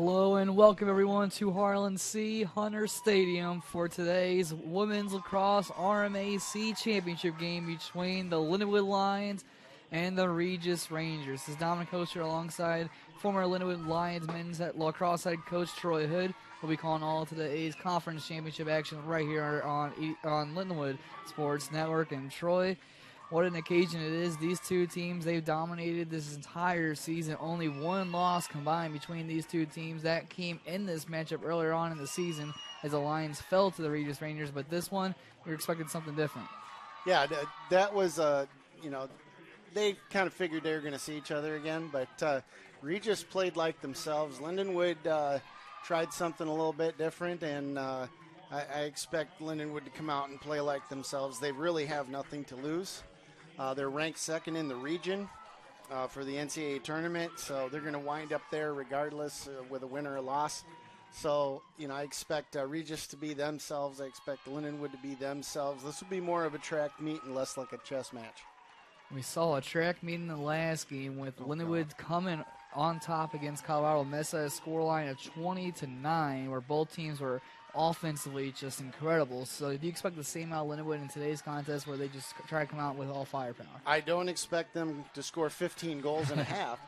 Hello and welcome everyone to Harlan C. Hunter Stadium for today's Women's Lacrosse RMAC Championship game between the Lindenwood Lions and the Regis Rangers. This is Dominic Koster alongside former Lindenwood Lions men's lacrosse head coach Troy Hood. We'll be calling all today's conference championship action right here on Lindenwood Sports Network. And Troy, what an occasion it is. These two teams, they've dominated this entire season. Only one loss combined between these two teams. That came in this matchup earlier on in the season as the Lions fell to the Regis Rangers. But this one, we were expecting something different. Yeah, that was, they kind of figured they were going to see each other again. But Regis played like themselves. Lindenwood tried something a little bit different, and I expect Lindenwood to come out and play like themselves. They really have nothing to lose. They're ranked second in the region for the NCAA tournament, so they're going to wind up there regardless with a win or a loss. So, I expect Regis to be themselves. I expect Lindenwood to be themselves. This will be more of a track meet and less like a chess match. We saw a track meet in the last game with Lindenwood coming on top against Colorado Mesa, a scoreline of 20-9, where both teams were offensively just incredible. So do you expect the same out of Lindenwood in today's contest where they just try to come out with all firepower? I don't expect them to score 15 goals and a half.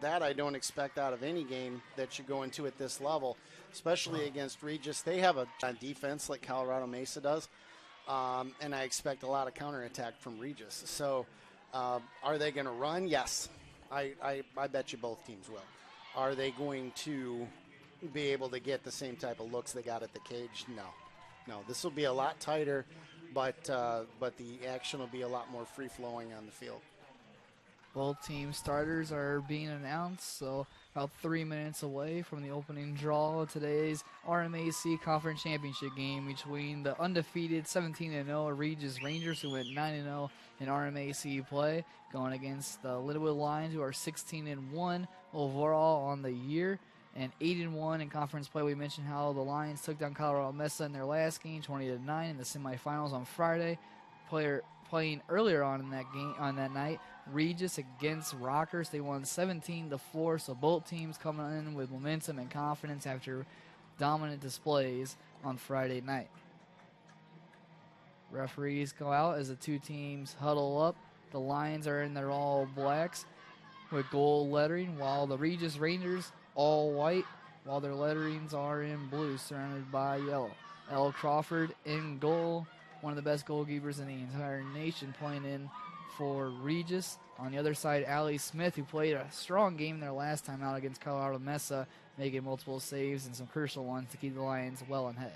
That I don't expect out of any game that you go into at this level, especially against Regis. They have a defense like Colorado Mesa does, and I expect a lot of counterattack from Regis. So are they going to run? Yes. I bet you both teams will. Are they going to be able to get the same type of looks they got at the cage? No. This will be a lot tighter, but the action will be a lot more free-flowing on the field. Both team starters are being announced, so about 3 minutes away from the opening draw of today's RMAC Conference Championship game between the undefeated 17-0 Regis Rangers, who went 9-0 in RMAC play, going against the Lindenwood Lions, who are 16-1 overall on the year, and 8-1 in conference play. We mentioned how the Lions took down Colorado Mesa in their last game, 20-9 in the semifinals on Friday. Playing earlier on that night, Regis against Rockers. They won 17-4. So both teams coming in with momentum and confidence after dominant displays on Friday night. Referees go out as the two teams huddle up. The Lions are in their all blacks with gold lettering, while the Regis Rangers all white, while their letterings are in blue, surrounded by yellow. L. Crawford in goal, one of the best goalkeepers in the entire nation, playing in for Regis. On the other side, Allie Smith, who played a strong game their last time out against Colorado Mesa, making multiple saves and some crucial ones to keep the Lions well in head.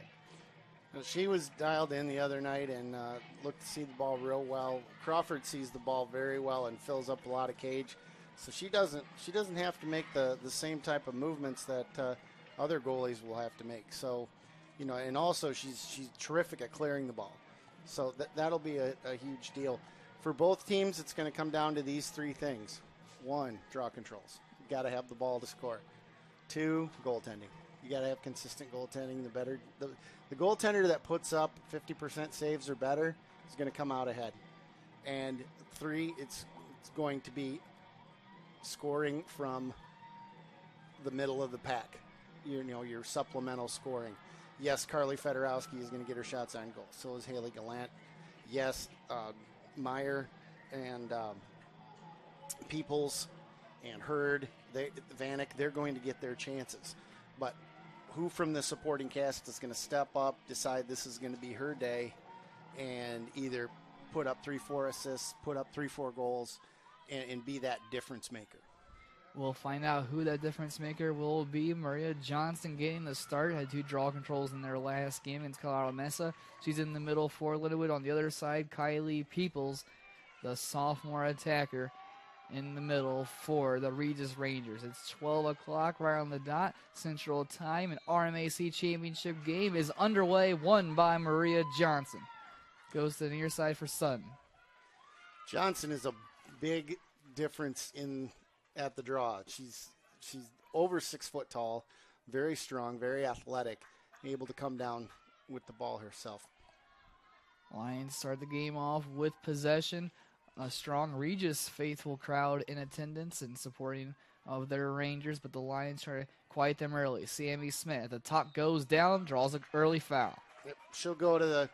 She was dialed in the other night and looked to see the ball real well. Crawford sees the ball very well and fills up a lot of cage. So she doesn't have to make the same type of movements that other goalies will have to make. So, and also she's terrific at clearing the ball. So that'll be a huge deal. For both teams, it's going to come down to these three things. 1, draw controls. You got to have the ball to score. 2, goaltending. You got to have consistent goaltending. The goaltender that puts up 50% saves or better is going to come out ahead. And 3, it's going to be scoring from the middle of the pack. Your supplemental scoring. Yes, Carly Fedorowski is going to get her shots on goal. So is Haley Gallant. Yes, Meyer and Peoples and Hurd, Vanek, they're going to get their chances. But who from the supporting cast is going to step up, decide this is going to be her day, and either put up 3-4 assists, put up 3-4 goals, and be that difference maker? We'll find out who that difference maker will be. Maria Johnston getting the start, had 2 draw controls in their last game against Colorado Mesa. She's in the middle for Lindenwood. On the other side, Kylie Peoples, the sophomore attacker, in the middle for the Regis Rangers. It's 12 o'clock right on the dot, Central Time. An RMAC Championship game is underway, won by Maria Johnson. Goes to the near side for Sutton. Johnson is a big difference at the draw. She's over 6 foot tall, very strong, very athletic, able to come down with the ball herself. Lions start the game off with possession. A strong Regis faithful crowd in attendance and supporting of their Rangers, but the Lions try to quiet them early. Sammy Smith at the top goes down, draws an early foul. Yep. She'll go to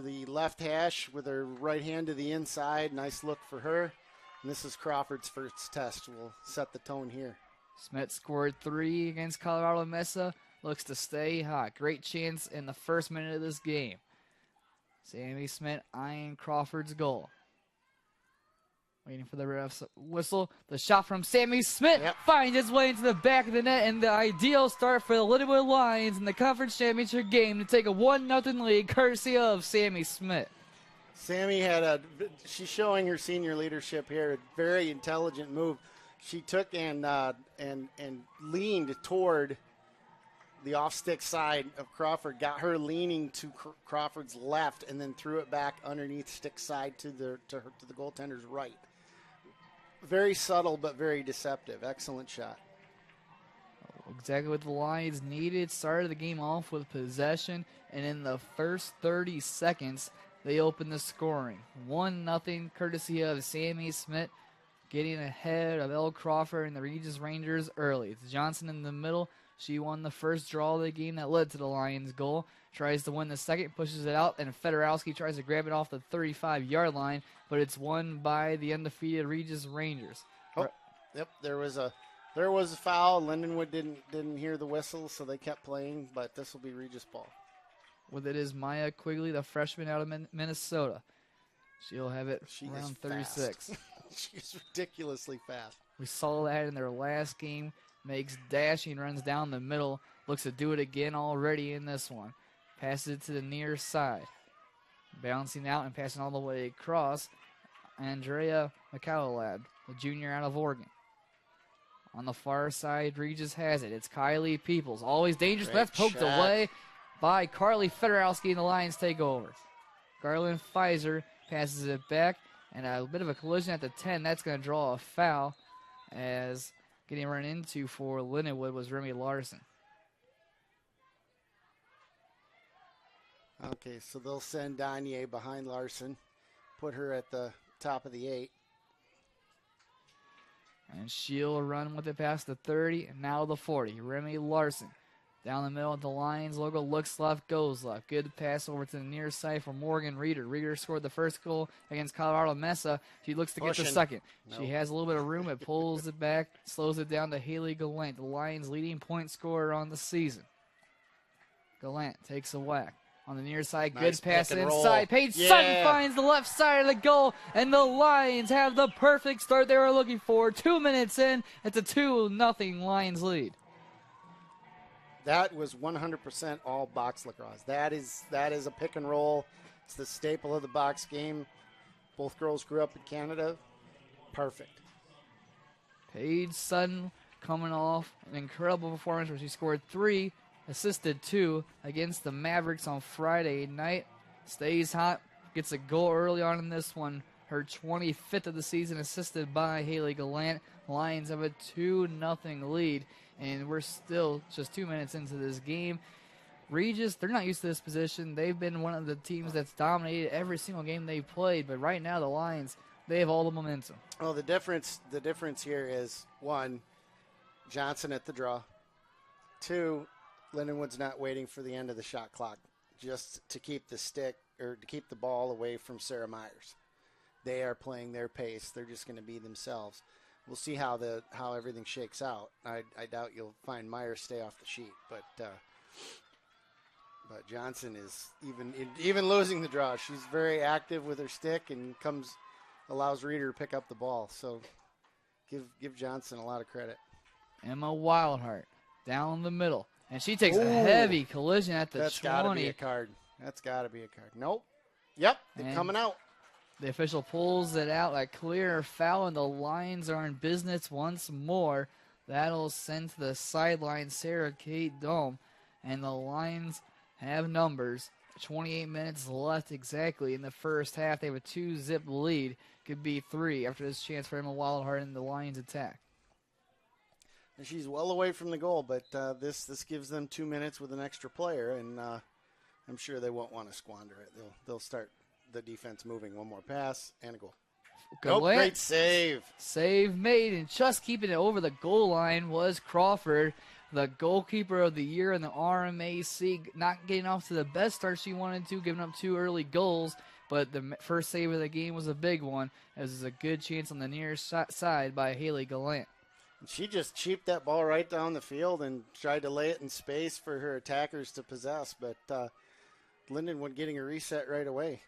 the left hash with her right hand to the inside. Nice look for her. And this is Crawford's first test. We'll set the tone here. Smith scored 3 against Colorado Mesa. Looks to stay hot. Great chance in the first minute of this game. Sammy Smith eyeing Crawford's goal. Waiting for the ref's whistle. The shot from Sammy Smith finds its way into the back of the net, and the ideal start for the Lindenwood Lions in the conference championship game to take a 1-0 lead, courtesy of Sammy Smith. Sammy she's showing her senior leadership here. A very intelligent move. She took and leaned toward the off-stick side of Crawford, got her leaning to Crawford's left, and then threw it back underneath stick side to the goaltender's right. Very subtle but very deceptive. Excellent shot. Exactly what the Lions needed. Started the game off with possession, and in the first 30 seconds, they opened the scoring. 1-0, courtesy of Sammy Smith, getting ahead of El Crawford and the Regis Rangers early. It's Johnson in the middle. She won the first draw of the game that led to the Lions' goal. Tries to win the second, pushes it out, and Fedorowski tries to grab it off the 35-yard line, but it's won by the undefeated Regis Rangers. Oh, yep, there was a foul. Lindenwood didn't hear the whistle, so they kept playing, but this will be Regis ball. With it is Maya Quigley, the freshman out of Minnesota. She'll have it around 36. She's ridiculously fast. We saw that in their last game. Makes dashing runs down the middle. Looks to do it again already in this one. Passes it to the near side. Bouncing out and passing all the way across. Andrea McCallowlad, the junior out of Oregon. On the far side, Regis has it. It's Kylie Peoples. Always dangerous, but that's poked away by Carly Fedorowski, and the Lions take over. Garland Pfizer passes it back, and a bit of a collision at the 10. That's going to draw a foul, as getting run into for Lindenwood was Remy Larson. Okay, so they'll send Danye behind Larson, put her at the top of the 8. And she'll run with it past the 30, and now the 40. Remy Larson down the middle of the Lions logo, looks left, goes left. Good pass over to the near side for Morgan Reeder. Reeder scored the first goal against Colorado Mesa. She looks to get the second. Nope. She has a little bit of room. It pulls it back, slows it down to Haley Gallant, the Lions' leading point scorer on the season. Gallant takes a whack. On the near side, nice good pass inside. Paige Sutton finds the left side of the goal, and the Lions have the perfect start they were looking for. 2 minutes in, it's a 2-0 Lions lead. That was 100% all box lacrosse. That is a pick and roll. It's the staple of the box game. Both girls grew up in Canada. Perfect. Paige Sutton coming off an incredible performance where she scored 3, assisted 2 against the Mavericks on Friday night. Stays hot, gets a goal early on in this one. Her 25th of the season, assisted by Haley Gallant. Lions have a 2-0 lead. And we're still just 2 minutes into this game. Regis, they're not used to this position. They've been one of the teams that's dominated every single game they've played. But right now, the Lions, they have all the momentum. Well, the difference here is, 1, Johnson at the draw. 2, Lindenwood's not waiting for the end of the shot clock just to keep the stick or to keep the ball away from Sarah Myers. They are playing their pace. They're just going to be themselves. We'll see how everything shakes out. I doubt you'll find Myers stay off the sheet, but Johnson is even losing the draw. She's very active with her stick and allows Reeder to pick up the ball. So give Johnson a lot of credit. Emma Wildheart down the middle, and she takes a heavy collision at the 20. That's got to be a card. That's got to be a card. Nope. Yep, they're coming out. The official pulls it out, a clear foul, and the Lions are in business once more. That'll send to the sideline Sarah Kate Dome, and the Lions have numbers. 28 minutes left exactly in the first half. They have a 2-zip lead. Could be 3 after this chance for Emma Wildheart in the Lions attack. And she's well away from the goal, but this gives them 2 minutes with an extra player, and I'm sure they won't want to squander it. They'll start the defense moving. One more pass and a goal. Gallant. Great save. Save made, and just keeping it over the goal line was Crawford, the goalkeeper of the year in the RMAC, not getting off to the best start she wanted to, giving up 2 early goals, but the first save of the game was a big one, as is a good chance on the near side by Haley Gallant. She just cheaped that ball right down the field and tried to lay it in space for her attackers to possess, but Lindenwood getting a reset right away.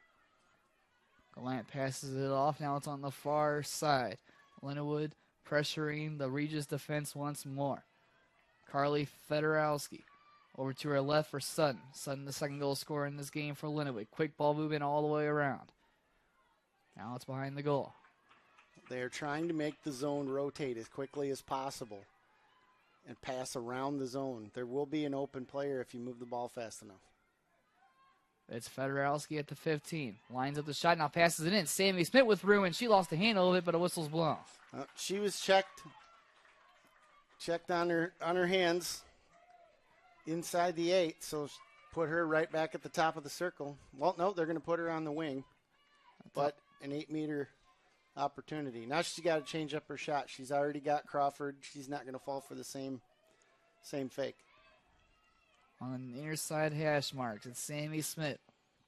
Gallant passes it off. Now it's on the far side. Lindenwood pressuring the Regis defense once more. Carly Fedorowski over to her left for Sutton. Sutton, the second goal scorer in this game for Lindenwood. Quick ball movement all the way around. Now it's behind the goal. They're trying to make the zone rotate as quickly as possible and pass around the zone. There will be an open player if you move the ball fast enough. It's Fedorowski at the 15. Lines up the shot, now passes it in. Sammy Smith with room, and she lost the handle of it, but a whistle's blown. She was checked on her hands inside the 8, so put her right back at the top of the circle. Well, no, they're going to put her on the wing, but an 8-meter opportunity. Now she's got to change up her shot. She's already got Crawford. She's not going to fall for the same fake. On the near side hash marks, it's Sammy Smith.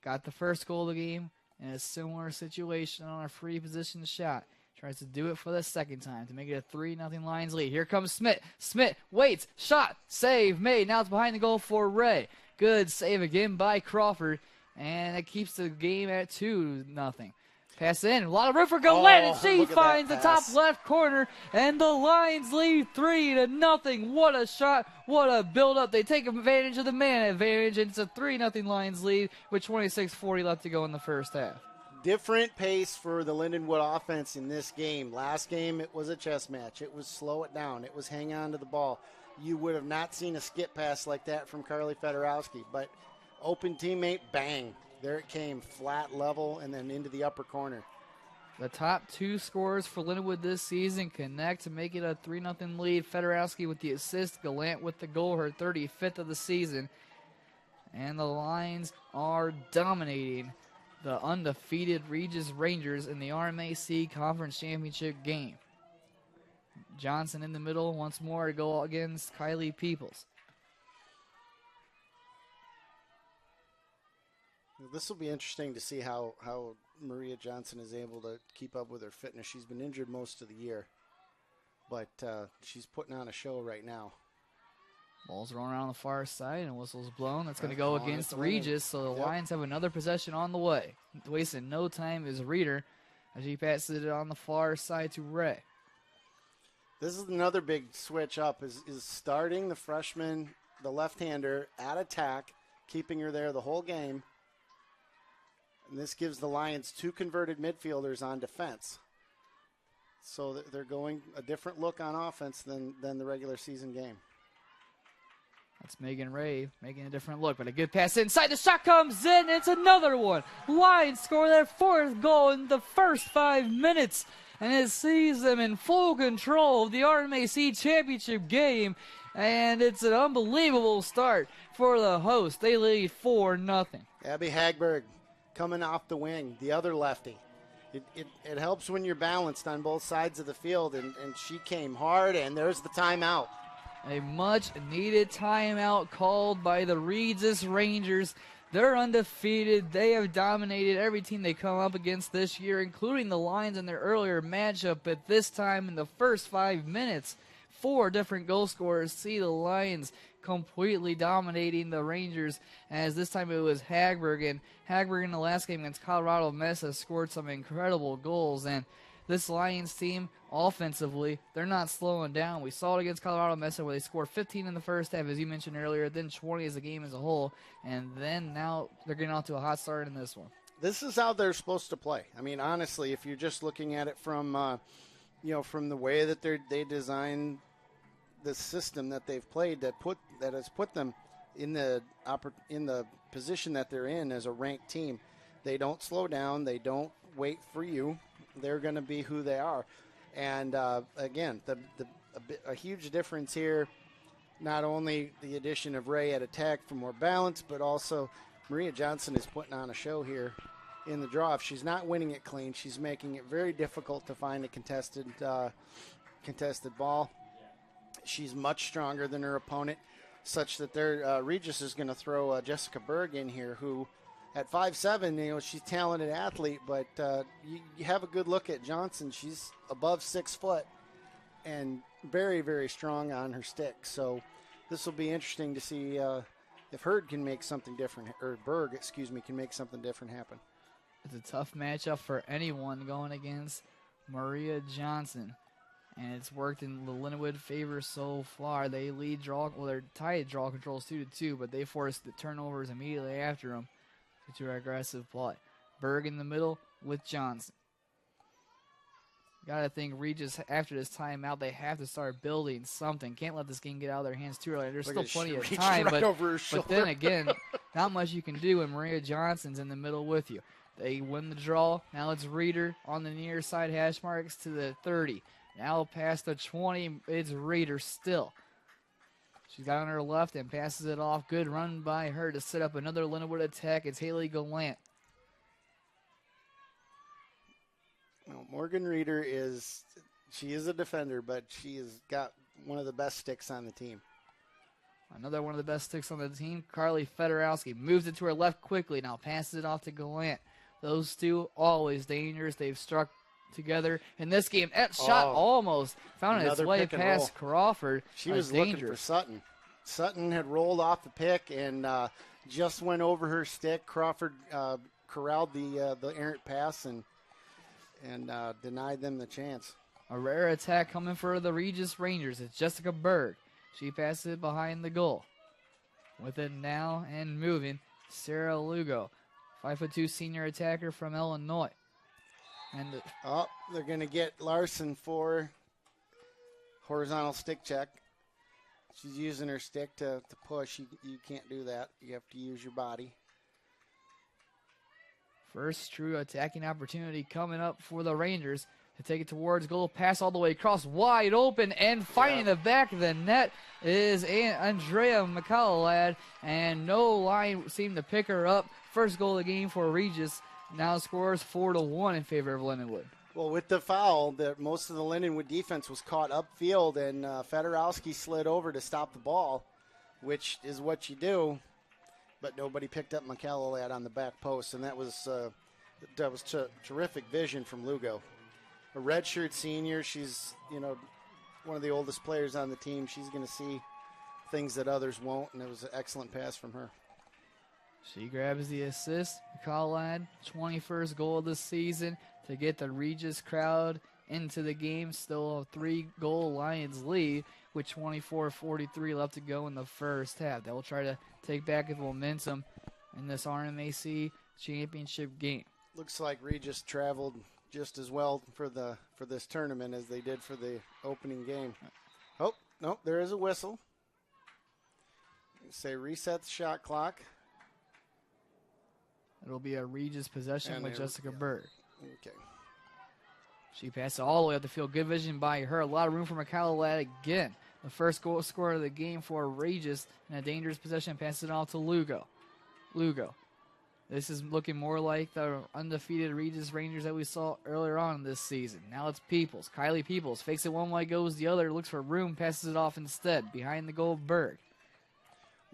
Got the first goal of the game in a similar situation on a free position shot. Tries to do it for the second time to make it a 3-0 Lions lead. Here comes Smith. Smith waits. Shot. Save made. Now it's behind the goal for Ray. Good save again by Crawford. And it keeps the game at 2-0. Pass in. A lot of room for Gallant, and she finds the top left corner, and the Lions lead 3-0. What a shot. What a build-up. They take advantage of the man advantage, and it's a 3-0 Lions lead with 26:40 left to go in the first half. Different pace for the Lindenwood offense in this game. Last game, it was a chess match. It was slow it down. It was hang on to the ball. You would have not seen a skip pass like that from Carly Fedorowski, but open teammate, bang. There it came, flat, level, and then into the upper corner. The top 2 scorers for Lindenwood this season connect to make it a 3-0 lead. Fedorowski with the assist, Gallant with the goal, her 35th of the season. And the Lions are dominating the undefeated Regis Rangers in the RMAC Conference Championship game. Johnson in the middle once more to go against Kylie Peoples. This will be interesting to see how Maria Johnson is able to keep up with her fitness. She's been injured most of the year, but she's putting on a show right now. Ball's rolling around the far side, and whistle's blown. That's going to go against Regis, so the Lions have another possession on the way. Wasting no time is Reeder as he passes it on the far side to Ray. This is another big switch up, is starting the freshman, the left-hander, at attack, keeping her there the whole game. And this gives the Lions 2 converted midfielders on defense. So they're going a different look on offense than the regular season game. That's Megan Ray making a different look, but a good pass inside. The shot comes in. It's another one. Lions score their 4th goal in the first 5 minutes, and it sees them in full control of the RMAC Championship game, and it's an unbelievable start for the host. They lead 4-0. Abby Hagberg coming off the wing, the other lefty. It helps when you're balanced on both sides of the field, and she came hard, and there's the timeout. A much-needed timeout called by the Regis Rangers. They're undefeated. They have dominated every team they come up against this year, including the Lions in their earlier matchup. But this time in the first 5 minutes, 4 different goal scorers see the Lions completely dominating the Rangers, as this time it was Hagberg. And Hagberg in the last game against Colorado Mesa scored some incredible goals. And this Lions team, offensively, they're not slowing down. We saw it against Colorado Mesa where they scored 15 in the first half, as you mentioned earlier, then 20 as a game as a whole, and then now they're getting off to a hot start in this one. This is how they're supposed to play. I mean, honestly, if you're just looking at it from, from the way that they designed the system that they've played, that has put them in the position that they're in as a ranked team. They don't slow down. They don't wait for you. They're going to be who they are. And, again, a huge difference here, not only the addition of Ray at attack for more balance, but also Maria Johnson is putting on a show here in the draw. If she's not winning it clean, she's making it very difficult to find a contested ball. She's much stronger than her opponent, such that Regis is going to throw Jessica Berg in here, who at 5'7", she's a talented athlete, but you have a good look at Johnson. She's above 6 foot and very, very strong on her stick. So this will be interesting to see if Hurd can make something different, or Berg, can make something different happen. It's a tough matchup for anyone going against Maria Johnson. And it's worked in the Lindenwood favor so far. They lead draw, well, they're tied draw controls 2-2, but they forced the turnovers immediately after them to aggressive play. Berg in the middle with Johnson. Got to think Regis, after this timeout, they have to start building something. Can't let this game get out of their hands too early. There's still plenty of time, but then again, not much you can do when Maria Johnson's in the middle with you. They win the draw. Now it's Reeder on the near side, hash marks to the 30. Now past the 20, it's Reeder still. She's got on her left and passes it off. Good run by her to set up another Lindenwood attack. It's Haley Gallant. Well, Morgan Reeder is a defender, but she has got one of the best sticks on the team. Another one of the best sticks on the team. Carly Fedorowski moves it to her left quickly. Now passes it off to Gallant. Those two always dangerous. They've struck together in this game. That shot almost found its way past Crawford. She was looking for Sutton. Sutton had rolled off the pick and just went over her stick. Crawford corralled the errant pass and denied them the chance. A rare attack coming for the Regis Rangers. It's Jessica Berg. She passes it behind the goal. With it now and moving, Sarah Lugo, 5'2" senior attacker from Illinois. And they're going to get Larson for horizontal stick check. She's using her stick to push. You can't do that. You have to use your body. First true attacking opportunity coming up for the Rangers to take it towards goal. Pass all the way across, wide open, and finding the back of the net is Andrea McCallowad, and no line seemed to pick her up. First goal of the game for Regis. Now scores 4-1 in favor of Lindenwood. Well, with the foul, most of the Lindenwood defense was caught upfield, and Fedorowski slid over to stop the ball, which is what you do. But nobody picked up McCallowad on the back post, and that was terrific vision from Lugo. A redshirt senior, she's one of the oldest players on the team. She's going to see things that others won't, and it was an excellent pass from her. She grabs the assist. McCallowad, 21st goal of the season to get the Regis crowd into the game. Still a 3-goal Lions lead with 24:43 left to go in the first half. They will try to take back the momentum in this RMAC championship game. Looks like Regis traveled just as well for this tournament as they did for the opening game. Oh, no, there is a whistle. Say reset the shot clock. It'll be a Regis possession with Jessica Berg. Okay. She passes all the way up the field. Good vision by her. A lot of room for McCallowad again. The first goal scorer of the game for Regis, and a dangerous possession. Passes it off to Lugo. This is looking more like the undefeated Regis Rangers that we saw earlier on this season. Now it's Peoples. Kylie Peoples fakes it one way, goes the other, looks for room, passes it off instead. Behind the goal, Berg.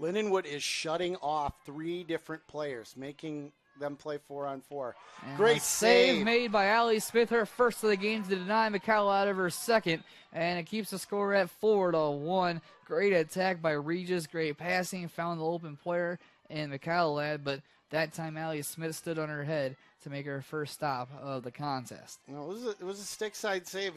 Lindenwood is shutting off 3 different players, making them play 4-on-4. And great save made by Allie Smith, her first of the game, to deny McCallowad out of her second, and it keeps the score at 4-1. Great attack by Regis, great passing, found the open player in McCallowad, but that time Allie Smith stood on her head to make her first stop of the contest. No, it was a stick side save.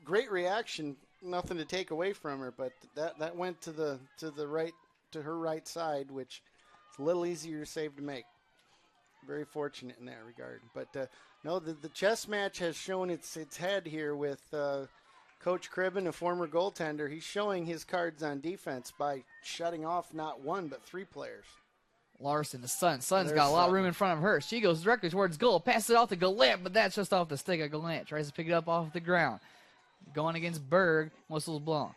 Great reaction, nothing to take away from her, but that went to the right, to her right side, which is a little easier to save to make. Very fortunate in that regard. But no, the chess match has shown its head here with Coach Cribben, a former goaltender. He's showing his cards on defense by shutting off not 1 but 3 players. Larson, the Sun's got a lot of room in front of her. She goes directly towards goal, passes it off to Gallant, but that's just off the stick of Gallant. Tries to pick it up off the ground. Going against Berg, whistle's blown.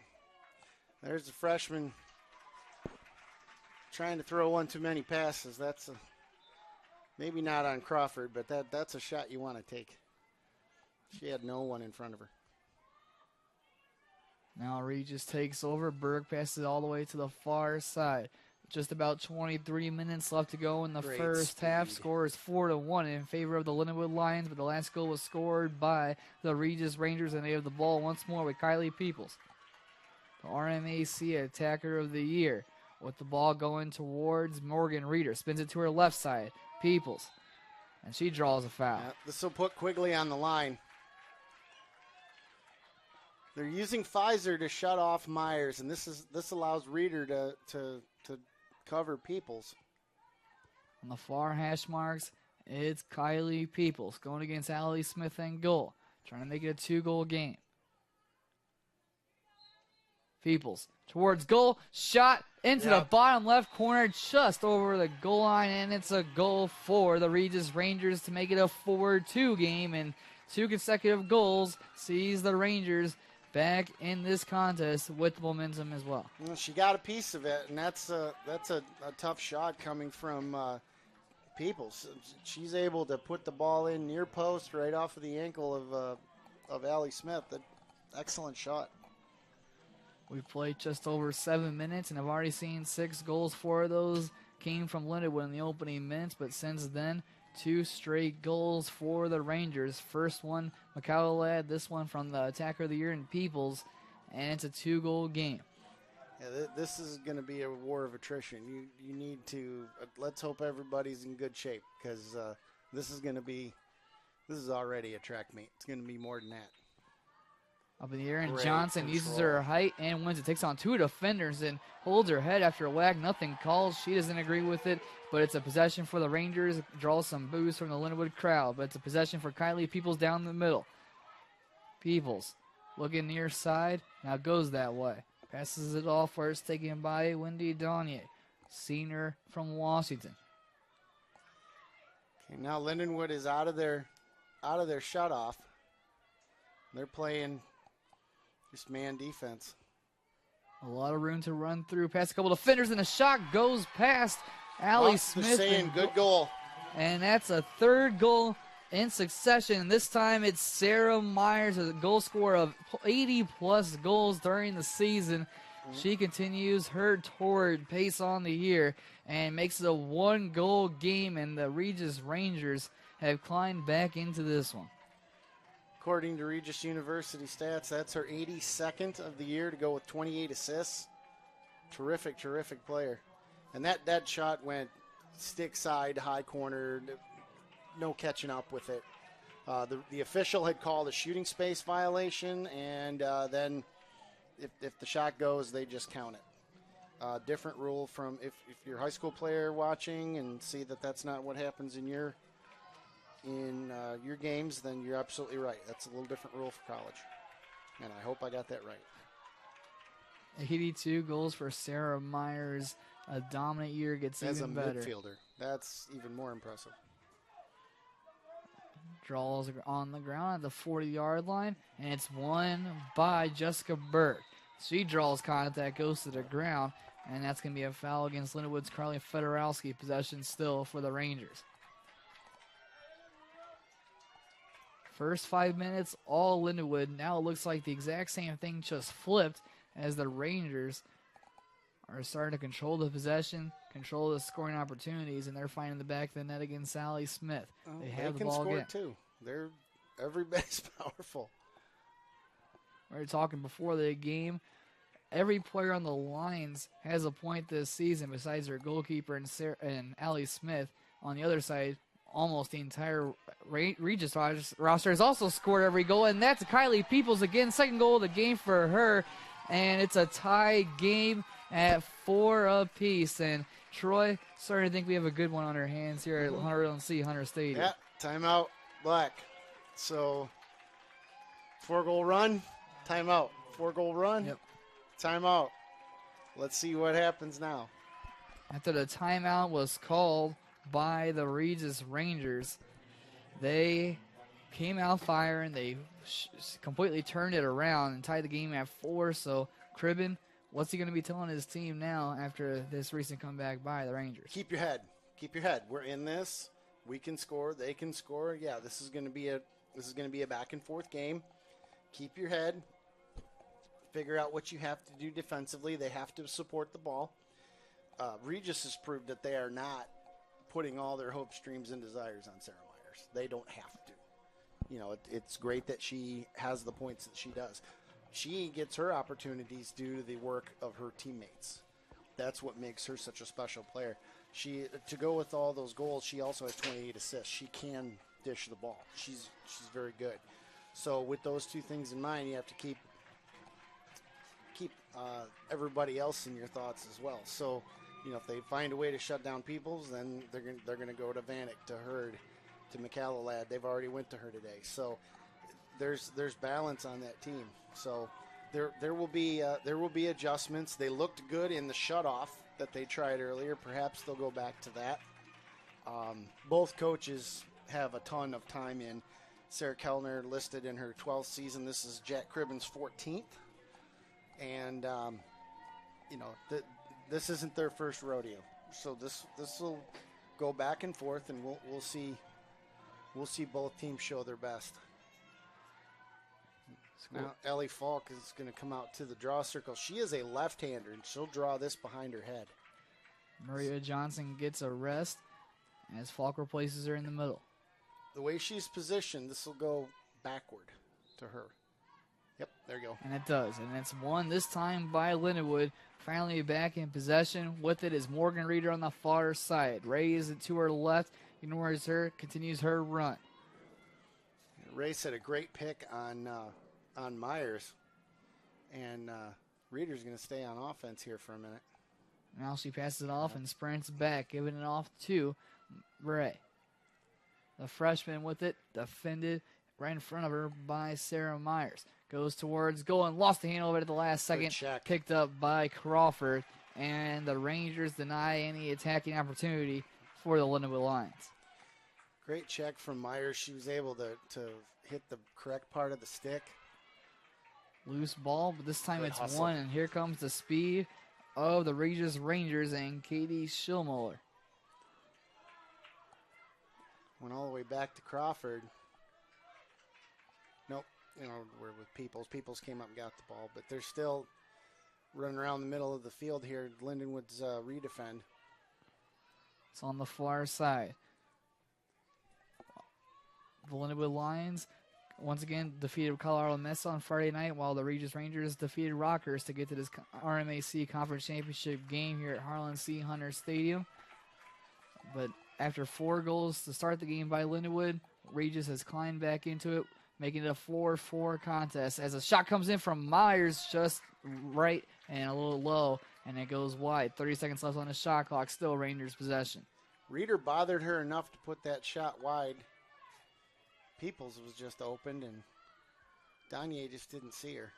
There's the freshman trying to throw one too many passes. That's Maybe not on Crawford, but that's a shot you want to take. She had no one in front of her. Now Regis takes over. Berg passes it all the way to the far side. Just about 23 minutes left to go in the first half. Score is 4-1 in favor of the Lindenwood Lions, but the last goal was scored by the Regis Rangers, and they have the ball once more with Kylie Peoples, the RMAC Attacker of the Year, with the ball going towards Morgan Reeder. Spins it to her left side. Peoples, and she draws a foul. Yeah, this will put Quigley on the line. They're using Pfizer to shut off Myers, and this allows Reeder to cover Peoples. On the far hash marks, it's Kylie Peoples going against Allie Smith and goal, trying to make it a 2-goal game. Peoples towards goal, shot into the bottom left corner, just over the goal line, and it's a goal for the Regis Rangers to make it a 4-2 game, and 2 consecutive goals sees the Rangers back in this contest with momentum as well. Well, she got a piece of it, and that's a tough shot coming from Peoples. She's able to put the ball in near post right off of the ankle of Allie Smith. Excellent shot. We've played just over 7 minutes and have already seen 6 goals. 4 of those came from Lindenwood in the opening minutes, but since then, 2 straight goals for the Rangers. First one, McCowell, this one from the Attacker of the Year in Peoples, and it's a 2-goal game. Yeah, this is going to be a war of attrition. You need to let's hope everybody's in good shape, because this is already a track meet. It's going to be more than that. Up in the air, and Great Johnson control. uses her height and wins it. Takes on 2 defenders and holds her head after a whack. Nothing called. She doesn't agree with it, but it's a possession for the Rangers. Draws some boos from the Lindenwood crowd, but it's a possession for Kylie Peoples down the middle. Peoples looking near side. Now goes that way. Passes it off first, taken by Wendy Donier, senior from Washington. Okay, now Lindenwood is out of their shutoff. They're playing just man defense. A lot of room to run through. Past a couple of defenders, and a shot goes past Allie Smith. Saying good goal. And that's a 3rd goal in succession. This time it's Sarah Myers, a goal scorer of 80-plus goals during the season. She continues her torrid pace on the year and makes it a 1-goal game, and the Regis Rangers have climbed back into this one. According to Regis University stats, that's her 82nd of the year to go with 28 assists. Terrific, terrific player. And that shot went stick side, high corner, no catching up with it. The official had called a shooting space violation, and then if the shot goes, they just count it. Different rule from if you're a high school player watching and see that that's not what happens in your games, then you're absolutely right. That's a little different rule for college. And I hope I got that right. 82 goals for Sarah Myers. A dominant year gets even better. As a midfielder, that's even more impressive. Draws on the ground at the 40-yard line, and it's won by Jessica Burke. She draws contact, goes to the ground, and that's going to be a foul against Lindenwood's Carly Fedorowski. Possession still for the Rangers. First 5 minutes, all Lindenwood. Now it looks like the exact same thing just flipped as the Rangers are starting to control the possession, control the scoring opportunities, and they're finding the back of the net against Allie Smith. They have the ball again. Too. Everybody's powerful. We were talking before the game. Every player on the Lions has a point this season besides their goalkeeper and Allie Smith. On the other side, almost the entire Regis roster has also scored every goal, and that's Kylie Peoples again. 2nd goal of the game for her, and it's a tie game at 4 apiece. And Troy, starting to think we have a good one on our hands here at Hunter Stadium. Yeah, timeout, Black. So, 4-goal run, timeout. 4-goal run, Yep. Timeout. Let's see what happens now. After the timeout was called by the Regis Rangers, they came out firing. They completely turned it around and tied the game at 4. So, Cribben, what's he going to be telling his team now after this recent comeback by the Rangers? Keep your head. Keep your head. We're in this. We can score. They can score. Yeah, this is going to be a back and forth game. Keep your head. Figure out what you have to do defensively. They have to support the ball. Regis has proved that they are not putting all their hopes, dreams, and desires on Sarah Myers. They don't have to. It's great that she has the points that she does. She gets her opportunities due to the work of her teammates. That's what makes her such a special player. To go with all those goals, she also has 28 assists. She can dish the ball. She's very good. So with those two things in mind, you have to keep everybody else in your thoughts as well. So, if they find a way to shut down Peoples, then they're going to go to Vanek, to Hurd, to McCallalad. They've already went to her today. So there's balance on that team. So there will be adjustments. They looked good in the shutoff that they tried earlier. Perhaps they'll go back to that. Both coaches have a ton of time in. Sarah Kellner listed in her 12th season. This is Jack Cribben's 14th. And, this isn't their first rodeo. So this will go back and forth, and we'll see both teams show their best. Now, Ellie Falk is going to come out to the draw circle. She is a left-hander, and she'll draw this behind her head. Maria Johnson gets a rest as Falk replaces her in the middle. The way she's positioned, this will go backward to her. Yep, there you go. And it does. And it's won this time by Lindenwood. Finally back in possession. With it is Morgan Reeder on the far side. Rays it to her left. Ignores her. Continues her run. Race had a great pick on Myers. And Reeder's going to stay on offense here for a minute. Now she passes it off and sprints back, giving it off to Bray. The freshman with it, defended right in front of her by Sarah Myers. Goes towards goal and lost the handle of it at the last second. Picked up by Crawford. And the Rangers deny any attacking opportunity for the Lindenwood Lions. Great check from Myers. She was able to hit the correct part of the stick. Loose ball, but this time it's won. And here comes the speed of the Regis Rangers and Katie Schillmuller. Went all the way back to Crawford. Nope. We're with Peoples. Peoples came up and got the ball, but they're still running around the middle of the field here. Lindenwood's redefend. It's on the far side. The Lindenwood Lions once again defeated Colorado Mesa on Friday night, while the Regis Rangers defeated Rockers to get to this RMAC Conference Championship game here at Harlan C. Hunter Stadium. But after 4 goals to start the game by Lindenwood, Regis has climbed back into it, making it a 4-4 contest as a shot comes in from Myers just right and a little low, and it goes wide. 30 seconds left on the shot clock, still Rangers possession. Reeder bothered her enough to put that shot wide. Peoples was just opened, and Danye just didn't see her.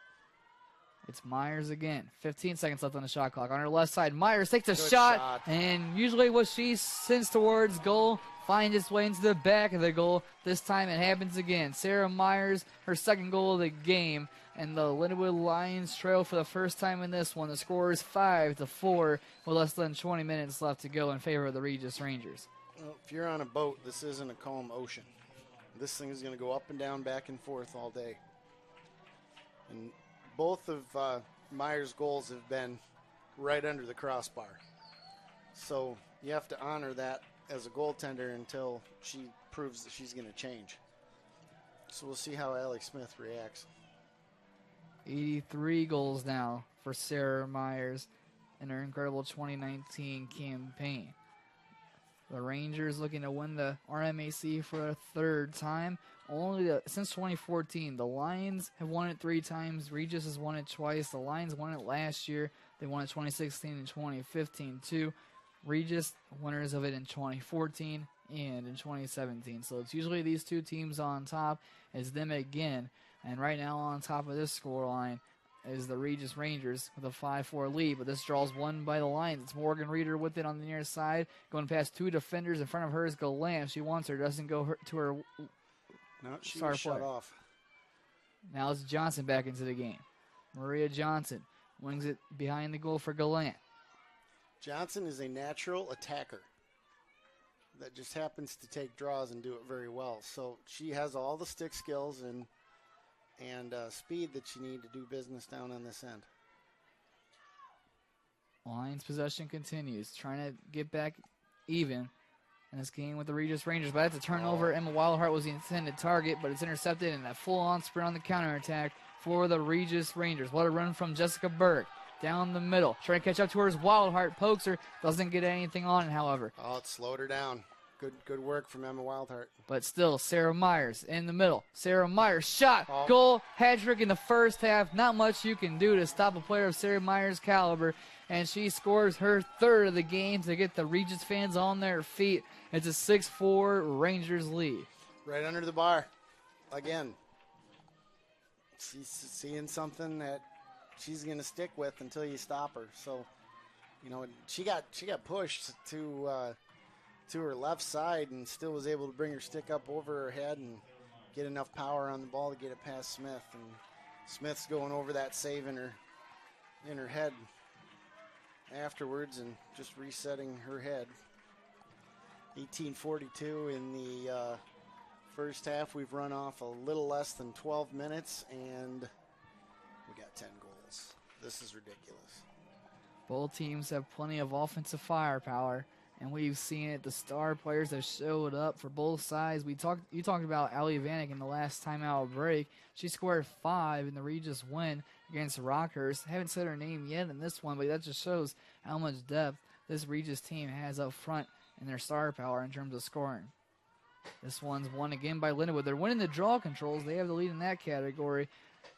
It's Myers again. 15 seconds left on the shot clock. On her left side, Myers takes a shot, and usually what she sends towards goal finds its way into the back of the goal. This time it happens again. Sarah Myers, her second goal of the game, and the Lindenwood Lions trail for the first time in this one. The score is 5-4 with less than 20 minutes left to go in favor of the Regis Rangers. Well, if you're on a boat, this isn't a calm ocean. This thing is going to go up and down, back and forth all day. And both of Myers' goals have been right under the crossbar. So you have to honor that as a goaltender until she proves that she's going to change. So we'll see how Allie Smith reacts. 83 goals now for Sarah Myers in her incredible 2019 campaign. The Rangers looking to win the RMAC for a 3rd time. Since 2014, the Lions have won it 3 times. Regis has won it twice. The Lions won it last year. They won it 2016 and 2015 too. Regis winners of it in 2014 and in 2017. So it's usually these 2 teams on top. It's them again. And right now on top of this scoreline is the Regis Rangers with a 5-4 lead, but this draw's won by the Lions. It's Morgan Reeder with it on the near side, going past 2 defenders. In front of her is Galam. She wants her, doesn't go to her. No, she was shut off. Now it's Johnson back into the game. Maria Johnson wings it behind the goal for Galam. Johnson is a natural attacker. that just happens to take draws and do it very well. So she has all the stick skills and speed that you need to do business down on this end. Lions possession continues, trying to get back even in this game with the Regis Rangers. But that's a turnover. Emma Wildheart was the intended target, but it's intercepted, and a full-on sprint on the counterattack for the Regis Rangers. What a run from Jessica Burke down the middle. Trying to catch up to her as Wildheart pokes her. Doesn't get anything on it, however. Oh, it slowed her down. Good work from Emma Wildheart. But still, Sarah Myers in the middle. Sarah Myers shot, goal, hat trick in the first half. Not much you can do to stop a player of Sarah Myers' caliber. And she scores her third of the game to get the Regis fans on their feet. It's a 6-4 Rangers lead. Right under the bar. Again, she's seeing something that she's going to stick with until you stop her. So, you know, she got pushed to her left side and still was able to bring her stick up over her head and get enough power on the ball to get it past Smith. And Smith's going over that save in her head afterwards and just resetting her head. 18:42 in the first half. We've run off a little less than 12 minutes, and we got 10 goals. This is ridiculous. Both teams have plenty of offensive firepower, and we've seen it. The star players have showed up for both sides. You talked about Allie Vanek in the last timeout break. She scored 5 in the Regis win against Rockhurst. Haven't said her name yet in this one, but that just shows how much depth this Regis team has up front and their star power in terms of scoring. This one's won again by Lindenwood. They're winning the draw controls. They have the lead in that category.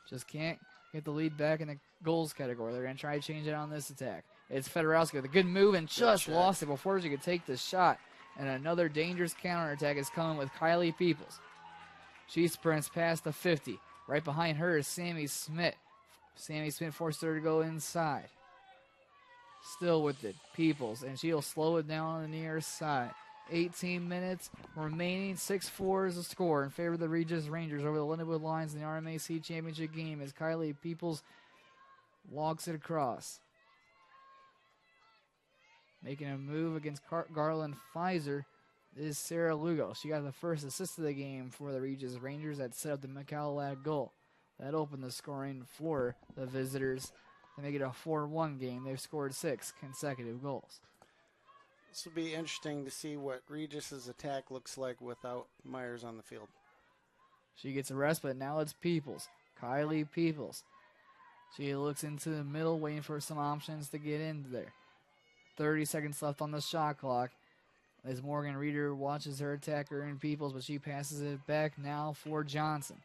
Just can't get the lead back in the goals category. They're going to try to change it on this attack. It's Fedorowski with a good move and just lost it before she could take the shot. And another dangerous counterattack is coming with Kylie Peoples. She sprints past the 50. Right behind her is Sammy Smith. Sammy Smith forced her to go inside. Still with it, Peoples, and she'll slow it down on the near side. 18 minutes remaining, 6-4 is the score in favor of the Regis Rangers over the Lindenwood Lions in the RMAC Championship game as Kylie Peoples walks it across. Making a move against Garland Pfizer is Sarah Lugo. She got the first assist of the game for the Regis Rangers that set up the McCallowlag goal. That opened the scoring for the visitors to make it a 4-1 game. They've scored 6 consecutive goals. This will be interesting to see what Regis's attack looks like without Myers on the field. She gets a rest, but now it's Peoples. Kylie Peoples. She looks into the middle, waiting for some options to get in there. 30 seconds left on the shot clock as Morgan Reeder watches her attacker in Peoples, but she passes it back now for Johnson.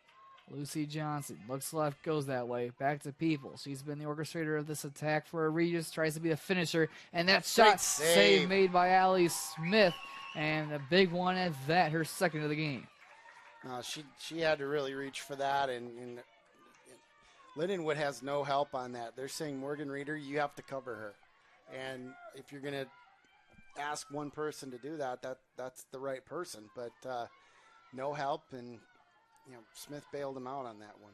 Lucy Johnson looks left, goes that way. Back to Peoples. She's been the orchestrator of this attack for Regis, tries to be the finisher, and that shot save made by Allie Smith, and a big one at that, her second of the game. She had to really reach for that, and Lindenwood has no help on that. They're saying, Morgan Reeder, you have to cover her. And if you're going to ask one person to do that, that's the right person. But no help, and Smith bailed him out on that one.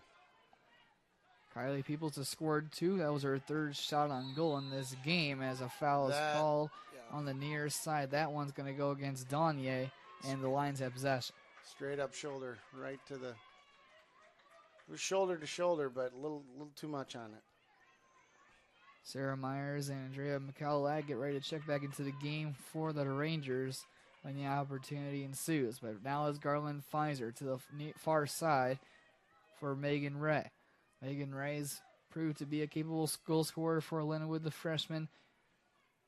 Kylie Peoples has scored 2. That was her third shot on goal in this game as a foul is called on the near side. That one's going to go against Donier, and the Lions have possession. Straight up shoulder, right to the... It was shoulder to shoulder, but a little too much on it. Sarah Myers and Andrea McCallowlag get ready to check back into the game for the Rangers when the opportunity ensues. But now it's Garland Pfizer to the far side for Megan Ray. Megan Ray's proved to be a capable goal scorer for Lindenwood, the freshman,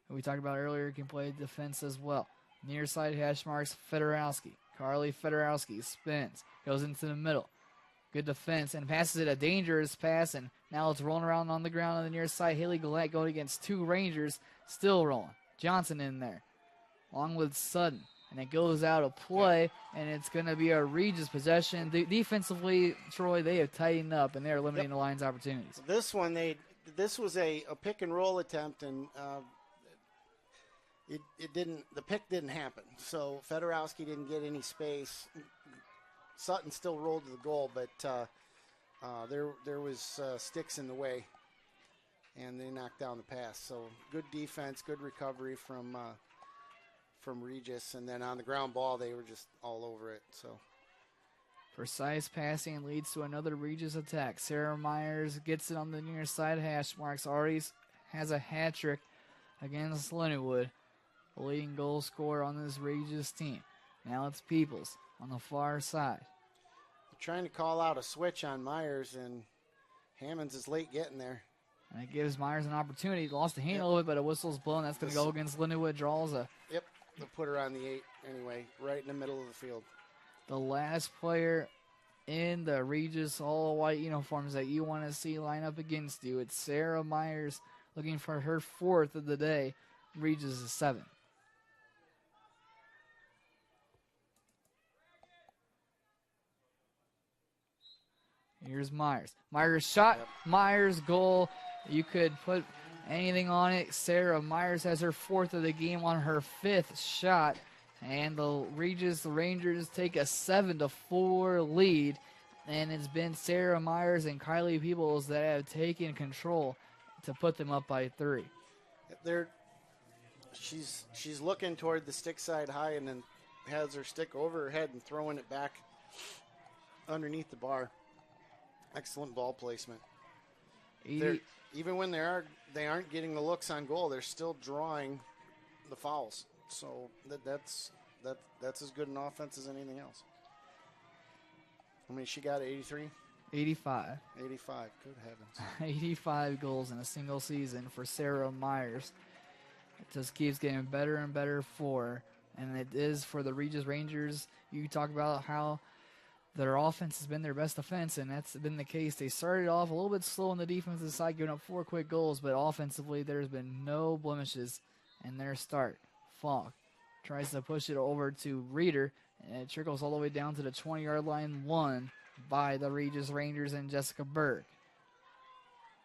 who we talked about earlier, can play defense as well. Near side hash marks Fedorowski. Carly Fedorowski spins, goes into the middle. Good defense and passes it, a dangerous pass, and now it's rolling around on the ground on the near side. Haley Gillette going against 2 Rangers, still rolling. Johnson in there, along with Sutton. And it goes out of play, and it's going to be a Regis possession. Defensively, Troy, they have tightened up, and they're limiting the Lions' opportunities. This one, this was a pick and roll attempt, and it didn't. The pick didn't happen. So Fedorowski didn't get any space. Sutton still rolled to the goal, but there was sticks in the way, and they knocked down the pass. So good defense, good recovery from from Regis, and then on the ground ball, they were just all over it. So precise passing leads to another Regis attack. Sarah Myers gets it on the near side hash marks. Already has a hat trick against Lindenwood, the leading goal scorer on this Regis team. Now it's Peoples on the far side. They're trying to call out a switch on Myers, and Hammonds is late getting there. And it gives Myers an opportunity. Lost the hand a little bit, but a whistle's blown. That's going to go against Lindenwood. Draws a... Yep, they'll put her on the 8 anyway, right in the middle of the field. The last player in the Regis all-white uniforms that you want to see line up against you. It's Sarah Myers looking for her 4th of the day. Regis is 7. Here's Myers. Myers shot. Yep. Myers goal. You could put anything on it. Sarah Myers has her 4th of the game on her 5th shot. And the Regis Rangers take a 7-4 lead. And it's been Sarah Myers and Kylie Peoples that have taken control to put them up by 3. She's looking toward the stick side high and then has her stick over her head and throwing it back underneath the bar. Excellent ball placement. Even when they aren't getting the looks on goal, they're still drawing the fouls. So that's as good an offense as anything else. I mean, she got 83? 85. 85, good heavens. 85 goals in a single season for Sarah Myers. It just keeps getting better and better for her. And it is for the Regis Rangers. You talk about how their offense has been their best offense, and that's been the case. They started off a little bit slow on the defensive side, giving up 4 quick goals, but offensively there's been no blemishes in their start. Falk tries to push it over to Reeder, and it trickles all the way down to the 20-yard line, won by the Regis Rangers and Jessica Berg.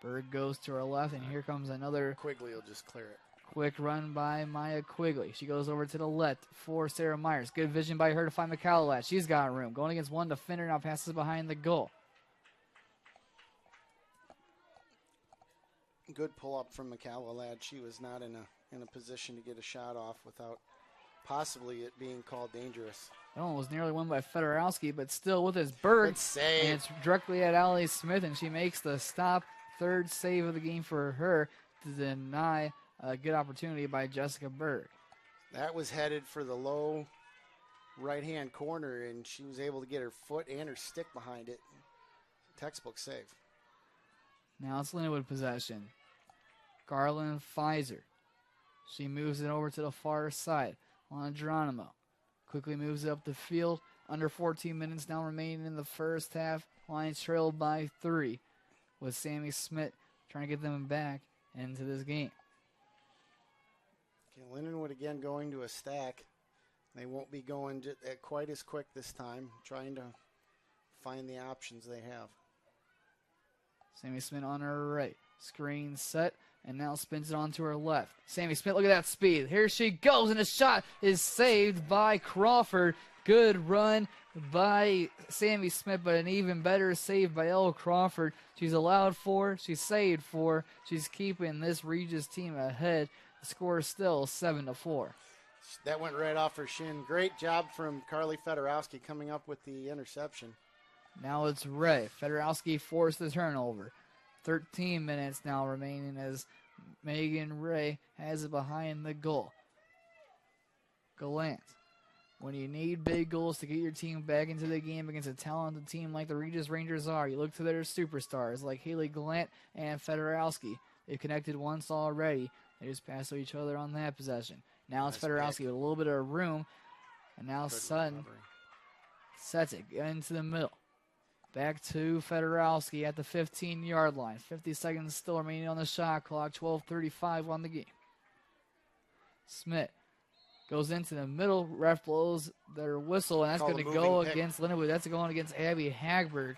Berg goes to her left, and here comes another. Quigley will just clear it. Quick run by Maya Quigley. She goes over to the left for Sarah Myers. Good vision by her to find McCalloway. She's got room. Going against one defender, now passes behind the goal. Good pull-up from McCalloway. She was not in a position to get a shot off without possibly it being called dangerous. That one was nearly won by Fedorowski, but still with his Berg. Good save. And it's directly at Allie Smith, and she makes the stop. 3rd save of the game for her to deny a good opportunity by Jessica Berg. That was headed for the low right-hand corner, and she was able to get her foot and her stick behind it. Textbook save. Now it's Lindenwood possession. Garland Pfizer. She moves it over to the far side. On Geronimo. Quickly moves it up the field. Under 14 minutes now remaining in the first half. Lions trailed by 3 with Sammy Smith trying to get them back into this game. Okay, Lindenwood again going to a stack. They won't be going quite as quick this time, trying to find the options they have. Sammy Smith on her right. Screen set, and now spins it on to her left. Sammy Smith, look at that speed. Here she goes, and the shot is saved by Crawford. Good run by Sammy Smith, but an even better save by Elle Crawford. She's allowed 4. She's saved 4. She's keeping this Regis team ahead. The score is still 7-4. That went right off her shin. Great job from Carly Fedorowski coming up with the interception. Now it's Ray. Fedorowski forced the turnover. 13 minutes now remaining as Megan Ray has it behind the goal. Gallant. When you need big goals to get your team back into the game against a talented team like the Regis Rangers are, you look to their superstars like Haley Gallant and Fedorowski. They've connected once already. They just passed to each other on that possession. Now it's Fedorowski with a little bit of room. And now Sutton sets it into the middle. Back to Fedorowski at the 15-yard line. 50 seconds still remaining on the shot clock. 12:35 on the game. Smith goes into the middle. Ref blows their whistle, and that's going to go against Lindenwood. That's going against Abby Hagberg.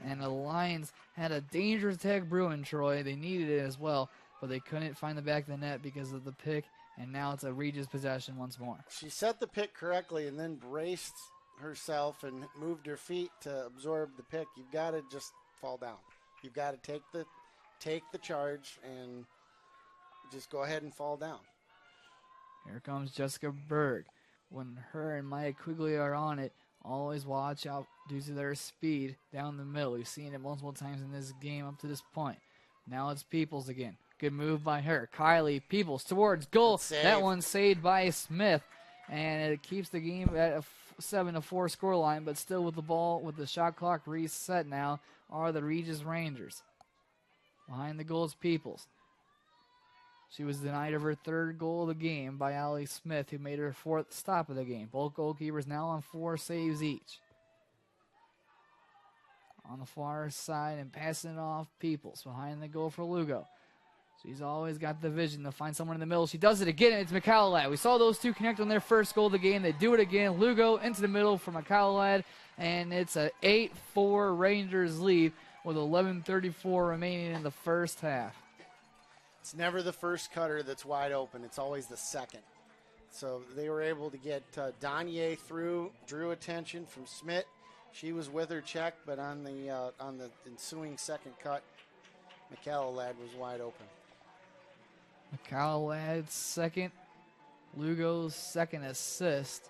And the Lions had a dangerous attack brewing, Troy. They needed it as well, but they couldn't find the back of the net because of the pick, and now it's a Regis possession once more. She set the pick correctly and then braced herself and moved her feet to absorb the pick. You've got to just fall down. You've got to take the charge and just go ahead and fall down. Here comes Jessica Berg. When her and Maya Quigley are on it, always watch out due to their speed down the middle. We've seen it multiple times in this game up to this point. Now it's Peoples again. Good move by her. Kylie Peoples towards goal. That one saved by Smith. And it keeps the game at a 7-4 scoreline, but still with the ball, with the shot clock reset now, are the Regis Rangers. Behind the goal is Peoples. She was denied of her third goal of the game by Allie Smith, who made her fourth stop of the game. Both goalkeepers now on 4 saves each. On the far side and passing it off, Peoples behind the goal for Lugo. She's always got the vision to find someone in the middle. She does it again. It's McCallowlad. We saw those two connect on their first goal of the game. They do it again. Lugo into the middle for McCallowlad, and it's an 8-4 Rangers lead with 11:34 remaining in the first half. It's never the first cutter that's wide open. It's always the second. So they were able to get Donier through, drew attention from Smith. She was with her check, but on the ensuing second cut, McCallowlad was wide open. McCallowlad's second, Lugo's second assist.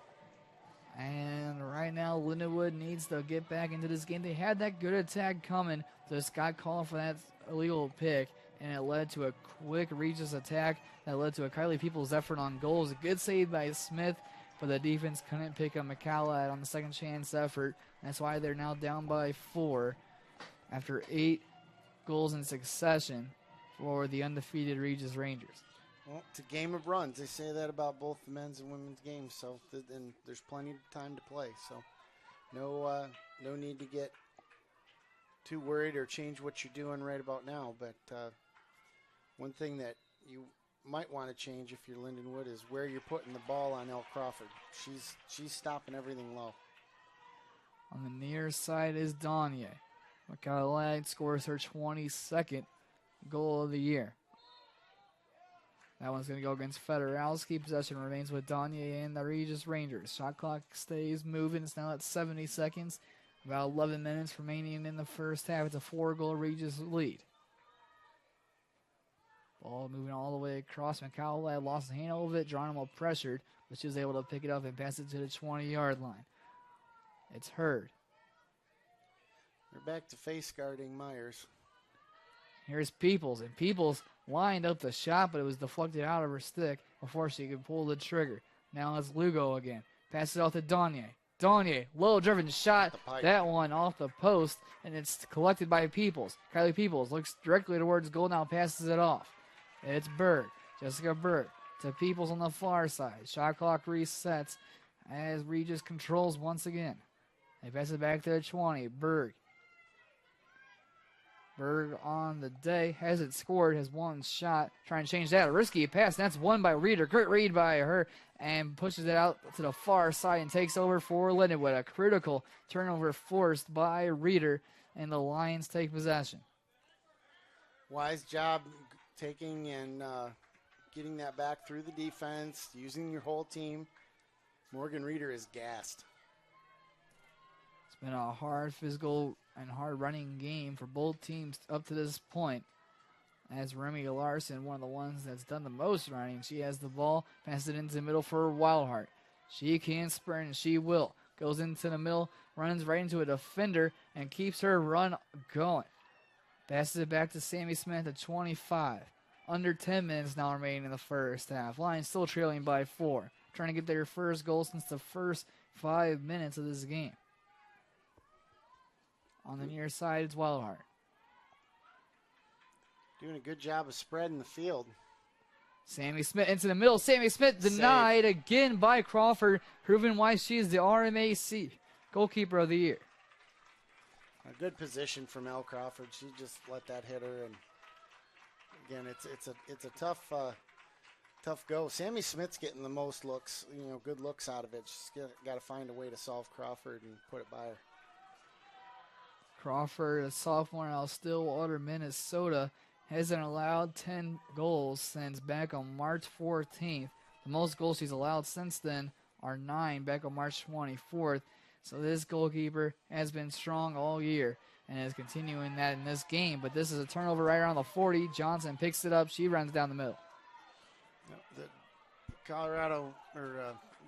And right now, Lindenwood needs to get back into this game. They had that good attack coming. Just got called for that illegal pick, and it led to a quick Regis attack that led to a Kylie Peoples effort on goals. A good save by Smith, but the defense couldn't pick up McCallowlad on the second chance effort. That's why they're now down by 4 after 8 goals in succession for the undefeated Regis Rangers. Well, it's a game of runs. They say that about both the men's and women's games, so and there's plenty of time to play. So no need to get too worried or change what you're doing right about now. But one thing that you might want to change if you're Lindenwood is where you're putting the ball on Elle Crawford. She's stopping everything low. On the near side is Donier. McCallowlad scores her 22nd goal of the year. That one's going to go against Federowski. Possession remains with Donier and the Regis Rangers. Shot clock stays moving. It's now at 70 seconds. About 11 minutes remaining in the first half. It's a 4-goal Regis lead. Ball moving all the way across. McCallowlad lost the handle of it. Geronimo pressured, but she was able to pick it up and pass it to the 20-yard line. It's Hurd. They're back to face guarding Myers. Here's Peoples, and Peoples lined up the shot, but it was deflected out of her stick before she could pull the trigger. Now it's Lugo again. Pass it off to Donier. Donier, low-driven shot. That one off the post, and it's collected by Peoples. Kylie Peoples looks directly towards goal, now passes it off. It's Berg. Jessica Berg to Peoples on the far side. Shot clock resets as Regis controls once again. They pass it back to the 20. Berg on the day, hasn't scored, has one shot. Trying to change that. A risky pass. That's won by Reeder. Great read by her and pushes it out to the far side and takes over for Lindenwood. A critical turnover forced by Reeder, and the Lions take possession. Wise job taking and getting that back through the defense, using your whole team. Morgan Reeder is gassed. It's been a hard physical and hard running game for both teams up to this point. As Remy Larson, one of the ones that's done the most running, she has the ball, passes it into the middle for Wildheart. She can sprint, and she will. Goes into the middle, runs right into a defender, and keeps her run going. Passes it back to Sammy Smith at 25. Under 10 minutes now remaining in the first half. Lions still trailing by 4. Trying to get their first goal since the first 5 minutes of this game. On the near side, it's Wildheart. Doing a good job of spreading the field. Sammy Smith into the middle. Sammy Smith denied again by Crawford, proving why she is the RMAC goalkeeper of the year. A good position from Elle Crawford. She just let that hit her, and again, it's a tough go. Sammy Smith's getting the most looks, good looks out of it. She's got to find a way to solve Crawford and put it by her. Crawford, a sophomore out of Stillwater, Minnesota, hasn't allowed 10 goals since back on March 14th. The most goals she's allowed since then are 9 back on March 24th. So this goalkeeper has been strong all year and is continuing that in this game. But this is a turnover right around the 40. Johnson picks it up. She runs down the middle.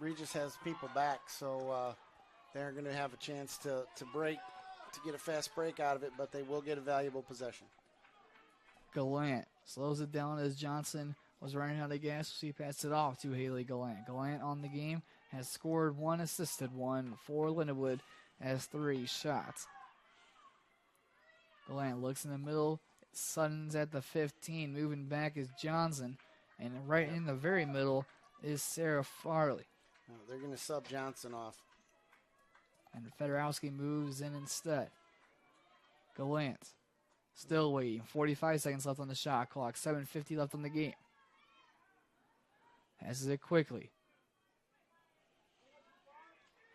Regis has people back, so they're going to have a chance to break, to get a fast break out of it, but they will get a valuable possession. Gallant slows it down as Johnson was running out of gas. She passed it off to Haley Gallant. Gallant on the game has scored 1, assisted 1 for Lindenwood, has 3 shots. Gallant looks in the middle. Sutton's at the 15. Moving back is Johnson. And right in the very middle is Sarah Farley. They're going to sub Johnson off. And Fedorowski moves in instead. Gallant still waiting. 45 seconds left on the shot clock. 7:50 left on the game. Passes it quickly.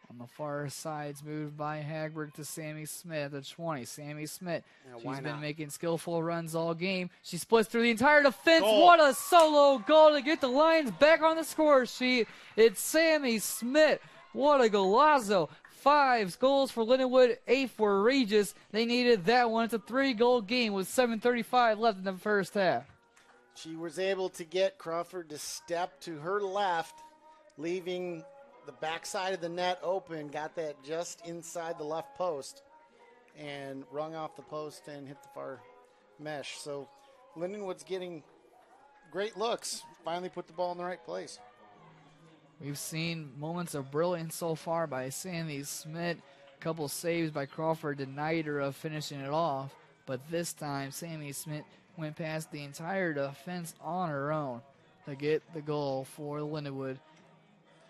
On the far side's moved by Hagberg to Sammy Smith at the 20. Sammy Smith, she's been making skillful runs all game. She splits through the entire defense. Goal. What a solo goal to get the Lions back on the score sheet. It's Sammy Smith. What a golazo. 5 goals for Lindenwood, 8 for Regis. They needed that one. It's a 3-goal game with 7:35 left in the first half. She was able to get Crawford to step to her left, leaving the backside of the net open, got that just inside the left post, and rung off the post and hit the far mesh. So Lindenwood's getting great looks. Finally put the ball in the right place. We've seen moments of brilliance so far by Sammy Smith. A couple saves by Crawford denied her of finishing it off, but this time Sammy Smith went past the entire defense on her own to get the goal for Lindenwood.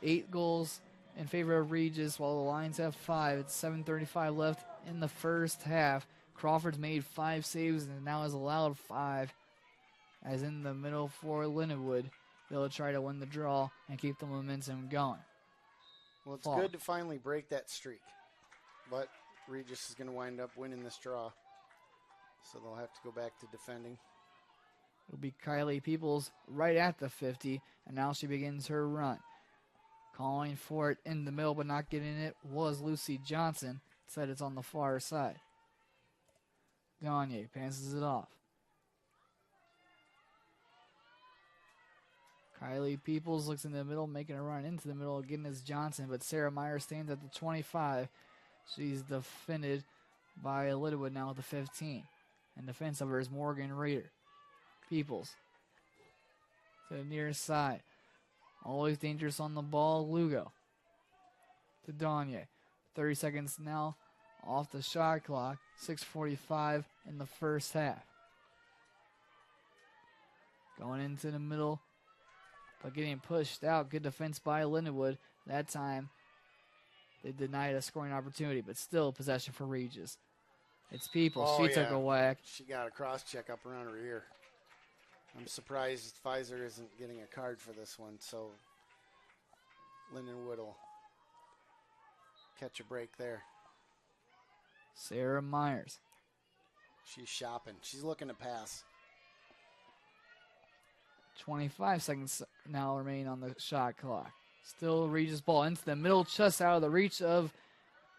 8 goals in favor of Regis, while the Lions have 5. It's 7:35 left in the first half. Crawford's made 5 saves and now has allowed 5. As in the middle for Lindenwood, they'll try to win the draw and keep the momentum going. Well, it's good to finally break that streak, but Regis is going to wind up winning this draw, so they'll have to go back to defending. It'll be Kylie Peoples right at the 50, and now she begins her run. Calling for it in the middle, but not getting it was Lucy Johnson. Said it's on the far side. Gagne passes it off. Kylie Peoples looks in the middle, making a run into the middle. Again is Johnson, but Sarah Meyer stands at the 25. She's defended by Lindenwood now at the 15. And defense of her is Morgan Rader. Peoples to the near side. Always dangerous on the ball, Lugo. To Gagne. 30 seconds now off the shot clock. 6:45 in the first half. Going into the middle, but getting pushed out. Good defense by Lindenwood. That time, they denied a scoring opportunity, but still possession for Regis. It's Peoples. She took a whack. She got a cross check up around her ear. I'm surprised Pfizer isn't getting a card for this one, so Lindenwood will catch a break there. Sarah Myers. She's shopping. She's looking to pass. 25 seconds now remain on the shot clock. Still Regis ball into the middle, just out of the reach of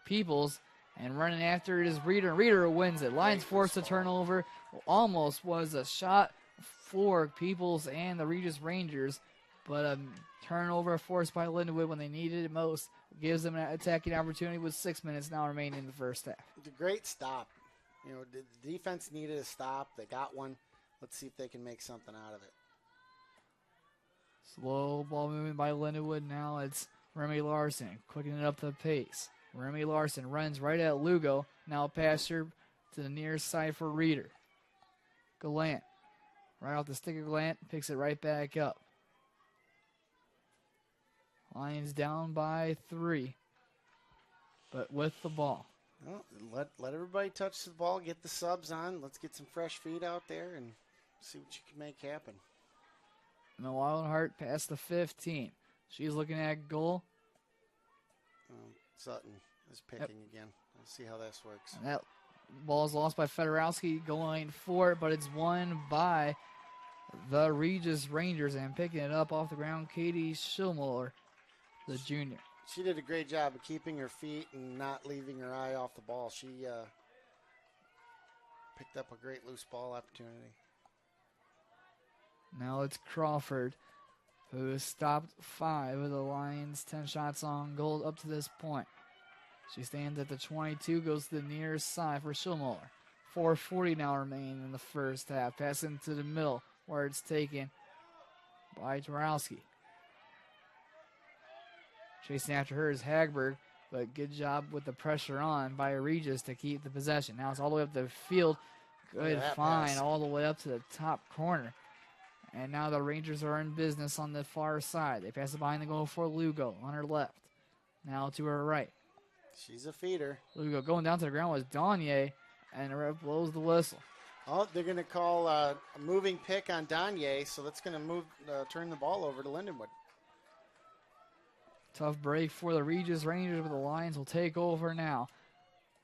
Peoples, and running after it is Reeder. Reeder wins it. Lions forced a turnover. Almost was a shot for Peoples and the Regis Rangers, but a turnover forced by Lindenwood when they needed it most gives them an attacking opportunity with 6 minutes now remaining in the first half. It's a great stop. You know, the defense needed a stop. They got one. Let's see if they can make something out of it. Slow ball movement by Lindenwood. Now it's Remy Larson quickening up the pace. Remy Larson runs right at Lugo. Now pass her to the near side for Reeder. Gallant. Right off the stick of Gallant. Picks it right back up. Lions down by 3. But with the ball. Well, let everybody touch the ball. Get the subs on. Let's get some fresh feet out there and see what you can make happen. Emma Wildheart past the 15. She's looking at goal. Sutton is picking again. Let's see how this works. And that ball is lost by Fedorowski going for it, but it's won by the Regis Rangers, and picking it up off the ground, Katie Schillmiller, the junior. She did a great job of keeping her feet and not leaving her eye off the ball. She picked up a great loose ball opportunity. Now it's Crawford who has stopped 5 of the Lions' 10 shots on goal up to this point. She stands at the 22, goes to the near side for Schulmuller. 4:40 now remain in the first half. Passing to the middle where it's taken by Torowski. Chasing after her is Hagberg, but good job with the pressure on by Regis to keep the possession. Now it's all the way up the field. Good find all the way up to the top corner. And now the Rangers are in business on the far side. They pass it behind the goal for Lugo on her left. Now to her right. She's a feeder. Lugo going down to the ground with Danye, and the ref blows the whistle. Oh, they're going to call a moving pick on Danye, so that's going to turn the ball over to Lindenwood. Tough break for the Regis Rangers, but the Lions will take over now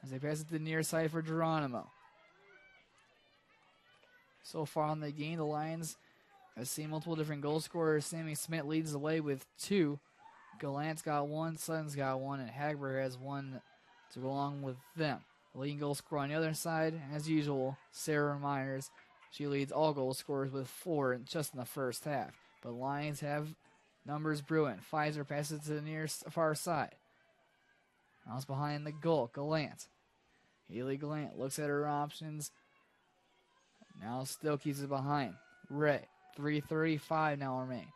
as they pass it to the near side for Geronimo. So far on the game, the Lions have seen multiple different goal scorers. Sammy Smith leads the way with 2. Gallant's got 1, Sutton's got 1, and Hagberg has 1 to go along with them. The leading goal scorer on the other side, as usual, Sarah Myers. She leads all goal scorers with 4 just in the first half. But Lions have numbers brewing. Pfizer passes to the near far side. Now it's behind the goal. Gallant. Haley Gallant looks at her options. Now still keeps it behind. Ray. 3:35 now remain.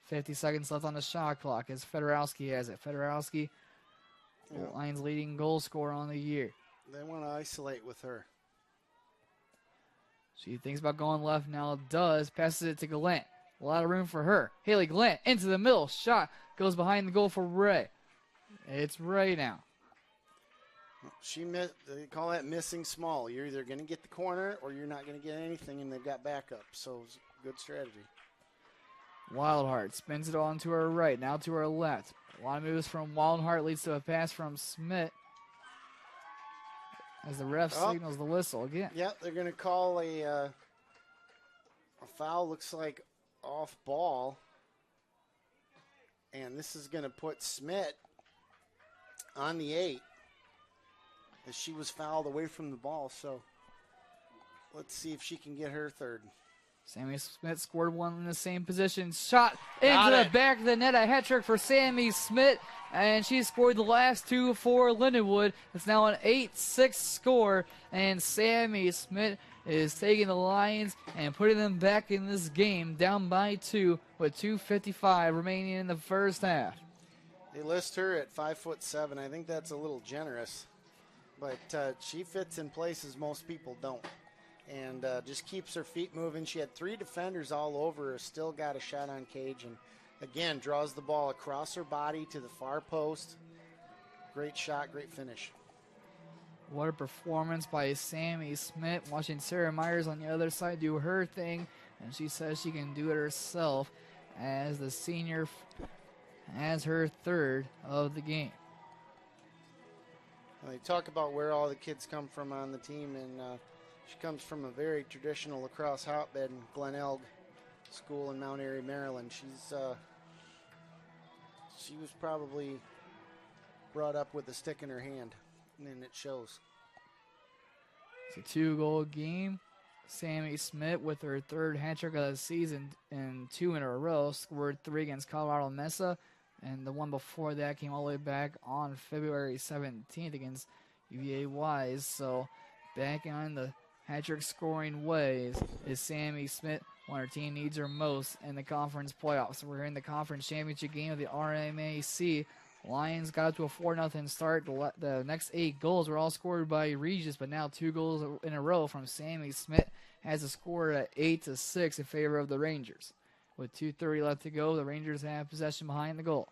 50 seconds left on the shot clock as Fedorowski has it. Fedorowski, Lions leading goal scorer on the year. They want to isolate with her. She thinks about going left now. Does. Passes it to Gallant. A lot of room for her. Haley Gallant into the middle. Shot goes behind the goal for Ray. It's Ray now. They call that missing small. You're either going to get the corner or you're not going to get anything, and they've got backup. So it's a good strategy. Wildheart spins it on to her right. Now to her left. A lot of moves from Wildheart leads to a pass from Smith. As the ref signals the whistle again. Yep, they're going to call a foul. Looks like off ball. And this is going to put Smith on the 8 as she was fouled away from the ball. So let's see if she can get her third. Sammy Smith scored 1 in the same position. Shot into the back of the net. A hat trick for Sammy Smith. And she scored the last 2 for Lindenwood. It's now an 8-6 score. And Sammy Smith is taking the Lions and putting them back in this game, down by 2 with 2:55 remaining in the first half. They list her at 5'7". I think that's a little generous. But she fits in places most people don't. And just keeps her feet moving. She had 3 defenders all over her, still got a shot on cage, and again draws the ball across her body to the far post. Great shot, great finish. What a performance by Sammy Smith. Watching Sarah Myers on the other side do her thing, and she says she can do it herself as the senior has her 3rd of the game. They talk about where all the kids come from on the team, and she comes from a very traditional lacrosse hotbed in Glen Elg School in Mount Airy, Maryland. She was probably brought up with a stick in her hand, and it shows. It's a 2-goal game. Sammy Smith with her 3rd hat trick of the season and 2 in a row. Scored 3 against Colorado Mesa, and the one before that came all the way back on February 17th against UVA Wise. So back on the hat-trick scoring ways is Sammy Smith when her team needs her most in the conference playoffs. We're in the conference championship game of the RMAC. Lions got up to a 4-0 start. The next 8 goals were all scored by Regis, but now 2 goals in a row from Sammy Smith has a score at 8-6 in favor of the Rangers. With 2:30 left to go, the Rangers have possession behind the goal.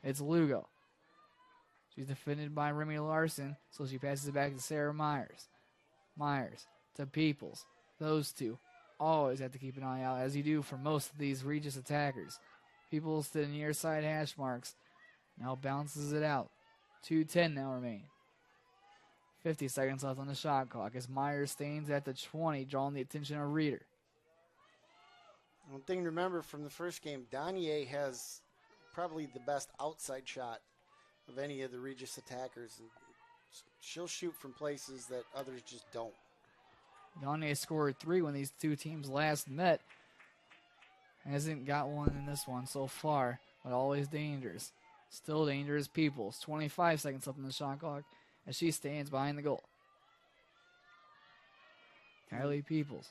It's Lugo. She's defended by Remy Larson, so she passes it back to Sarah Myers. Myers to Peoples. Those two always have to keep an eye out, as you do for most of these Regis attackers. Peoples to the near side hash marks. Now bounces it out. 2:10 now remain. 50 seconds left on the shot clock as Myers stands at the 20, drawing the attention of Reeder. One thing to remember from the first game, Danye has probably the best outside shot of any of the Regis attackers. And she'll shoot from places that others just don't. Danye scored 3 when these two teams last met. Hasn't got one in this one so far, but always dangerous. Still dangerous. Peoples. 25 seconds left in the shot clock as she stands behind the goal. Kylie Peoples.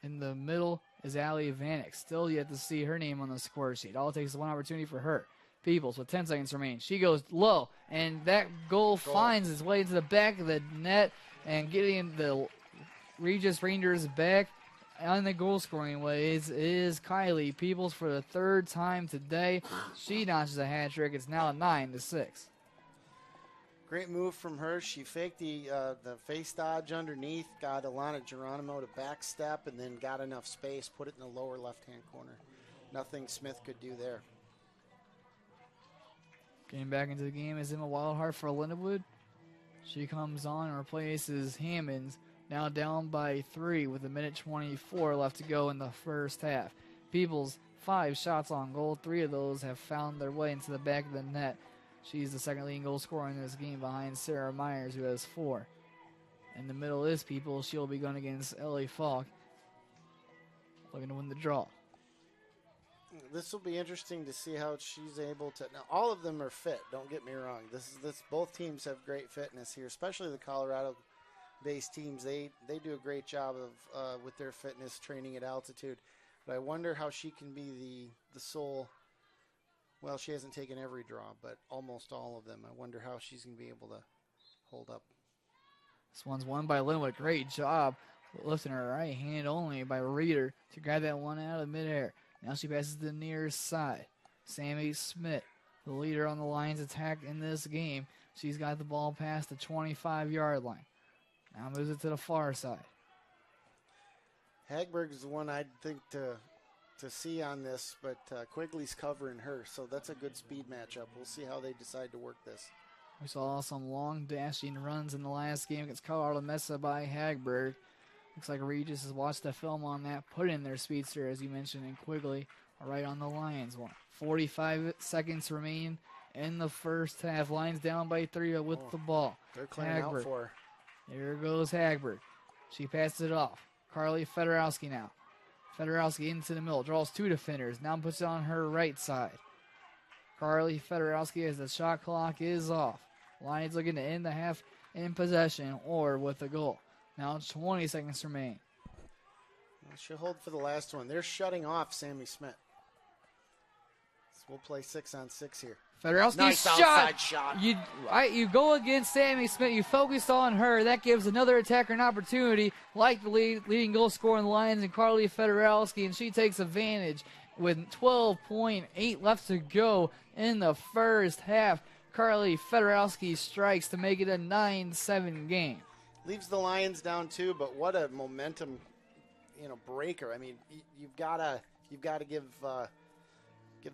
In the middle is Allie Vanek. Still yet to see her name on the score sheet. All it takes is one opportunity for her. Peoples with 10 seconds remain. She goes low, and that goal finds its way into the back of the net and getting the Regis Rangers back on the goal-scoring ways is Kylie Peoples for the third time today. She notches a hat trick. It's now 9-6. Great move from her. She faked the face dodge underneath, got Alana Geronimo to backstep, and then got enough space, put it in the lower left-hand corner. Nothing Smith could do there. Getting back into the game is Emma Wildheart for Lindenwood. She comes on and replaces Hammonds, now down by 3 with 1:24 left to go in the first half. Peoples, 5 shots on goal. 3 of those have found their way into the back of the net. She's the second leading goal scorer in this game behind Sarah Myers, who has 4. In the middle is Peoples. She'll be going against Ellie Falk, looking to win the draw. This will be interesting to see how she's able to. Now, all of them are fit. Don't get me wrong. Both teams have great fitness here, especially the Colorado-based teams. They do a great job of with their fitness training at altitude. But I wonder how she can be the sole. Well, she hasn't taken every draw, but almost all of them. I wonder how she's going to be able to hold up. This one's won by Lindenwood. Great job lifting her right hand only by Reeder to grab that one out of midair. Now she passes to the near side. Sammy Smith, the leader on the Lions attack in this game. She's got the ball past the 25-yard line. Now moves it to the far side. Hagberg is the one I'd think to see on this, but Quigley's covering her, so that's a good speed matchup. We'll see how they decide to work this. We saw some long dashing runs in the last game against Colorado Mesa by Hagberg. Looks like Regis has watched the film on that, put in their speedster, as you mentioned, and Quigley right on the Lions one. 45 seconds remain in the first half. Lions down by 3 with the ball. They're clearing out for her. There goes Hagberg. She passes it off. Carly Fedorowski now. Fedorowski into the middle, draws 2 defenders, now puts it on her right side. Carly Fedorowski as the shot clock is off. Lions looking to end the half in possession or with a goal. Now 20 seconds remain. She'll hold for the last one. They're shutting off Sammy Smith. So we'll play 6-on-6 here. Fedorowski's nice outside shot. You go against Sammy Smith. You focused on her. That gives another attacker an opportunity, like the leading goal scorer in the Lions and Carly Fedorowski, and she takes advantage with 12.8 left to go in the first half. Carly Fedorowski strikes to make it a 9-7 game. Leaves the Lions down 2, but what a momentum, breaker. I mean, you've got to give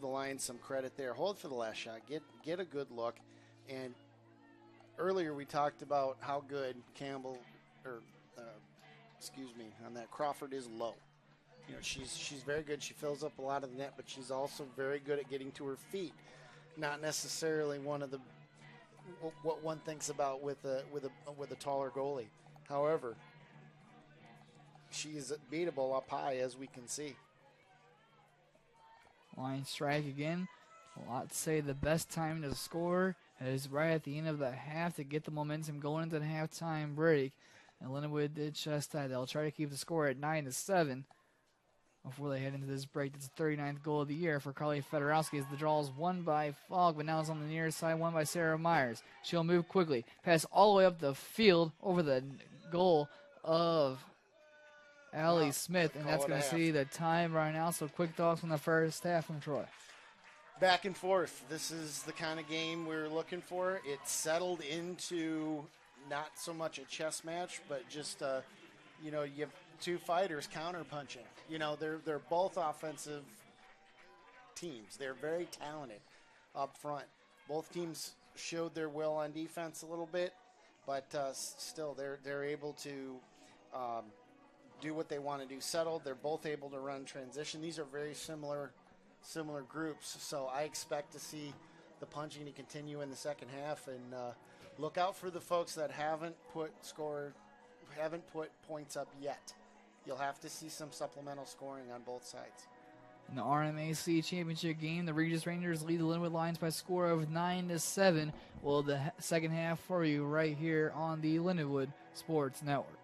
the Lions some credit there. Hold for the last shot. Get a good look. And earlier we talked about how good on that Crawford is low. She's very good. She fills up a lot of the net, but she's also very good at getting to her feet. Not necessarily one of the what one thinks about with a taller goalie. However, she is beatable up high, as we can see. Lions strike again. A lot to say the best time to score is right at the end of the half to get the momentum going into the halftime break. And Lindenwood did just that. They'll try to keep the score at 9-7 before they head into this break. That's the 39th goal of the year for Carly Fedorowski as the draw is won by Fogg, but now it's on the near side, won by Sarah Myers. She'll move quickly, pass all the way up the field over the goal of Allie Smith, and that's going to see the time right now. So quick thoughts from the first half from Troy. Back and forth. This is the kind of game we're looking for. It settled into not so much a chess match, but just, you have 2 fighters counter-punching. They're both offensive teams. They're very talented up front. Both teams showed their will on defense a little bit, but still they're able to do what they want to do. Settled. They're both able to run transition. These are very similar groups, so I expect to see the punching to continue in the second half, and look out for the folks that haven't put points up yet. You'll have to see some supplemental scoring on both sides. In the RMAC Championship game, the Regis Rangers lead the Lindenwood Lions by a score of 9-7. Well, the second half for you right here on the Lindenwood Sports Network.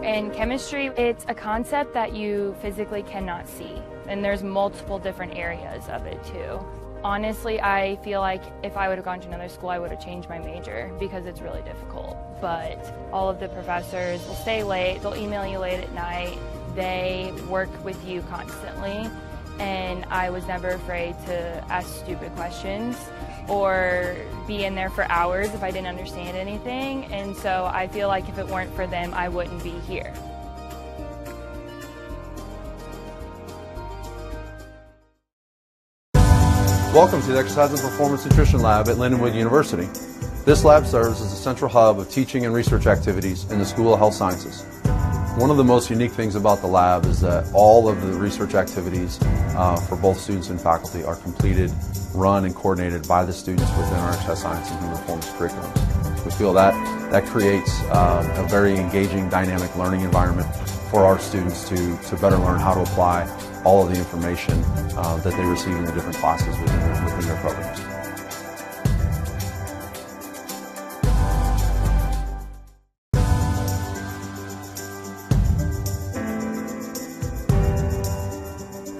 In chemistry, it's a concept that you physically cannot see, and there's multiple different areas of it too. Honestly, I feel like if I would have gone to another school, I would have changed my major because it's really difficult. But all of the professors will stay late, they'll email you late at night, they work with you constantly, and I was never afraid to ask stupid questions or be in there for hours if I didn't understand anything, and so I feel like if it weren't for them, I wouldn't be here. Welcome to the Exercise and Performance Nutrition Lab at Lindenwood University. This lab serves as a central hub of teaching and research activities in the School of Health Sciences. One of the most unique things about the lab is that all of the research activities for both students and faculty are completed, run, and coordinated by the students within our exercise science and human performance curriculum. We feel that creates a very engaging, dynamic learning environment for our students to better learn how to apply all of the information that they receive in the different classes within their programs.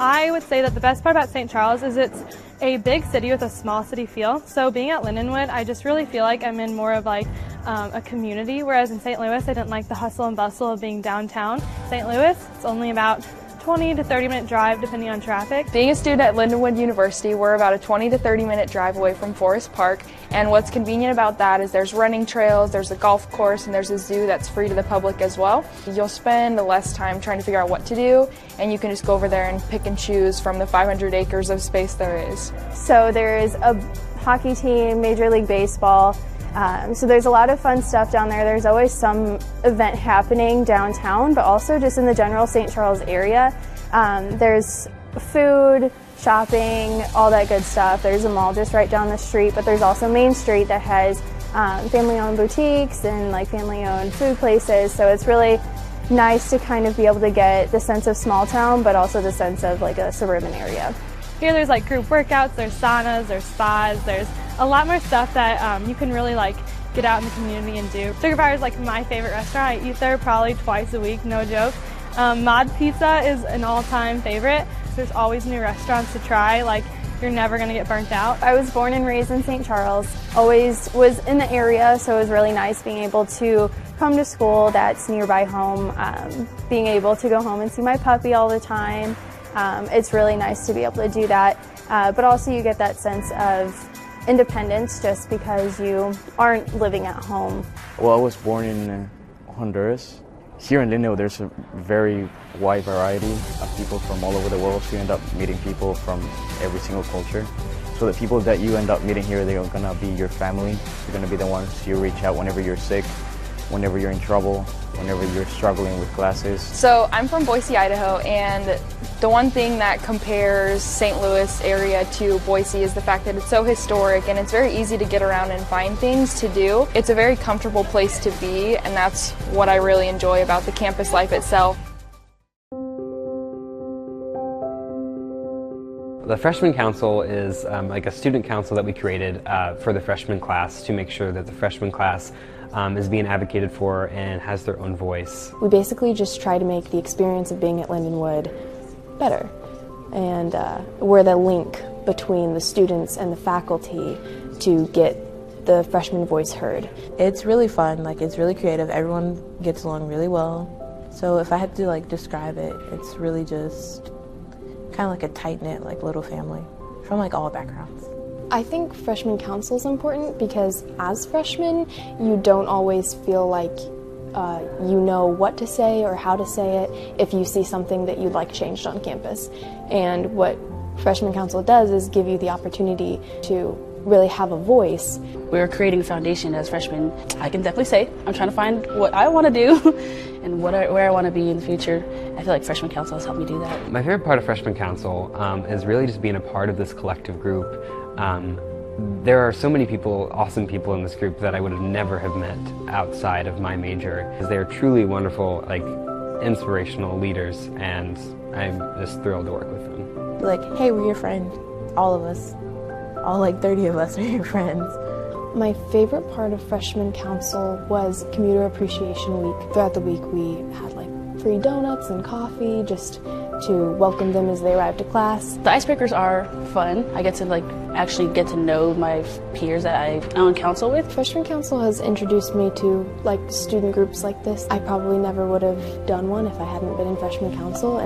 I would say that the best part about St. Charles is it's a big city with a small city feel. So being at Lindenwood, I just really feel like I'm in more of like a community, whereas in St. Louis, I didn't like the hustle and bustle of being downtown. St. Louis, it's only about 20 to 30 minute drive depending on traffic. Being a student at Lindenwood University, we're about a 20 to 30 minute drive away from Forest Park, and what's convenient about that is there's running trails, there's a golf course, and there's a zoo that's free to the public as well. You'll spend less time trying to figure out what to do, and you can just go over there and pick and choose from the 500 acres of space there is. So there is a hockey team, Major League Baseball, so there's a lot of fun stuff down there. There's always some event happening downtown, but also just in the general St. Charles area. There's food, shopping, all that good stuff. There's a mall just right down the street, but there's also Main Street that has family-owned boutiques and like family-owned food places. So it's really nice to kind of be able to get the sense of small town, but also the sense of like a suburban area. Here there's like group workouts, there's saunas, there's spas, there's a lot more stuff that you can really like get out in the community and do. Sugar Fire is like my favorite restaurant. I eat there probably twice a week, no joke. Mod Pizza is an all-time favorite. There's always new restaurants to try, like you're never going to get burnt out. I was born and raised in St. Charles, always was in the area, so it was really nice being able to come to school that's nearby home, being able to go home and see my puppy all the time. It's really nice to be able to do that, but also you get that sense of independence just because you aren't living at home. Well, I was born in Honduras. Here in Lindenwood, there's a very wide variety of people from all over the world, so you end up meeting people from every single culture. So the people that you end up meeting here, they're gonna be your family. They're gonna be the ones you reach out whenever you're sick, whenever you're in trouble, whenever you're struggling with classes. So I'm from Boise, Idaho, and the one thing that compares St. Louis area to Boise is the fact that it's so historic and it's very easy to get around and find things to do. It's a very comfortable place to be, and that's what I really enjoy about the campus life itself. The Freshman Council is like a student council that we created for the freshman class to make sure that the freshman class is being advocated for and has their own voice. We basically just try to make the experience of being at Lindenwood better, and we're the link between the students and the faculty to get the freshman voice heard. It's really fun, like it's really creative, everyone gets along really well. So if I had to like describe it, it's really just kind of like a tight-knit like little family from like all backgrounds. I think freshman council is important because as freshmen, you don't always feel like you know what to say or how to say it if you see something that you'd like changed on campus. And what freshman council does is give you the opportunity to really have a voice. We're creating a foundation as freshmen. I can definitely say I'm trying to find what I want to do and where I want to be in the future. I feel like freshman council has helped me do that. My favorite part of freshman council is really just being a part of this collective group. There are so many people, awesome people in this group that I would have never have met outside of my major. They're truly wonderful, like inspirational leaders, and I'm just thrilled to work with them. Like, hey, we're your friend. All of us. All like 30 of us are your friends. My favorite part of freshman council was Commuter Appreciation Week. Throughout the week we had like free donuts and coffee just to welcome them as they arrived to class. The icebreakers are fun. I get to actually get to know my peers that I'm on council with. Freshman council has introduced me to student groups like this. I probably never would have done one if I hadn't been in freshman council,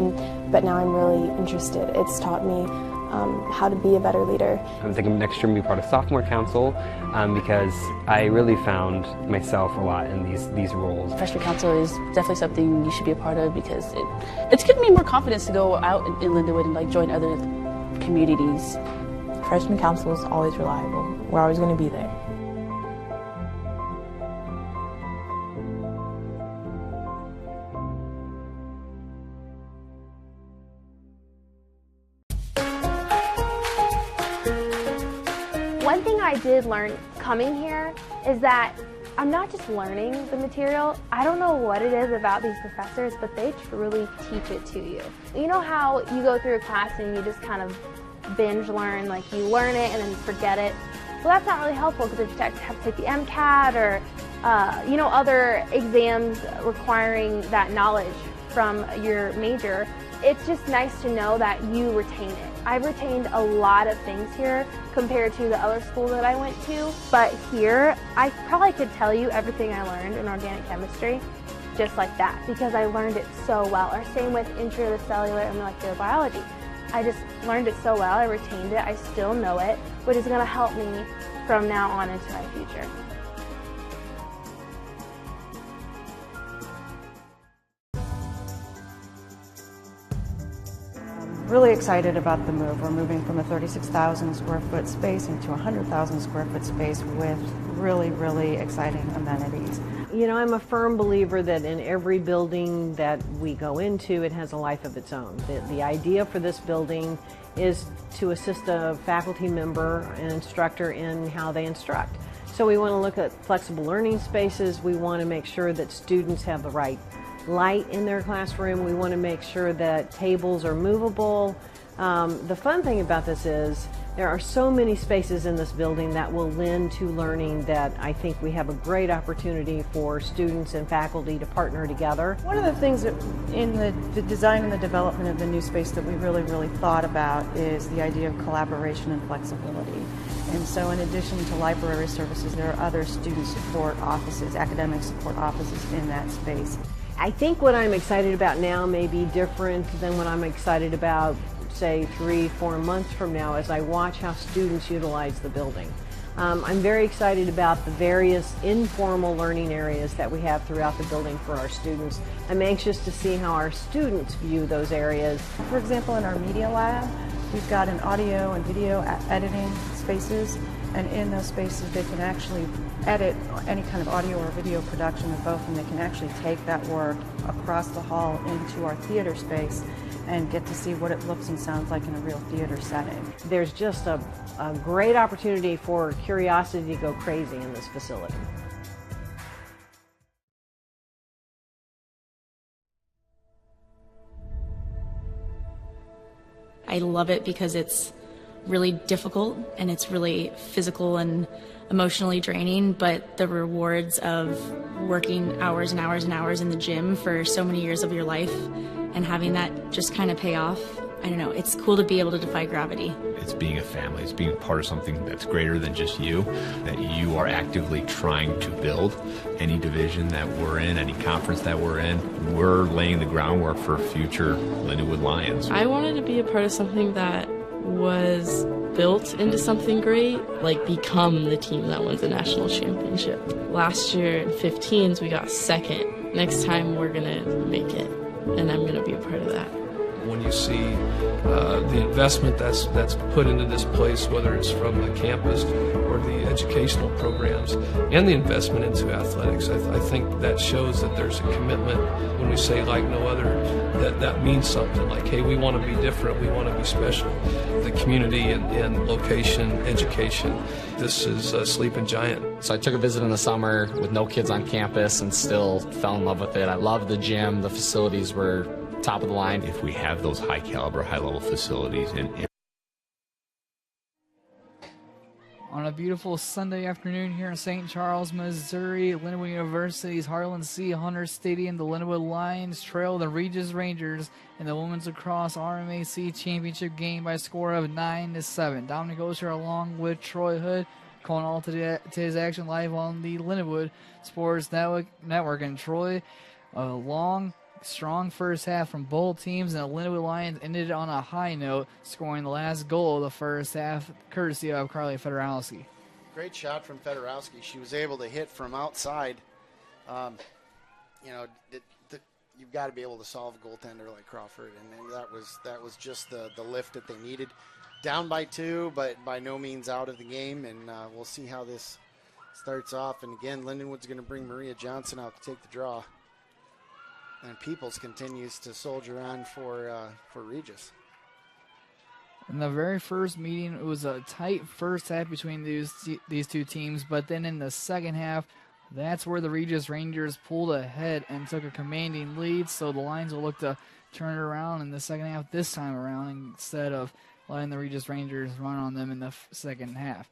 but now I'm really interested. It's taught me how to be a better leader. I'm thinking next year I'm going to be part of sophomore council because I really found myself a lot in these roles. Freshman council is definitely something you should be a part of because it's given me more confidence to go out in Lindenwood and join other communities. Freshman council is always reliable. We're always going to be there. One thing I did learn coming here is that I'm not just learning the material. I don't know what it is about these professors, but they truly teach it to you. You know how you go through a class and you just kind of binge learn, like you learn it and then forget it? Well, that's not really helpful because if you have to take the MCAT or other exams requiring that knowledge from your major, it's just nice to know that you retain it. I've retained a lot of things here compared to the other school that I went to, but here I probably could tell you everything I learned in organic chemistry just like that because I learned it so well. Or same with intro to cellular and molecular biology. I just learned it so well, I retained it, I still know it, which is going to help me from now on into my future. Really excited about the move. We're moving from a 36,000 square foot space into a 100,000 square foot space with really, really exciting amenities. You know, I'm a firm believer that in every building that we go into, it has a life of its own. The idea for this building is to assist a faculty member and instructor in how they instruct. So we want to look at flexible learning spaces. We want to make sure that students have the right light in their classroom. We want to make sure that tables are movable. The fun thing about this is there are so many spaces in this building that will lend to learning that I think we have a great opportunity for students and faculty to partner together. One of the things that in the design and the development of the new space that we really thought about is the idea of collaboration and flexibility. And so in addition to library services, there are other student support offices, academic support offices in that space. I think what I'm excited about now may be different than what I'm excited about, say, 3-4 months from now as I watch how students utilize the building. I'm very excited about the various informal learning areas that we have throughout the building for our students. I'm anxious to see how our students view those areas. For example, in our media lab, we've got an audio and video editing spaces, and in those spaces they can actually edit any kind of audio or video production of both, and they can actually take that work across the hall into our theater space and get to see what it looks and sounds like in a real theater setting. There's just a great opportunity for curiosity to go crazy in this facility. I love it because it's really difficult and it's really physical and emotionally draining, but the rewards of working hours and hours and hours in the gym for so many years of your life and having that just kind of pay off, I don't know, it's cool to be able to defy gravity. It's being a family, it's being part of something that's greater than just you, that you are actively trying to build. Any division that we're in, any conference that we're in, we're laying the groundwork for future Lindenwood Lions. I wanted to be a part of something that was built into something great, like become the team that wins the national championship. Last year in 15s, we got second. Next time, we're going to make it, and I'm going to be a part of that. When you see the investment that's put into this place, whether it's from the campus or the educational programs, and the investment into athletics, I think that shows that there's a commitment. When we say like no other, that means something. Like, hey, we want to be different, we want to be special. The community and location, education, this is a sleeping giant. So I took a visit in the summer with no kids on campus and still fell in love with it. I loved the gym, the facilities were top of the line. If we have those high caliber, high level facilities On a beautiful Sunday afternoon here in St. Charles, Missouri, Lindenwood University's Harlan C. Hunter Stadium, the Lindenwood Lions trail the Regis Rangers in the Women's Lacrosse RMAC Championship game by a score of 9-7. Dominic Osher along with Troy Hood calling all today's action live on the Lindenwood Sports Network. And Troy, a long, strong first half from both teams, and the Lindenwood Lions ended on a high note, scoring the last goal of the first half, courtesy of Carly Fedorowski. Great shot from Fedorowski. She was able to hit from outside. You've got to be able to solve a goaltender like Crawford, and that was just the lift that they needed. Down by 2, but by no means out of the game, and we'll see how this starts off. And again, Lindenwood's going to bring Maria Johnson out to take the draw. And Peoples continues to soldier on for Regis. In the very first meeting, it was a tight first half between these two teams, but then in the second half, that's where the Regis Rangers pulled ahead and took a commanding lead, so the Lions will look to turn it around in the second half this time around instead of letting the Regis Rangers run on them in the second half.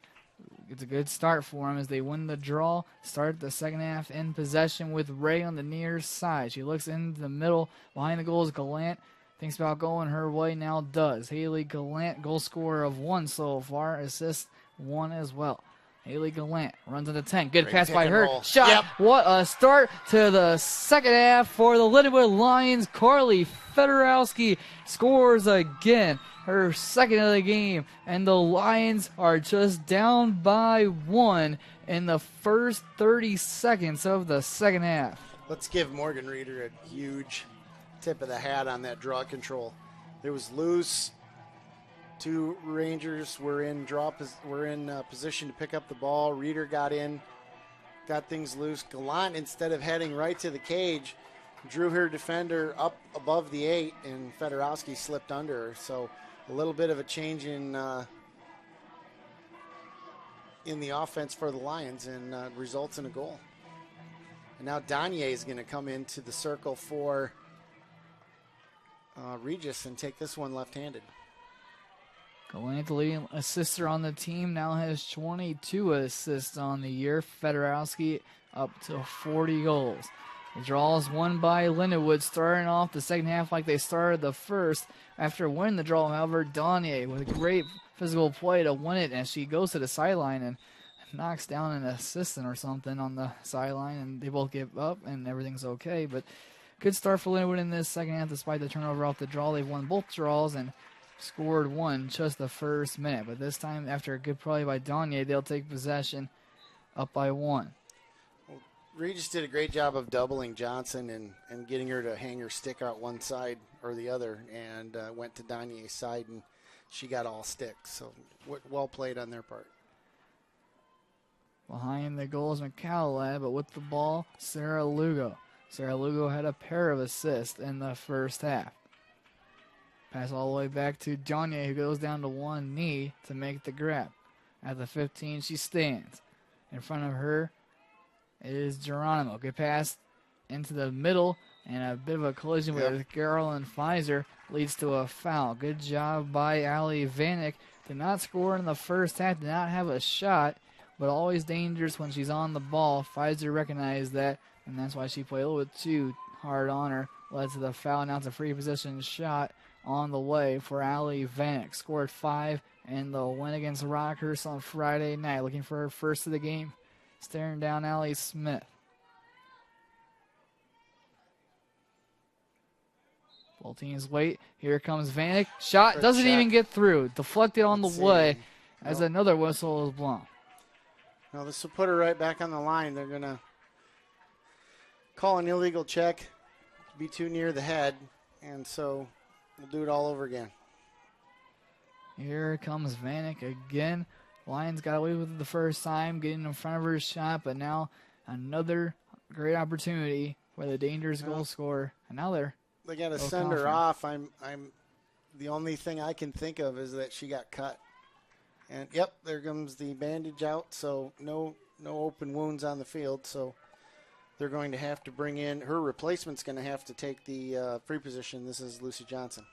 It's a good start for them as they win the draw. Start the second half in possession with Ray on the near side. She looks into the middle. Behind the goal is Gallant. Thinks about going her way, now does. Haley Gallant, goal scorer of 1 so far. Assist 1 as well. Haley Gallant runs into 10. Good pass by her. Shot. Yep. What a start to the second half for the Lindenwood Lions. Carly Fedorowski scores again, her second of the game, and the Lions are just down by 1 in the first 30 seconds of the second half. Let's give Morgan Reeder a huge tip of the hat on that draw control. It was loose. 2 Rangers were in position to pick up the ball. Reeder got in, got things loose. Gallant, instead of heading right to the cage, drew her defender up above the 8, and Fedorowski slipped under her. So a little bit of a change in the offense for the Lions, and results in a goal. And now Danye is going to come into the circle for Regis and take this one left-handed. Gallant, the leading assister on the team, now has 22 assists on the year. Fedorowski up to 40 goals. The draw is won by Lindenwood, starting off the second half like they started the first. After winning the draw, however, Danye with a great physical play to win it, and she goes to the sideline and knocks down an assistant or something on the sideline, and they both give up, and everything's okay. But good start for Lindenwood in this second half, despite the turnover off the draw. They've won both draws and scored 1 just the first minute. But this time, after a good play by Danye, they'll take possession up by 1. Well, Regis did a great job of doubling Johnson and getting her to hang her stick out one side or the other, and went to Danye's side, and she got all sticks. So well played on their part. Behind the goal is McCallum, but with the ball, Sarah Lugo. Sarah Lugo had a pair of assists in the first half. Pass all the way back to Danye, who goes down to one knee to make the grab. At the 15, she stands. In front of her is Geronimo. Good pass into the middle, and a bit of a collision with Carolyn Pfizer leads to a foul. Good job by Allie Vanek. Did not score in the first half, did not have a shot, but always dangerous when she's on the ball. Pfizer recognized that, and that's why she played a little bit too hard on her. Led to the foul. Now it's a free position shot on the way for Allie Vanek. Scored 5 in the win against Rockhurst on Friday night. Looking for her first of the game. Staring down Allie Smith. Both teams wait. Here comes Vanek. Shot doesn't even get through. Deflected on the way. as another whistle is blown. Now this will put her right back on the line. They're going to call an illegal check, be too near the head, and so we'll do it all over again. Here comes Vanek again. Lions got away with it the first time, getting in front of her shot, but now another great opportunity for the dangerous goal scorer. And now they got to send her off. I'm the only thing I can think of is that she got cut. And yep, there comes the bandage out, so no open wounds on the field. So they're going to have to bring in her replacement's going to have to take the free position. This is Lucy Johnson.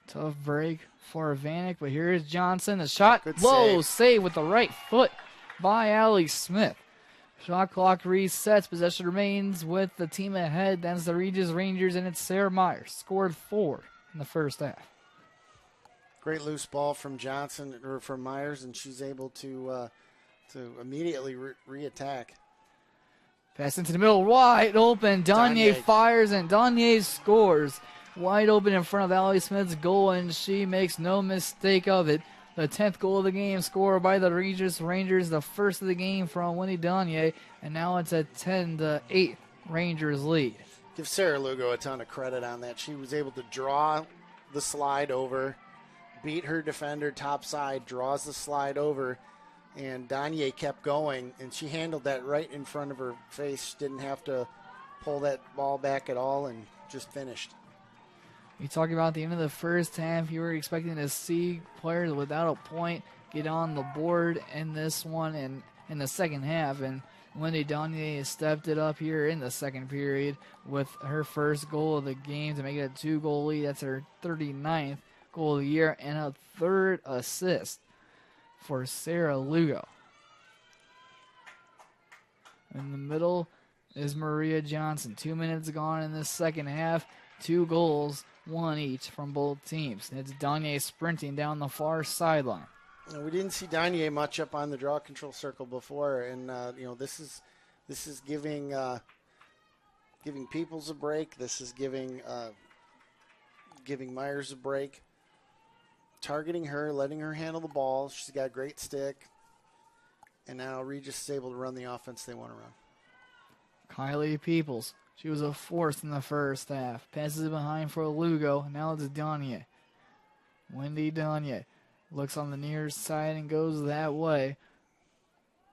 Tough break for Vanek, but here is Johnson. The shot, low save with the right foot by Allie Smith. Shot clock resets. Possession remains with the team ahead. That's the Regis Rangers, and it's Sarah Myers. Scored 4 in the first half. Great loose ball from Johnson or from Myers, and she's able to immediately re-attack. Pass into the middle, wide open. Danye fires, and Danye scores. Wide open in front of Allie Smith's goal, and she makes no mistake of it. The 10th goal of the game scored by the Regis Rangers, the first of the game from Wendy Danye, and now it's a 10-8 Rangers lead. Give Sarah Lugo a ton of credit on that. She was able to draw the slide over, beat her defender topside, draws the slide over, and Danye kept going, and she handled that right in front of her face. She didn't have to pull that ball back at all and just finished. You talk about the end of the first half, you were expecting to see players without a point get on the board in this one and in the second half, and Wendy Danye has stepped it up here in the second period with her first goal of the game to make it a 2-goal lead. That's her 39th goal of the year and a third assist for Sarah Lugo. In the middle is Maria Johnson. 2 minutes gone in the second half. 2 goals, 1 each from both teams. It's Danye sprinting down the far sideline. We didn't see Danye much up on the draw control circle before, and this is giving Peoples a break. This is giving Myers a break. Targeting her, letting her handle the ball. She's got a great stick, and now Regis is able to run the offense they want to run. Kylie Peoples. She was a force in the first half. Passes it behind for Lugo. Now it's Danye. Wendy Danye looks on the near side and goes that way.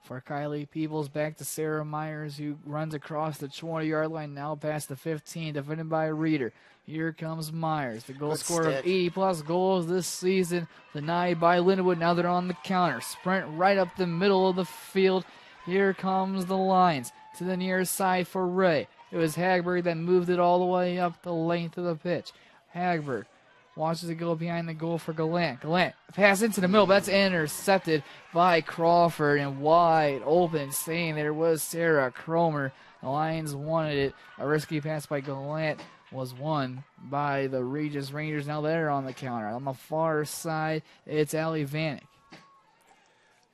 For Kylie Peoples, back to Sarah Myers, who runs across the 20-yard line, now past the 15, defended by Reeder. Here comes Myers, the goal scorer of 80-plus goals this season, denied by Lindenwood. Now they're on the counter. Sprint right up the middle of the field. Here comes the Lions to the near side for Ray. It was Hagberg that moved it all the way up the length of the pitch. Hagberg watches it go behind the goal for Gallant. Gallant, pass into the middle. That's intercepted by Crawford and wide open. Staying there was Sarah Cromer. The Lions wanted it. A risky pass by Gallant was won by the Regis Rangers. Now they're on the counter. On the far side, it's Allie Vanek.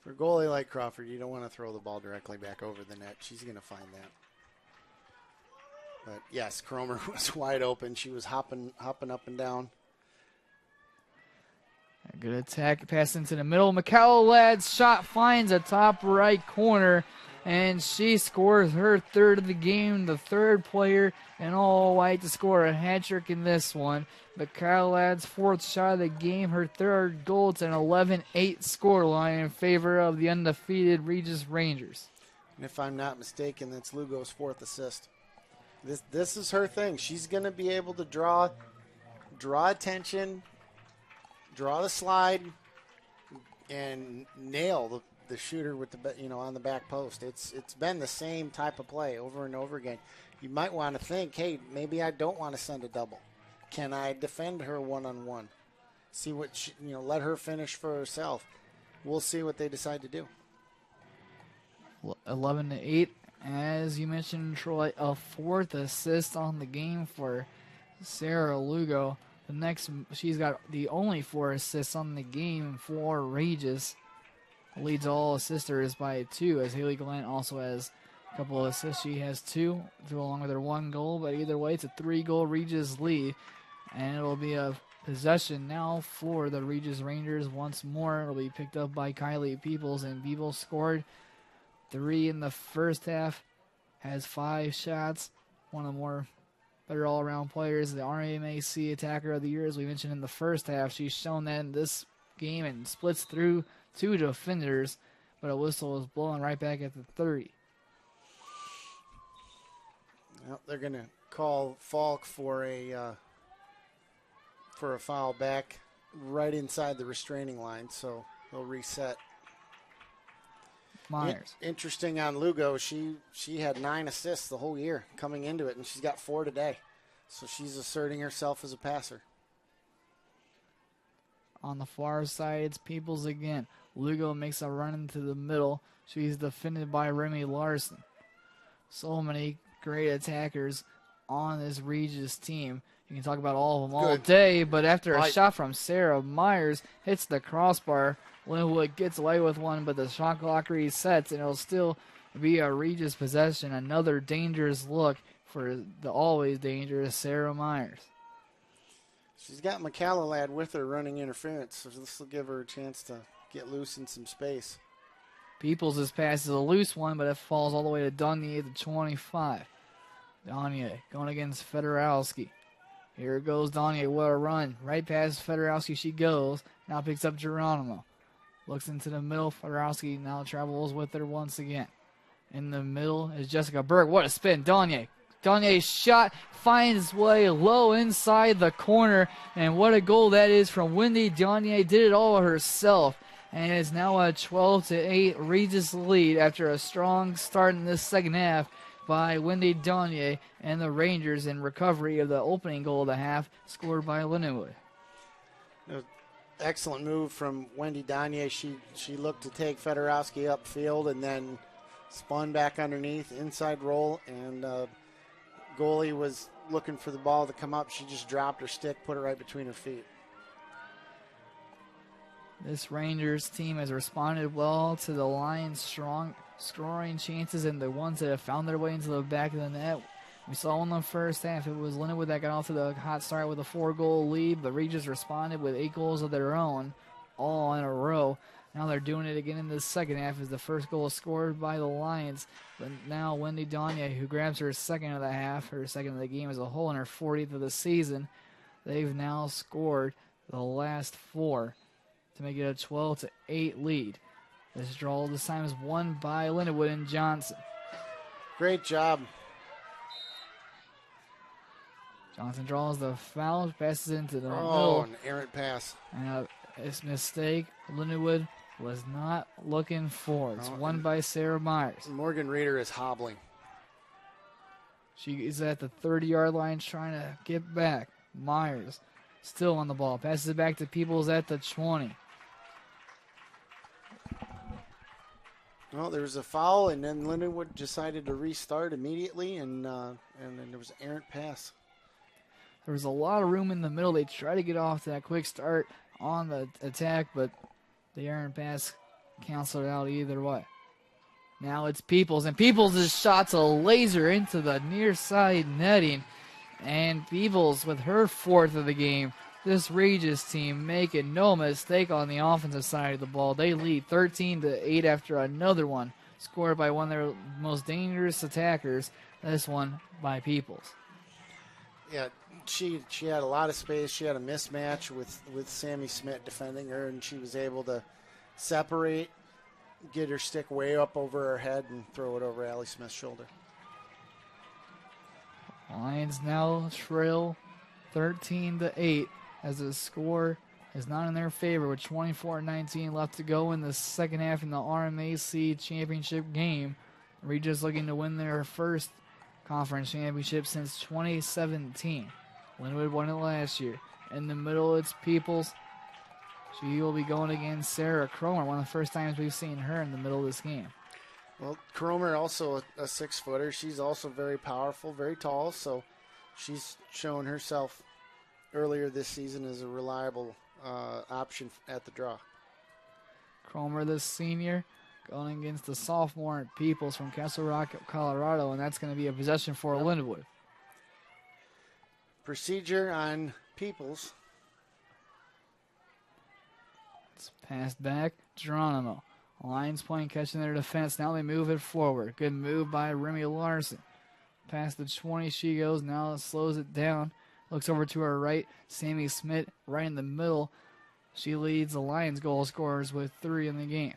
For a goalie like Crawford, you don't want to throw the ball directly back over the net. She's going to find that. But yes, Cromer was wide open. She was hopping up and down. A good attack, pass into the middle. McCallowlad's shot finds a top right corner, and she scores her third of the game, the third player in all white to score a hat trick in this one. McCallowlad's fourth shot of the game, her third goal. It's an 11-8 scoreline in favor of the undefeated Regis Rangers. And if I'm not mistaken, that's Lugo's fourth assist. This is her thing. She's going to be able to draw attention, draw the slide, and nail the shooter with the on the back post. It's been the same type of play over and over again. You might want to think, hey, maybe I don't want to send a double. Can I defend her one-on-one? See what she, let her finish for herself. We'll see what they decide to do. 11-8. As you mentioned, Troy, a fourth assist on the game for Sarah Lugo. She's got the only 4 assists on the game for Regis. Leads all assisters by 2, as Haley Gallant also has a couple of assists. She has 2, along with her 1 goal. But either way, it's a 3-goal Regis lead, and it'll be a possession now for the Regis Rangers once more. It'll be picked up by Kylie Peoples, and Peoples scored 3 in the first half, has 5 shots, one of the more better all-around players, the RMAC Attacker of the Year, as we mentioned in the first half. She's shown that in this game and splits through 2 defenders, but a whistle was blown right back at the 30. Well, they're going to call Falk for a foul back right inside the restraining line, so they'll reset. Myers. Interesting on Lugo, she had 9 assists the whole year coming into it, and she's got 4 today. So she's asserting herself as a passer. On the far side, it's Peoples again. Lugo makes a run into the middle. She's defended by Remy Larson. So many great attackers on this Regis team. You can talk about all of them all day, but after a shot from Sarah Myers hits the crossbar, Lindenwood gets away with one, but the shot clock resets, and it'll still be a Regis possession. Another dangerous look for the always dangerous Sarah Myers. She's got McCallalad with her running interference, so this will give her a chance to get loose in some space. Peoples' pass is a loose one, but it falls all the way to Donier at the 25. Donier going against Fedorowski. Here goes Donier. What a run. Right past Fedorowski she goes. Now picks up Geronimo. Looks into the middle. Fedorowski now travels with her once again. In the middle is Jessica Berg. What a spin. Donier. Donier's shot finds its way low inside the corner. And what a goal that is from Wendy Donier. Did it all herself. And it's now a 12-8 Regis lead after a strong start in this second half by Wendy Donier and the Rangers in recovery of the opening goal of the half scored by Lindenwood. Excellent move from Wendy Donier. She looked to take Fedorowski upfield and then spun back underneath, inside roll, and goalie was looking for the ball to come up. She just dropped her stick, put it right between her feet. This Rangers team has responded well to the Lions' strong scoring chances and the ones that have found their way into the back of the net. We saw in the first half, it was Lindenwood that got off to the hot start with a 4-goal lead. The Regis responded with 8 goals of their own, all in a row. Now they're doing it again in the second half as the first goal is scored by the Lions. But now Wendy Donier, who grabs her second of the half, her second of the game as a whole, and her 40th of the season. They've now scored the last 4 to make it a 12-8 lead. This draw this time is won by Lindenwood and Johnson. Great job. Johnson draws the foul, passes into the middle. Oh, an errant pass. And it's a mistake Lindenwood was not looking for. It's won by Sarah Myers. Morgan Reeder is hobbling. She is at the 30-yard line trying to get back. Myers still on the ball. Passes it back to Peoples at the 20. Well, there was a foul, and then Lindenwood decided to restart immediately, and then there was an errant pass. There was a lot of room in the middle. They tried to get off to that quick start on the attack, but the errant pass canceled out either way. Now it's Peoples, and Peoples' shot's a laser into the near side netting, and Peoples with her 4th of the game. This Regis team making no mistake on the offensive side of the ball. They lead 13-8 after another one scored by one of their most dangerous attackers. This one by Peoples. Yeah, she had a lot of space. She had a mismatch with Sammy Smith defending her, and she was able to separate, get her stick way up over her head, and throw it over Allie Smith's shoulder. Lions now trail 13-8 as the score is not in their favor with 24-19 left to go in the second half in the RMAC Championship game. Regis looking to win their first conference championship since 2017. Lindenwood won it last year. In the middle, it's Peoples. She will be going against Sarah Cromer, one of the first times we've seen her in the middle of this game. Well, Cromer also a 6-footer. She's also very powerful, very tall, so she's shown herself earlier this season as a reliable option at the draw. Cromer, the senior, going against the sophomore Peoples from Castle Rock, Colorado, and that's going to be a possession for Lindenwood. Procedure on Peoples. It's passed back. Geronimo. Lions playing, catching their defense. Now they move it forward. Good move by Remy Larson. Past the 20 she goes. Now it slows it down. Looks over to her right. Sammy Smith right in the middle. She leads the Lions goal scorers with 3 in the game.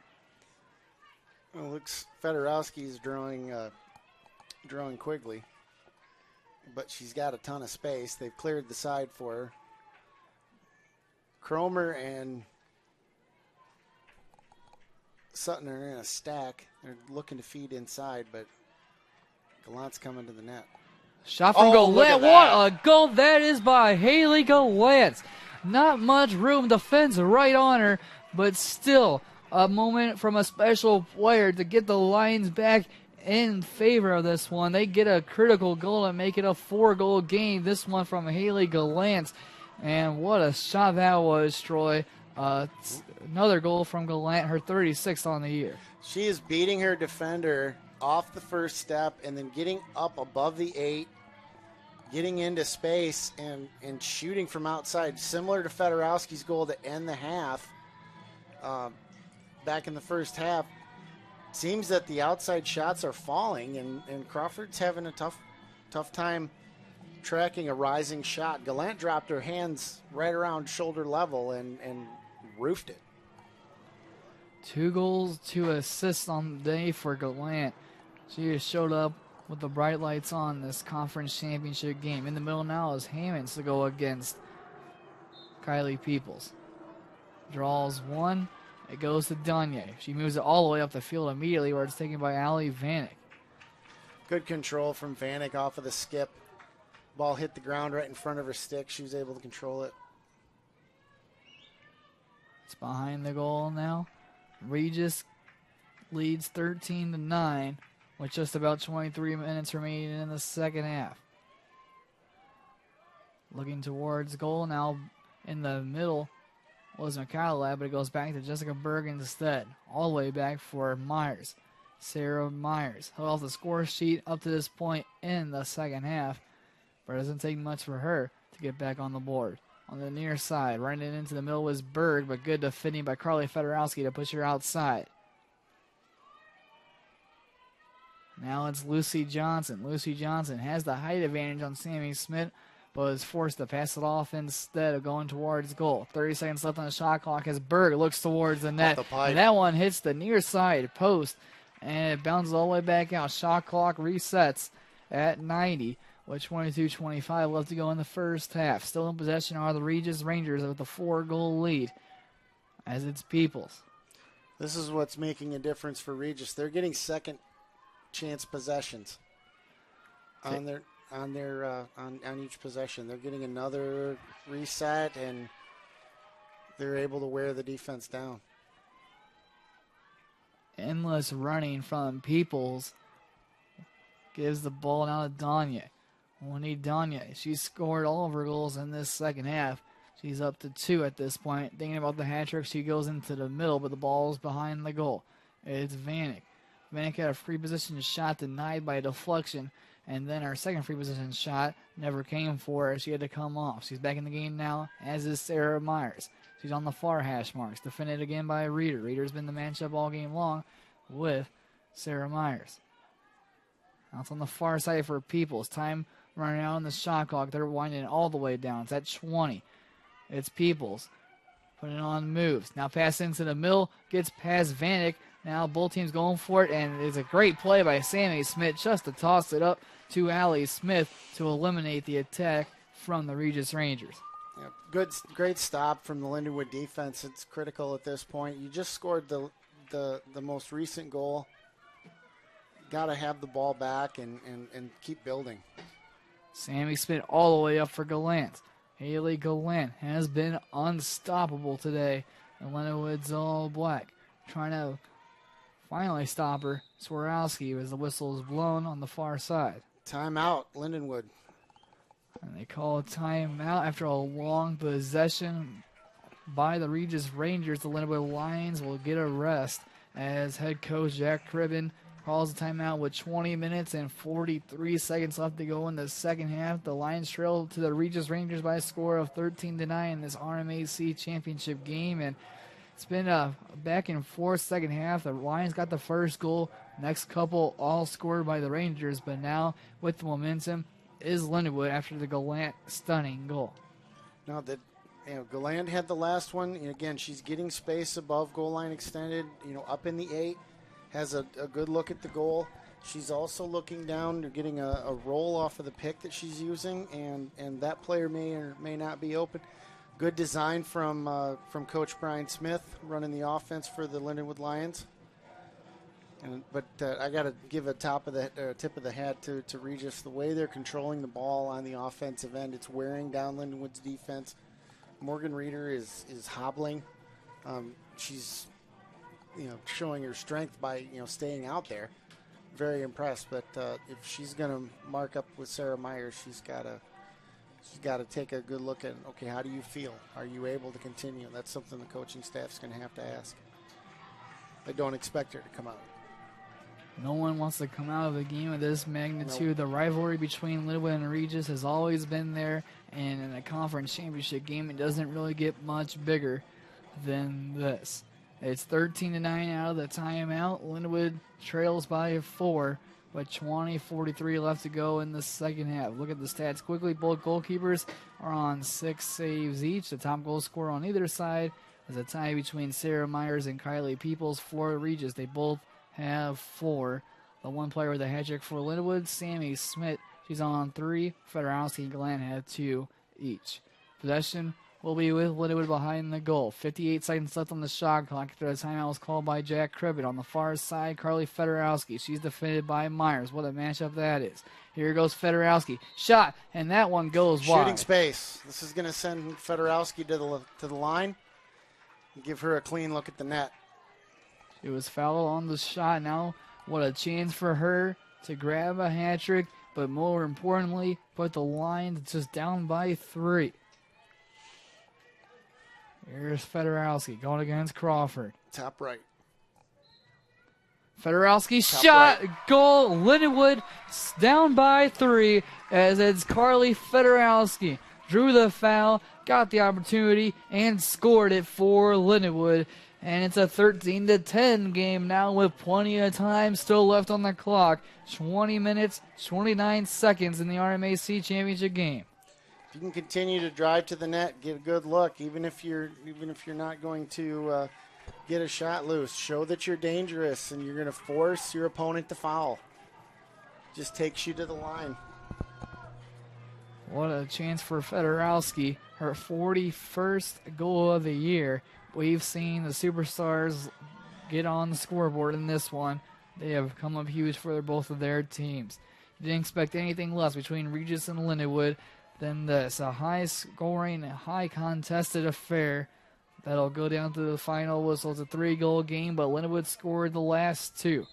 Well, looks Fedorowski's drawing Quigley, but she's got a ton of space. They've cleared the side for her. Cromer and Sutton are in a stack. They're looking to feed inside, but Gallant's coming to the net. Shot from Gallant. What a goal that is by Haley Gallant. Not much room. Defends right on her, but still a moment from a special player to get the Lions back in favor of this one. They get a critical goal and make it a 4-goal game. This one from Haley Gallant. And what a shot that was, Troy. Another goal from Gallant, her 36th on the year. She is beating her defender off the first step and then getting up above the 8, getting into space and shooting from outside, similar to Fedorowski's goal to end the half. Back in the first half, seems that the outside shots are falling, and Crawford's having a tough time tracking a rising shot. Gallant dropped her hands right around shoulder level and roofed it. 2 goals, 2 assists on the day for Gallant. She has showed up with the bright lights on this conference championship game. In the middle now is Hammonds to go against Kylie Peoples. Draws 1. It goes to Danye. She moves it all the way up the field immediately, where it's taken by Allie Vanek. Good control from Vanek off of the skip. Ball hit the ground right in front of her stick. She was able to control it. It's behind the goal now. Regis leads 13-9 with just about 23 minutes remaining in the second half. Looking towards goal now in the middle was McCallum, but it goes back to Jessica Berg instead. All the way back for Myers. Sarah Myers held off the score sheet up to this point in the second half, but it doesn't take much for her to get back on the board. On the near side, running into the middle was Berg, but good defending by Carly Fedorowski to push her outside. Now it's Lucy Johnson. Lucy Johnson has the height advantage on Sammy Smith, but is forced to pass it off instead of going towards goal. 30 seconds left on the shot clock as Berg looks towards the net. And that one hits the near side post, and it bounces all the way back out. Shot clock resets at 90 with 22-25 left to go in the first half. Still in possession are the Regis Rangers with a 4-goal lead as it's Peoples. This is what's making a difference for Regis. They're getting second chance possessions on each possession. They're getting another reset, and they're able to wear the defense down. Endless running from Peoples. Gives the ball now to Danye. Winnie Danye. She's scored all of her goals in this second half. She's up to 2 at this point. Thinking about the hat trick, she goes into the middle, but the ball's behind the goal. It's Vanek. Vanek had a free position shot denied by a deflection, and then her second free position shot never came for her. She had to come off. She's back in the game now, as is Sarah Myers. She's on the far hash marks, defended again by Reeder. Reeder's been the matchup all game long with Sarah Myers. Now it's on the far side for Peoples. Time running out on the shot clock. They're winding it all the way down. It's at 20. It's Peoples putting on moves. Now pass into the middle. Gets past Vanek. Now both teams going for it, and it's a great play by Sammy Smith just to toss it up to Allie Smith to eliminate the attack from the Regis Rangers. Yeah, great stop from the Lindenwood defense. It's critical at this point. You just scored the most recent goal. Got to have the ball back and keep building. Sammy Smith all the way up for Gallant. Haley Gallant has been unstoppable today. And Lindenwood's all black. Trying to finally stop her. Swarovski as the whistle is blown on the far side. Timeout, Lindenwood. And they call a timeout after a long possession by the Regis Rangers. The Lindenwood Lions will get a rest as head coach Jack Cribben calls a timeout with 20 minutes and 43 seconds left to go in the second half. The Lions trail to the Regis Rangers by a score of 13-9 in this RMAC Championship game. And It's been a back and forth second half. The Lions got the first goal. Next couple all scored by the Rangers, but now with the momentum is Lindenwood after the Gallant stunning goal. Now that Gallant had the last one, again, she's getting space above goal line extended, up in the 8, has a good look at the goal. She's also looking down, getting a roll off of the pick that she's using, and that player may or may not be open. Good design from Coach Brian Smith running the offense for the Lindenwood Lions. But I got to give a tip of the hat to Regis. The way they're controlling the ball on the offensive end, it's wearing down Lindenwood's defense. Morgan Reeder is hobbling. She's showing her strength by staying out there. Very impressed. But if she's going to mark up with Sarah Myers, she's got to take a good look at, okay, how do you feel? Are you able to continue? That's something the coaching staff's going to have to ask. I don't expect her to come out. No one wants to come out of a game of this magnitude. Nope. The rivalry between Lindenwood and Regis has always been there, and in a conference championship game, it doesn't really get much bigger than this. It's 13-9 out of the timeout. Lindenwood trails by 4, with 20:43 left to go in the second half. Look at the stats quickly. Both goalkeepers are on 6 saves each. The top goal scorer on either side is a tie between Sarah Myers and Kylie Peoples for Regis. They both have 4. The one player with a hat trick for Lindenwood, Sammy Smith, she's on 3. Federowski and Gallant have 2 each. Possession will be with Lindenwood behind the goal. 58 seconds left on the shot clock after the timeout was called by Jack Cribbett. On the far side, Carly Federowski. She's defended by Myers. What a matchup that is. Here goes Federowski. Shot, and that one goes wide. Shooting space. This is going to send Federowski to the line and give her a clean look at the net. It was fouled on the shot. Now, what a chance for her to grab a hat trick, but more importantly, put the Lions just down by 3. Here's Federowski going against Crawford. Top right. Federowski shot, right. Goal. Lindenwood down by 3 as it's Carly Federowski. Drew the foul, got the opportunity, and scored it for Lindenwood. And it's a 13-10 game now with plenty of time still left on the clock. 20 minutes, 29 seconds in the RMAC championship game. If you can continue to drive to the net, get a good look, even if you're not going to get a shot loose, show that you're dangerous and you're going to force your opponent to foul. Just takes you to the line. What a chance for Federowski, her 41st goal of the year. We've seen the Superstars get on the scoreboard in this one. They have come up huge for both of their teams. You didn't expect anything less between Regis and Lindenwood than this. A high-scoring, high contested affair that'll go down to the final whistle. It's a 3-goal game, but Lindenwood scored the last 2.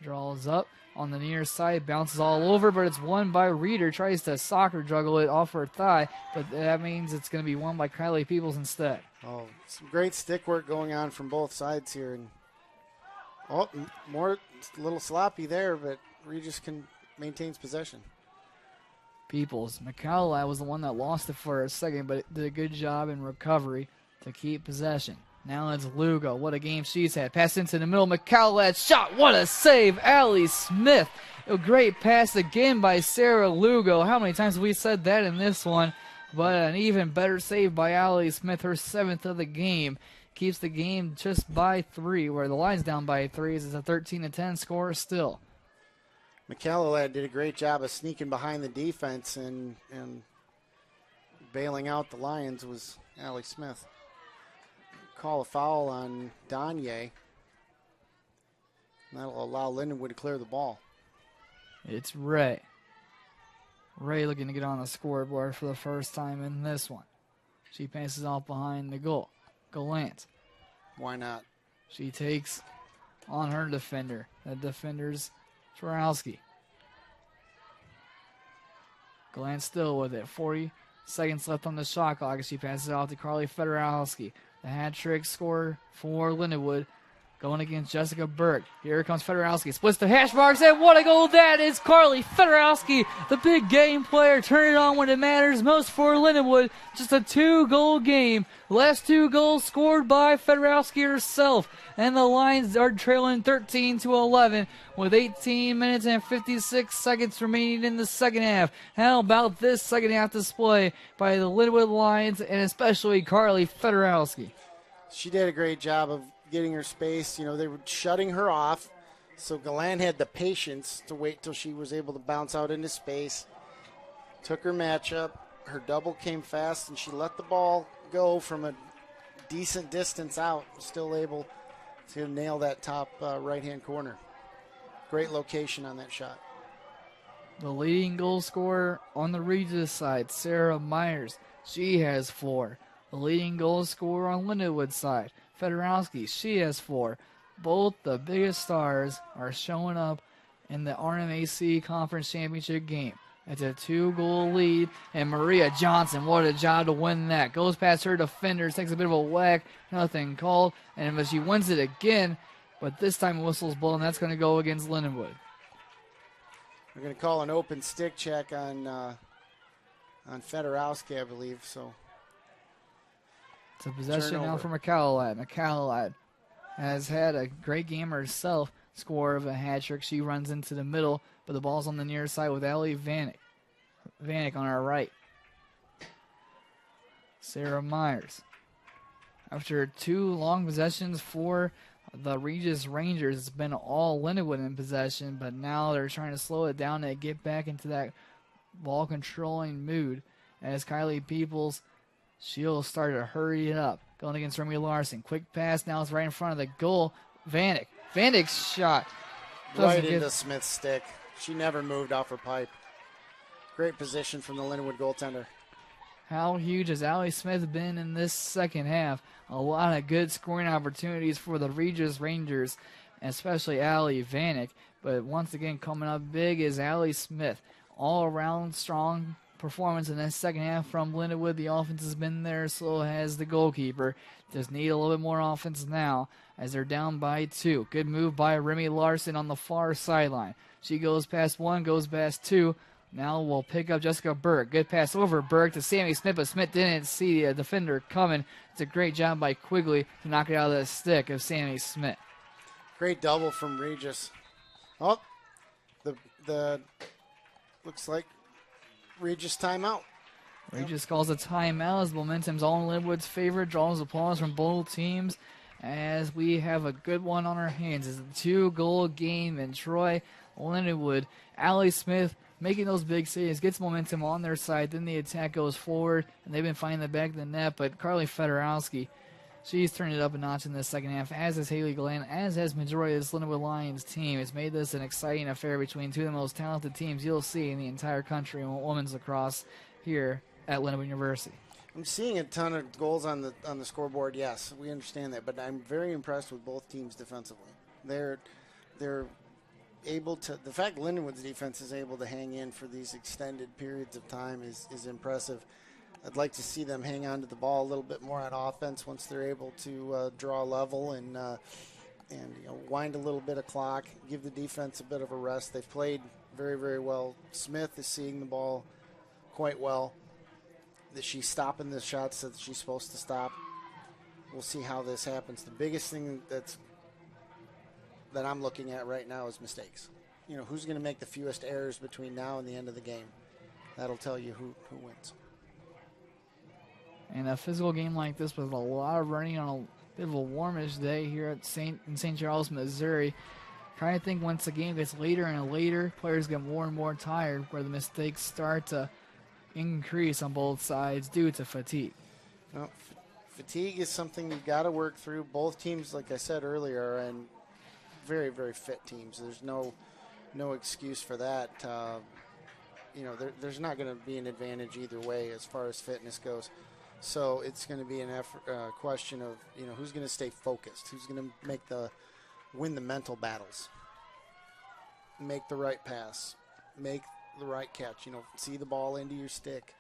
Draws up on the near side, bounces all over, but it's won by Reeder. Tries to soccer juggle it off her thigh, but that means it's going to be won by Kylie Peoples instead. Oh, some great stick work going on from both sides here. And a little sloppy there, but Regis maintains possession. Peoples. McCalloway was the one that lost it for a second, but did a good job in recovery to keep possession. Now it's Lugo. What a game she's had. Pass into the middle. McCalloway shot. What a save. Allie Smith. A great pass again by Sarah Lugo. How many times have we said that in this one? But an even better save by Allie Smith, her 7th of the game. Keeps the game just by 3, where the line's down by 3. It's a 13-10 score still. McCalloway did a great job of sneaking behind the defense and bailing out the Lions was Allie Smith. Call a foul on Danye. That'll allow Lindenwood to clear the ball. It's Ray. Ray looking to get on the scoreboard for the first time in this one. She passes off behind the goal. Gallant. Why not? She takes on her defender. The defender's Twarowski. Gallant still with it. 40 seconds left on the shot clock as she passes it off to Carly Federowski. The hat trick scorer for Lindenwood. going against Jessica Burke. Here comes Fedorowski. Splits the hash marks, and what a goal that is. Carly Fedorowski, the big game player. Turn it on when it matters most for Lindenwood. Just a 2-goal game. Last 2 goals scored by Fedorowski herself. And the Lions are trailing 13-11 with 18 minutes and 56 seconds remaining in the second half. How about this second half display by the Lindenwood Lions and especially Carly Fedorowski? She did a great job of getting her space. You know, they were shutting her off, so Galan had the patience to wait till she was able to bounce out into space. Took her matchup. Her double came fast, and she let the ball go from a decent distance out. Still able to nail that top right-hand corner. Great location on that shot. The leading goal scorer on the Regis side, Sarah Myers. She has 4. The leading goal scorer on Lindenwood's side, Fedorowski, she has 4. Both the biggest stars are showing up in the RMAC Conference Championship game. It's a 2-goal lead, and Maria Johnson, what a job to win that. Goes past her defenders, takes a bit of a whack, nothing called, and she wins it again, but this time whistle's blown. That's going to go against Lindenwood. We're going to call an open stick check on Fedorowski, I believe. So it's a possession now for McCallowlad. McCallowlad has had a great game herself. Score of a hat trick. She runs into the middle, but the ball's on the near side with Allie Vanek. Vanek on our right. Sarah Myers. After 2 long possessions for the Regis Rangers, it's been all Lindenwood in possession, but now they're trying to slow it down and get back into that ball-controlling mood as Kylie Peoples, she'll start to hurry it up. Going against Remy Larson. Quick pass, now it's right in front of the goal. Vanek's shot. Right into Smith's stick. She never moved off her pipe. Great position from the Lindenwood goaltender. How huge has Allie Smith been in this second half? A lot of good scoring opportunities for the Regis Rangers, especially Allie Vanek. But once again, coming up big is Allie Smith. All-around strong performance in this second half from Lindenwood. The offense has been there, so has the goalkeeper. Just need a little bit more offense now as they're down by 2. Good move by Remy Larson on the far sideline. She goes past 1, goes past 2. Now we'll pick up Jessica Burke. Good pass over Burke to Sammy Smith, but Smith didn't see a defender coming. It's a great job by Quigley to knock it out of the stick of Sammy Smith. Great double from Regis. Oh, the looks like Regis timeout. Regis calls a timeout as momentum's all in Lindenwood's favor. Draws applause from both teams as we have a good one on our hands. It's a 2-goal game in Troy. Lindenwood, Allie Smith making those big saves, gets momentum on their side. Then the attack goes forward, and they've been finding the back of the net. But Carly Fedorowski, she's turned it up a notch in the second half, as has Haley Glenn, as has majority of this Lindenwood Lions team. It's made this an exciting affair between 2 of the most talented teams you'll see in the entire country in women's lacrosse here at Lindenwood University. I'm seeing a ton of goals on the scoreboard. Yes, we understand that, but I'm very impressed with both teams defensively. They're able to. The fact Lindenwood's defense is able to hang in for these extended periods of time is impressive. I'd like to see them hang on to the ball a little bit more on offense once they're able to draw level and wind a little bit of clock, give the defense a bit of a rest. They've played very, very well. Smith is seeing the ball quite well. That she's stopping the shots that she's supposed to stop. We'll see how this happens. The biggest thing that I'm looking at right now is mistakes. You know, who's going to make the fewest errors between now and the end of the game? That'll tell you who wins. And a physical game like this with a lot of running on a bit of a warmish day here at St. Charles, Missouri. Kind of think once the game gets later and later, players get more and more tired, where the mistakes start to increase on both sides due to fatigue. Well, fatigue is something you've got to work through. Both teams, like I said earlier, are in very, very fit teams. There's no excuse for that. There's not going to be an advantage either way as far as fitness goes. So it's going to be an question of who's going to stay focused, who's going to win the mental battles, make the right pass, make the right catch, see the ball into your stick,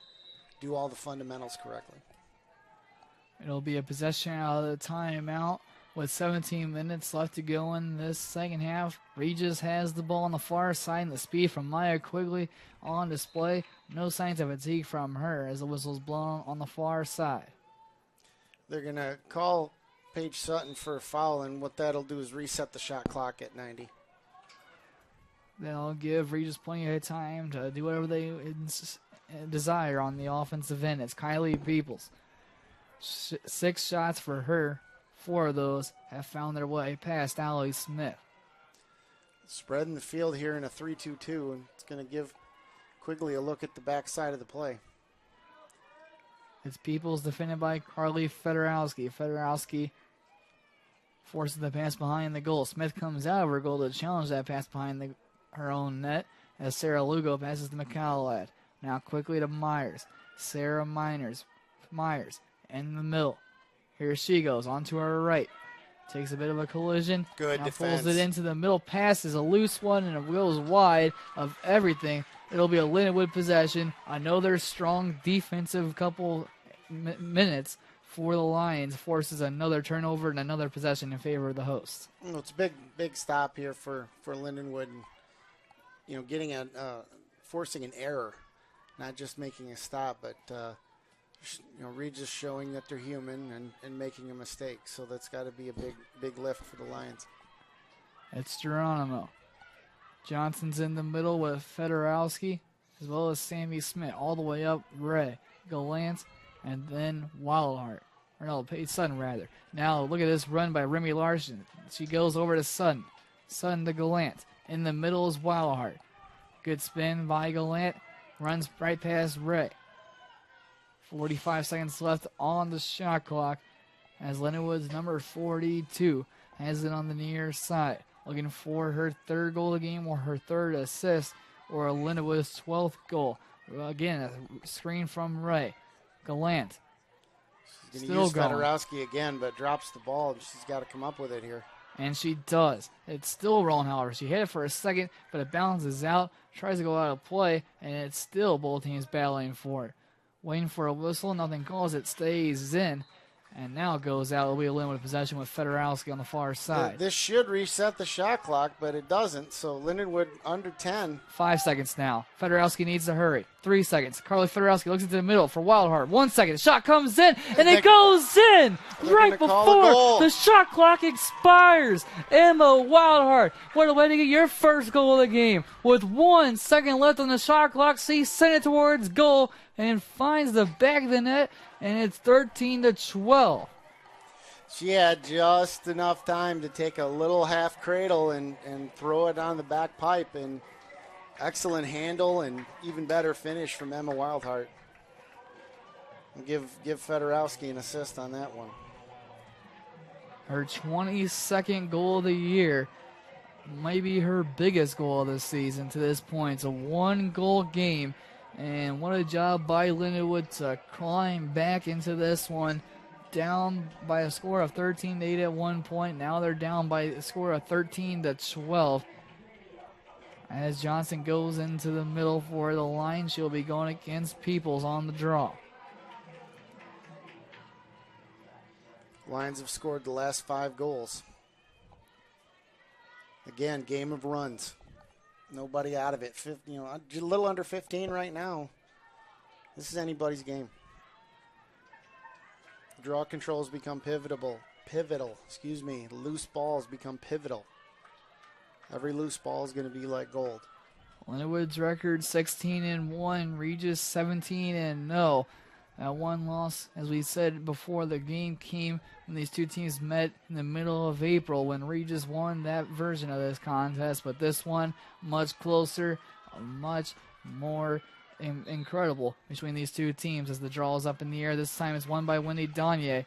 do all the fundamentals correctly. It'll be a possession out of the timeout with 17 minutes left to go in this second half. Regis has the ball on the far side, and the speed from Maya Quigley on display. No signs of fatigue from her as the whistle's blown on the far side. They're going to call Paige Sutton for a foul, and what that'll do is reset the shot clock at 90. They'll give Regis plenty of time to do whatever they desire on the offensive end. It's Kylie Peoples. 6 shots for her. 4 of those have found their way past Allie Smith. Spreading the field here in a 3-2-2, and it's going to give Quigley a look at the backside of the play. It's Peoples defended by Carly Fedorowski. Fedorowski forces the pass behind the goal. Smith comes out of her goal to challenge that pass behind her own net as Sarah Lugo passes to McCallad. Now quickly to Myers. Sarah Myers in the middle. Here she goes, on to her right. Takes a bit of a collision. Good now defense. Pulls it into the middle. Pass is a loose one, and it goes wide of everything. It'll be a Lindenwood possession. Another strong defensive couple minutes for the Lions. Forces another turnover and another possession in favor of the hosts. Well, it's a big stop here for Lindenwood. Getting forcing an error, not just making a stop, but Regis showing that they're human and making a mistake. So that's got to be a big lift for the Lions. It's Geronimo. Johnson's in the middle with Fedorowski, as well as Sammy Smith, all the way up Ray, Gallant, and then Wildheart. Or no, Paige Sutton, rather. Now look at this run by Remy Larson. She goes over to Sutton. Sutton to Gallant. In the middle is Wildheart. Good spin by Gallant. Runs right past Ray. 45 seconds left on the shot clock as Lindenwood's number 42 has it on the near side. Looking for her 3rd goal of the game or her 3rd assist or Lindenwood's 12th goal. Again, a screen from Ray. Gallant. She's going to use Fedorowski again, but drops the ball, and she's got to come up with it here. And she does. It's still rolling, however. She hit it for a second, but it bounces out, tries to go out of play, and it's still both teams battling for it. Waiting for a whistle, nothing calls it, stays in, and now it goes out. It'll be a Lindenwood possession with Fedorowski on the far side. This should reset the shot clock, but it doesn't, so Lindenwood under 10. 5 seconds now. Fedorowski needs to hurry. 3 seconds. Carly Fedorowski looks into the middle for Wildheart. 1 second. The shot comes in, and it goes in right before the shot clock expires. Emma Wildheart, what a way to get your first goal of the game. With 1 second left on the shot clock, she sent it towards goal and finds the back of the net, and it's 13-12. She had just enough time to take a little half cradle and throw it on the back pipe, and excellent handle and even better finish from Emma Wildheart. And give Fedorowski an assist on that one. Her 22nd goal of the year, maybe her biggest goal of the season to this point. It's a 1-goal game. And what a job by Lindenwood to climb back into this one. Down by a score of 13-8 at one point. Now they're down by a score of 13-12. As Johnson goes into the middle for the line, she'll be going against Peoples on the draw. Lions have scored the last 5 goals. Again, game of runs. Nobody out of it. A little under 15 right now. This is anybody's game. Draw controls become pivotal. Loose balls become pivotal. Every loose ball is going to be like gold. Lindenwood's record 16-1, Regis 17-0. That one loss, as we said before, the game came when these two teams met in the middle of April when Regis won that version of this contest. But this one, much closer, much more incredible between these two teams as the draw is up in the air. This time it's won by Wendy Danye,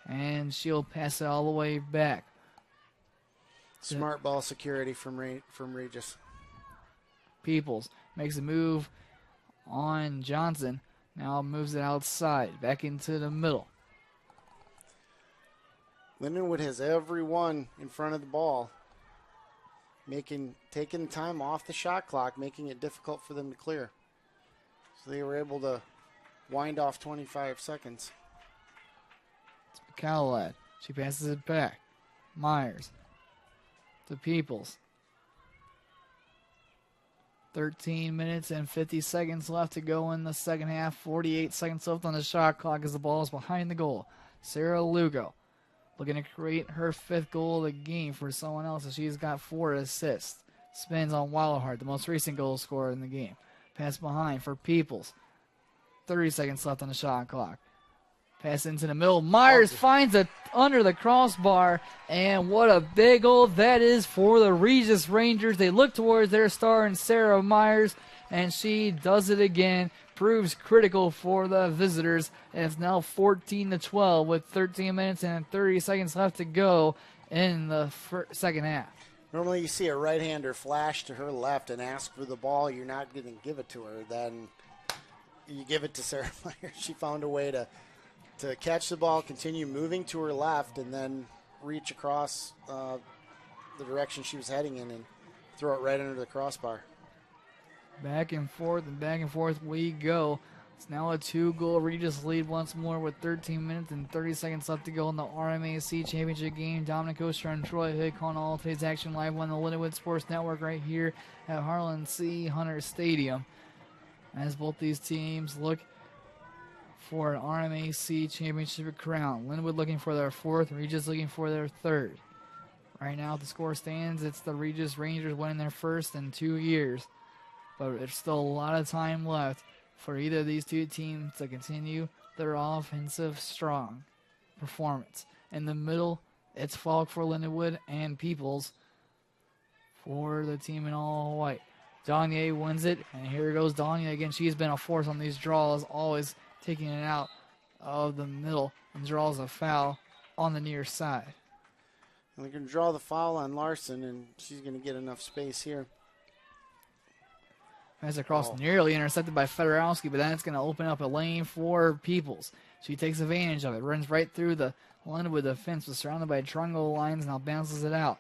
and she'll pass it all the way back. Smart ball security from Regis. Peoples makes a move on Johnson. Now moves it outside, back into the middle. Lindenwood has everyone in front of the ball, taking time off the shot clock, making it difficult for them to clear. So they were able to wind off 25 seconds. It's McCallad. She passes it back. Myers to Peoples. 13 minutes and 50 seconds left to go in the second half. 48 seconds left on the shot clock as the ball is behind the goal. Sarah Lugo looking to create her 5th goal of the game for someone else as she's got 4 assists. Spins on Wildheart, the most recent goal scorer in the game. Pass behind for Peoples. 30 seconds left on the shot clock. Pass into the middle. Myers finds it under the crossbar, and what a big goal that is for the Regis Rangers. They look towards their star in Sarah Myers, and she does it again. Proves critical for the visitors, and it's now 14-12 with 13 minutes and 30 seconds left to go in the second half. Normally you see a right-hander flash to her left and ask for the ball. You're not going to give it to her. Then you give it to Sarah Myers. She found a way to catch the ball, continue moving to her left, and then reach across the direction she was heading in and throw it right under the crossbar. Back and forth we go. It's now a 2-goal Regis lead once more with 13 minutes and 30 seconds left to go in the RMAC Championship game. Dominic Oster and Troy Hood calling all today's action live on the Lindenwood Sports Network right here at Harlan C. Hunter Stadium. As both these teams look for an RMAC Championship crown. Lindenwood looking for their 4th, Regis looking for their 3rd. Right now, the score stands, it's the Regis Rangers winning their 1st in 2 years. But there's still a lot of time left for either of these two teams to continue their offensive strong performance. In the middle, it's Falk for Lindenwood and Peoples for the team in all white. Donier wins it, and here goes Donier again. She's been a force on these draws, always taking it out of the middle and draws a foul on the near side. And they're going to draw the foul on Larson, and she's going to get enough space here. Pass across nearly intercepted by Fedorowski, but then it's going to open up a lane for Peoples. She takes advantage of it, runs right through the Lindenwood defense, was surrounded by triangle lines, now bounces it out.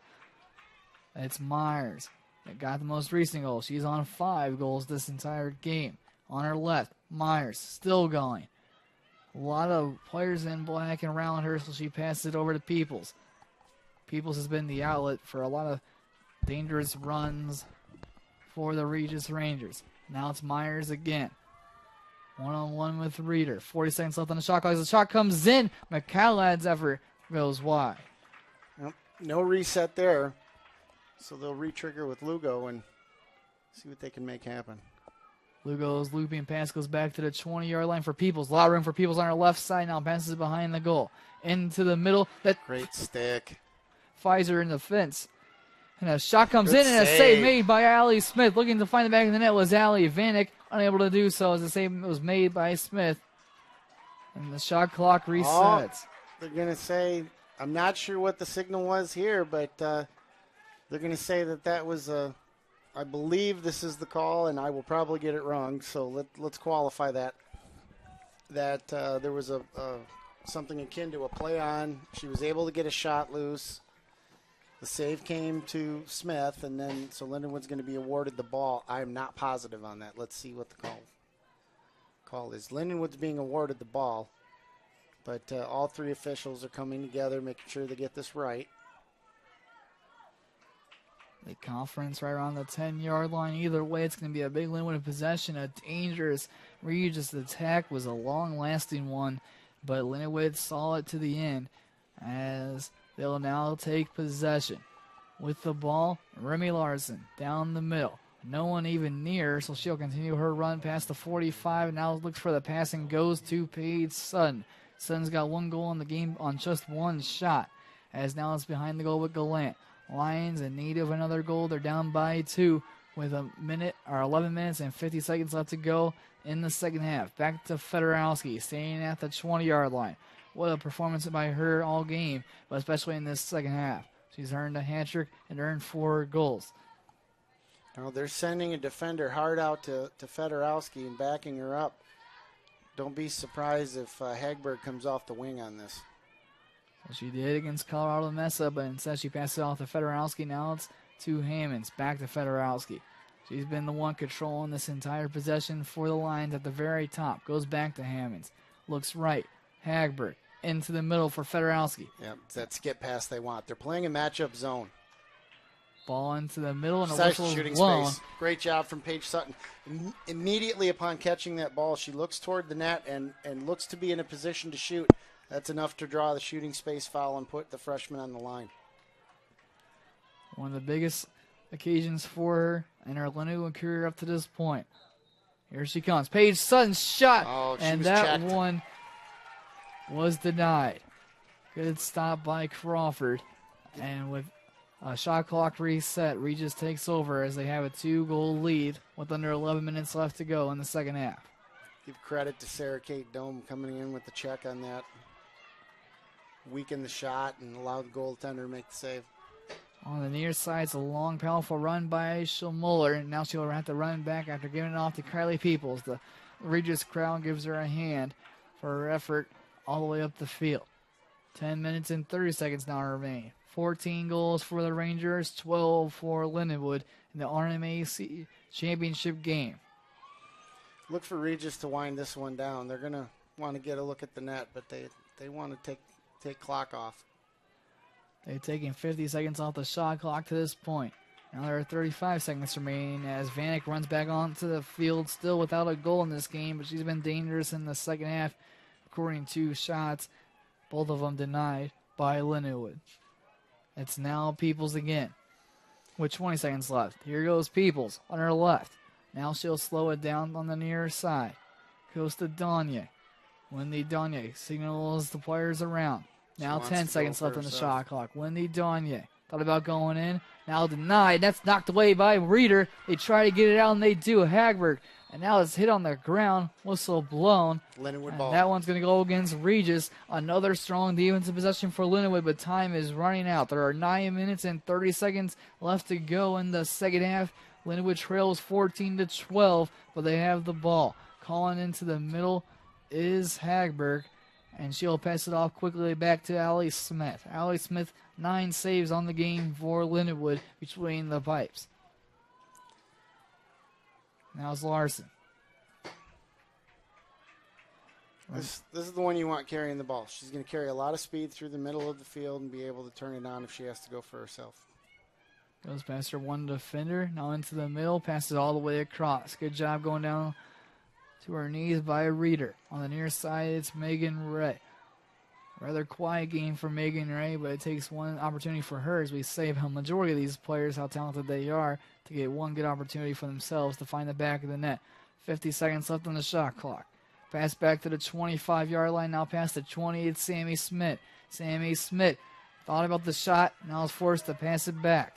It's Myers that got the most recent goal. She's on 5 goals this entire game. On her left, Myers still going. A lot of players in black and around her, so she passes it over to Peoples. Peoples has been the outlet for a lot of dangerous runs for the Regis Rangers. Now it's Myers again. One-on-one with Reeder. 40 seconds left on the shot clock. As the shot comes in, McCallad's effort goes wide. Yep. No reset there. So they'll re-trigger with Lugo and see what they can make happen. Lugo's looping pass goes back to the 20-yard line for Peoples. A lot of room for Peoples on her left side. Now passes behind the goal. Into the middle. That great stick. Pfizer in the fence. And a shot comes in, and a save made by Allie Smith. Looking to find the back of the net was Allie Vanek. Unable to do so as the save was made by Smith. And the shot clock resets. Oh, they're going to say, I'm not sure what the signal was here, but they're going to say that was a, I believe this is the call, and I will probably get it wrong, so let's qualify that. That there was a something akin to a play on. She was able to get a shot loose. The save came to Smith, and then so Lindenwood's going to be awarded the ball. I'm not positive on that. Let's see what the call is. Lindenwood's being awarded the ball, but all 3 officials are coming together, making sure they get this right. The conference right around the 10-yard line. Either way, it's going to be a big Lindenwood possession. A dangerous Regis attack was a long-lasting one, but Lindenwood saw it to the end as they'll now take possession. With the ball, Remy Larson down the middle. No one even near, so she'll continue her run past the 45. Now looks for the pass and goes to Paige Sutton. Sutton's got 1 goal in the game on just 1 shot, as now it's behind the goal with Gallant. Lions in need of another goal. They're down by 2 with 11 minutes and 50 seconds left to go in the second half. Back to Fedorowski, staying at the 20-yard line. What a performance by her all game, but especially in this second half. She's earned a hat trick and earned 4 goals. Now they're sending a defender hard out to Fedorowski and backing her up. Don't be surprised if Hagberg comes off the wing on this. Well, she did against Colorado Mesa, but instead she passed it off to Fedorowski. Now it's to Hammonds. Back to Fedorowski. She's been the one controlling this entire possession for the Lions at the very top. Goes back to Hammonds. Looks right. Hagberg into the middle for Fedorowski. Yep, it's that skip pass they want. They're playing a matchup zone. Ball into the middle, and a Nice whistle shooting blown. space. Great job from Paige Sutton. Immediately upon catching that ball, she looks toward the net and looks to be in a position to shoot. That's enough to draw the shooting space foul and put the freshman on the line. One of the biggest occasions for her in her Lindenwood career up to this point. Here she comes. Paige Sutton's shot, and that checked. one was denied. Good stop by Crawford. And with a shot clock reset, Regis takes over as they have a 2-goal lead with under 11 minutes left to go in the second half. Give credit to Sarah Kate Dome coming in with the check on that. Weaken the shot and allow the goaltender to make the save. On the near side, it's a long, powerful run by Schmuller, and now she'll have to run back after giving it off to Kylie Peoples. The Regis crowd gives her a hand for her effort all the way up the field. 10 minutes and 30 seconds now remain. 14 goals for the Rangers, 12 for Lindenwood in the RMAC Championship game. Look for Regis to wind this one down. They're going to want to get a look at the net, but they want to take clock off. They've taken 50 seconds off the shot clock to this point. Now there are 35 seconds remaining as Vanek runs back onto the field, still without a goal in this game, but she's been dangerous in the second half, according to shots, both of them denied by Lindenwood. It's now Peoples again with 20 seconds left. Here goes Peoples on her left. Now she'll slow it down on the near side. Goes to Danye. Wendy Danye signals the players around. Now 10 seconds left on the shot clock. Wendy Danye thought about going in. Now denied. That's knocked away by Reeder. They try to get it out, and they do. Hagberg. And now it's hit on the ground. Whistle blown. Lindenwood And ball. that one's going to go against Regis. Another strong defensive possession for Lindenwood, but time is running out. There are 9 minutes and 30 seconds left to go in the second half. Lindenwood trails 14-12, but they have the ball. Calling into the middle is Hagberg, and she'll pass it off quickly back to Allie Smith. Allie Smith, 9 saves on the game for Lindenwood between the pipes. Now it's Larson. This is the one you want carrying the ball. She's going to carry a lot of speed through the middle of the field and be able to turn it on if she has to go for herself. Goes past her one defender. Now into the middle. Passes all the way across. Good job going down to her knees by a Reeder. On the near side, it's Megan Ray. Rather quiet game for Megan Ray, but it takes one opportunity for her, as we say about a majority of these players, how talented they are, to get one good opportunity for themselves to find the back of the net. 50 seconds left on the shot clock. Pass back to the 25-yard line. Now past the 20. It's Sammy Smith. Sammy Smith thought about the shot. Now is forced to pass it back.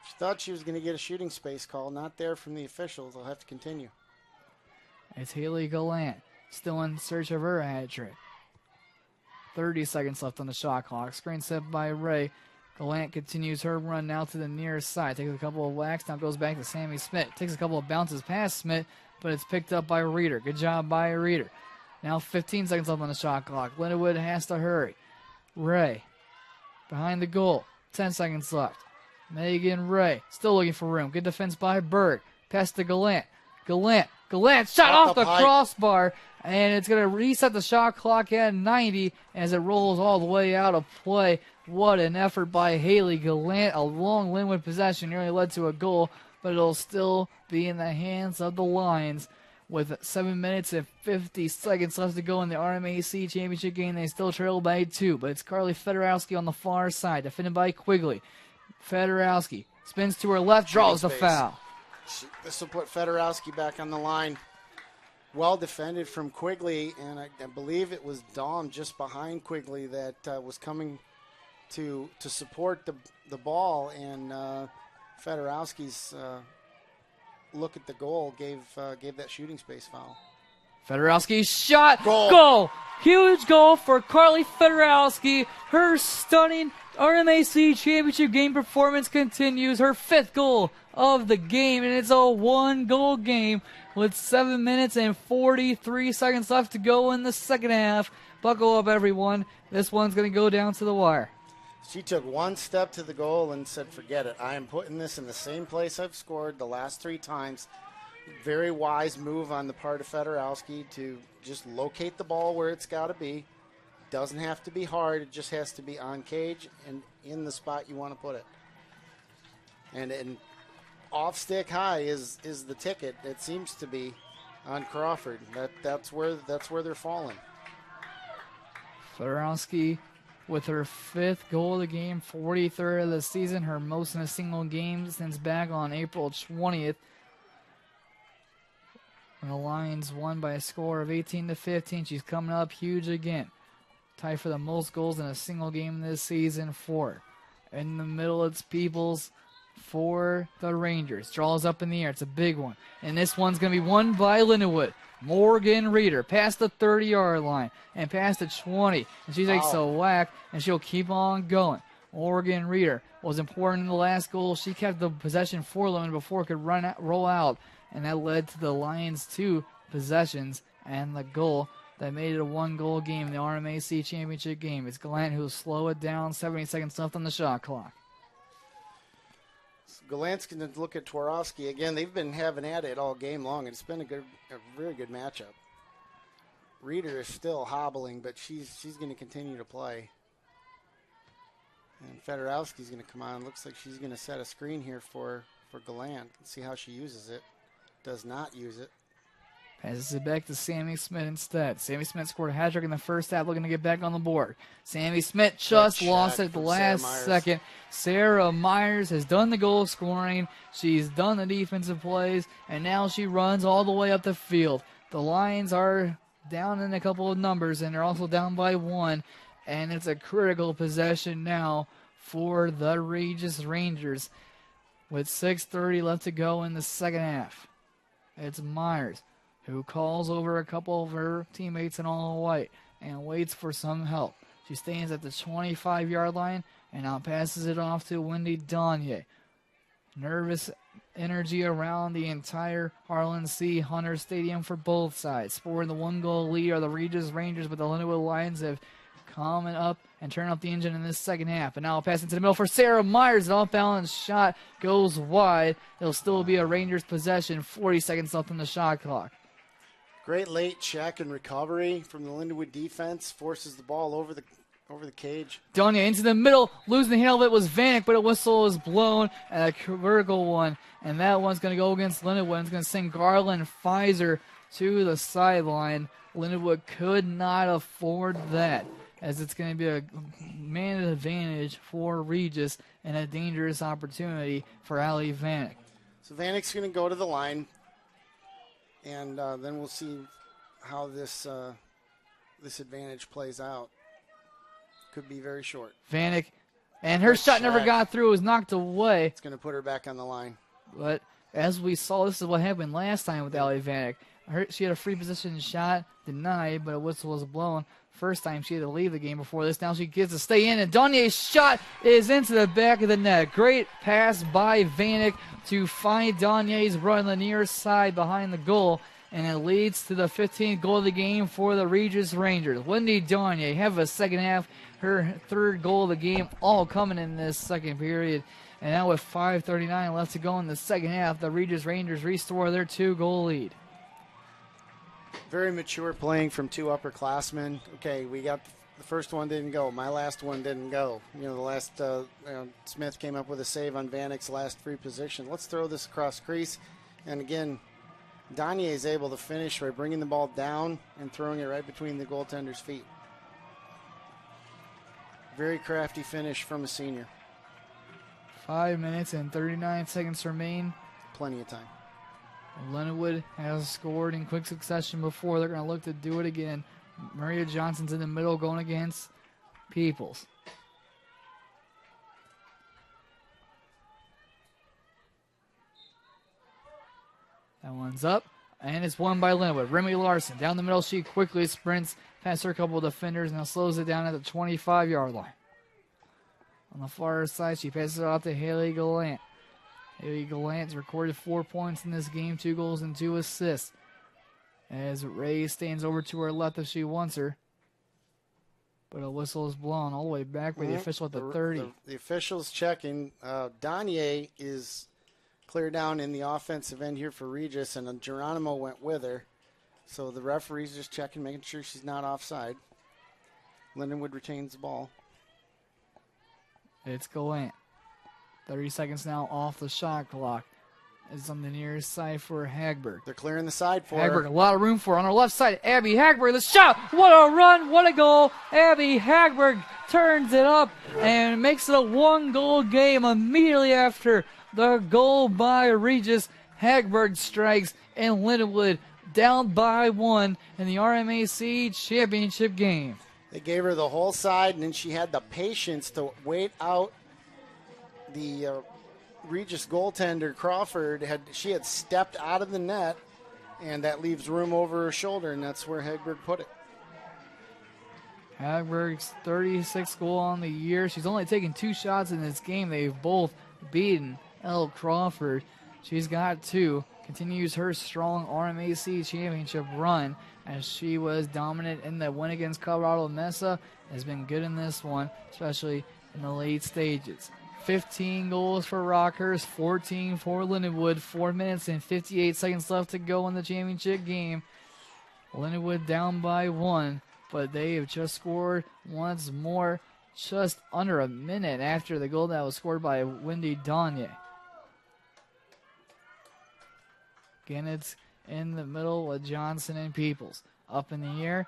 She thought she was going to get a shooting space call. Not there from the officials. They'll have to continue. It's Haley Gallant, still in search of her hat trick. 30 seconds left on the shot clock. Screen set by Ray. Gallant continues her run now to the near side. Takes a couple of whacks. Now goes back to Sammy Smith. Takes a couple of bounces past Smith, but it's picked up by Reeder. Good job by Reeder. Now 15 seconds left on the shot clock. Lindenwood has to hurry. Ray behind the goal. 10 seconds left. Megan Ray still looking for room. Good defense by Berg. Pass to Gallant. Gallant shot off the crossbar, and it's going to reset the shot clock at 90 as it rolls all the way out of play. What an effort by Haley Gallant. A long Lindenwood possession nearly led to a goal, but it'll still be in the hands of the Lions. With 7 minutes and 50 seconds left to go in the RMAC Championship game, they still trail by 2, but it's Carly Fedorowski on the far side, defended by Quigley. Fedorowski spins to her left, draws the foul. This will put Fedorowski back on the line. Well defended from Quigley, and I believe it was Dawn just behind Quigley that was coming to support the ball, and Fedorowski's look at the goal gave that shooting space foul. Fedorowski shot, goal! Huge goal for Carly Fedorowski. Her stunning RMAC Championship game performance continues. Her 5th goal of the game, and it's a 1-goal game with 7 minutes and 43 seconds left to go in the second half. Buckle up, everyone. This one's going to go down to the wire. She took one step to the goal and said, forget it. I am putting this in the same place I've scored the last 3 times. Very wise move on the part of Fedorowski to just locate the ball where it's got to be doesn't have to be hard. It just has to be on cage and in the spot you want to put it. And off stick high is the ticket. It seems to be on Crawford. That's where they're falling. Florowski with her 5th goal of the game, 43rd of the season, her most in a single game since back on April 20th. And the Lions won by a score of 18-15. She's coming up huge again. Tied for the most goals in a single game this season for her. In the middle, it's Peoples for the Rangers. Draws up in the air. It's a big one. And this one's going to be won by Lindenwood. Morgan Reeder past the 30-yard line and past the 20. And she takes a whack, and she'll keep on going. Morgan Reeder was important in the last goal. She kept the possession for Lindenwood before it could roll out, and that led to the Lions' 2 possessions and the goal that made it a 1-goal game in the RMAC Championship game. It's Gallant who'll slow it down. 70 seconds left on the shot clock. Gallant's going to look at Twarowski again. They've been having at it all game long. It's been a very good matchup. Reeder is still hobbling, but she's going to continue to play. And Fedorowski's going to come on. Looks like she's going to set a screen here for Gallant. Let's see how she uses it. Does not use it. Passes it back to Sammy Smith instead. Sammy Smith scored a hat trick in the first half, looking to get back on the board. Sammy Smith just lost it at the last second. Sarah Myers has done the goal scoring. She's done the defensive plays, and now she runs all the way up the field. The Lions are down in a couple of numbers, and they're also down by 1, and it's a critical possession now for the Regis Rangers with 6:30 left to go in the second half. It's Myers who calls over a couple of her teammates in all white and waits for some help. She stands at the 25-yard line and now passes it off to Wendy Danye. Nervous energy around the entire Harlan C. Hunter Stadium for both sides. Sporting the 1-goal lead are the Regis Rangers, but the Lindenwood Lions have come up and turned up the engine in this second half. And now a pass into the middle for Sarah Myers. An off-balance shot goes wide. It'll still be a Rangers possession. 40 seconds left on the shot clock. Great late check and recovery from the Lindenwood defense. Forces the ball over the cage. Donia into the middle. Losing the handle of it was Vanek, but a whistle was blown. And a vertical one. And that one's going to go against Lindenwood. It's going to send Garland Pfizer to the sideline. Lindenwood could not afford that, as it's going to be a man advantage for Regis and a dangerous opportunity for Allie Vanek. So Vanek's going to go to the line. And then we'll see how this advantage plays out. Could be very short. Vanek, and her shot never got through. It was knocked away. It's going to put her back on the line. But as we saw, this is what happened last time with Allie Vanek. She had a free position shot denied, but a whistle was blown. First time she had to leave the game before this. Now she gets to stay in, and Donier's shot is into the back of the net. Great pass by Vanek to find Donier's run on the near side behind the goal, and it leads to the 15th goal of the game for the Regis Rangers. Wendy Donier have a second half, her 3rd goal of the game, all coming in this second period. And now with 5:39 left to go in the second half, the Regis Rangers restore their 2-goal lead. Very mature playing from 2 upperclassmen. Okay, we got the first one didn't go. My last one didn't go. The last Smith came up with a save on Vanek's last free position. Let's throw this across crease. And again, Donier is able to finish by bringing the ball down and throwing it right between the goaltender's feet. Very crafty finish from a senior. 5 minutes and 39 seconds remain. Plenty of time. Lindenwood has scored in quick succession before. They're going to look to do it again. Maria Johnson's in the middle going against Peoples. That one's up, and it's won by Lindenwood. Remy Larson down the middle. She quickly sprints past her couple of defenders and now slows it down at the 25-yard line. On the far side, she passes it off to Haley Gallant. Haley Gallant's recorded 4 points in this game, 2 goals and 2 assists. As Ray stands over to her left if she wants her. But a whistle is blown all the way back by the official at the 30. The official's checking. Donier is clear down in the offensive end here for Regis, and Geronimo went with her. So the referee's just checking, making sure she's not offside. Lindenwood retains the ball. It's going. 30 seconds now off the shot clock. It's on the near side for Hagberg. They're clearing the side for Hagberg, her. a lot of room for her. On her left side, Abby Hagberg, the shot. What a run, what a goal. Abby Hagberg turns it up and makes it a 1-goal game immediately after the goal by Regis. Hagberg strikes, and Lindenwood down by 1 in the RMAC Championship game. They gave her the whole side, and then she had the patience to wait out the Regis goaltender Crawford. She had stepped out of the net, and that leaves room over her shoulder, and that's where Hagberg put it. Hagberg's 36th goal on the year. She's only taken 2 shots in this game. They've both beaten Elle Crawford. She's got 2. Continues her strong RMAC championship run as she was dominant in the win against Colorado Mesa. Has been good in this one, especially in the late stages. 15 goals for Rockhurst, 14 for Lindenwood. 4 minutes and 58 seconds left to go in the championship game. Lindenwood down by 1, but they have just scored once more, just under a minute after the goal that was scored by Wendy Danye. Again, it's in the middle with Johnson and Peoples. Up in the air,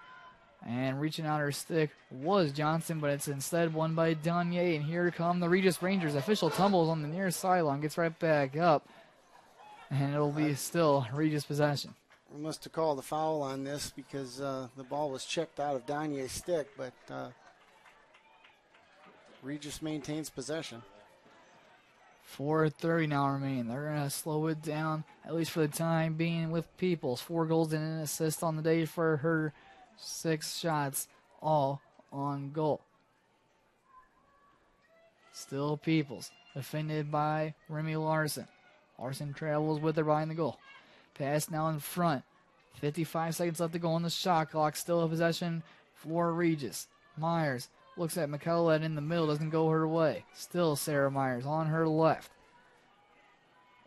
and reaching out her stick was Johnson, but it's instead won by Danye. And here come the Regis Rangers. Official tumbles on the near sideline, gets right back up, and it'll be still Regis possession. We must have called a foul on this because the ball was checked out of Danye's stick, but Regis maintains possession. 4:30 now remain. They're going to slow it down, at least for the time being, with Peoples. 4 goals and an assist on the day for her. 6 shots, all on goal. Still Peoples, defended by Remy Larson. Larson travels with her behind the goal. Pass now in front. 55 seconds left to go on the shot clock. Still a possession for Regis. Myers looks at McCullough in the middle, doesn't go her way. Still Sarah Myers on her left.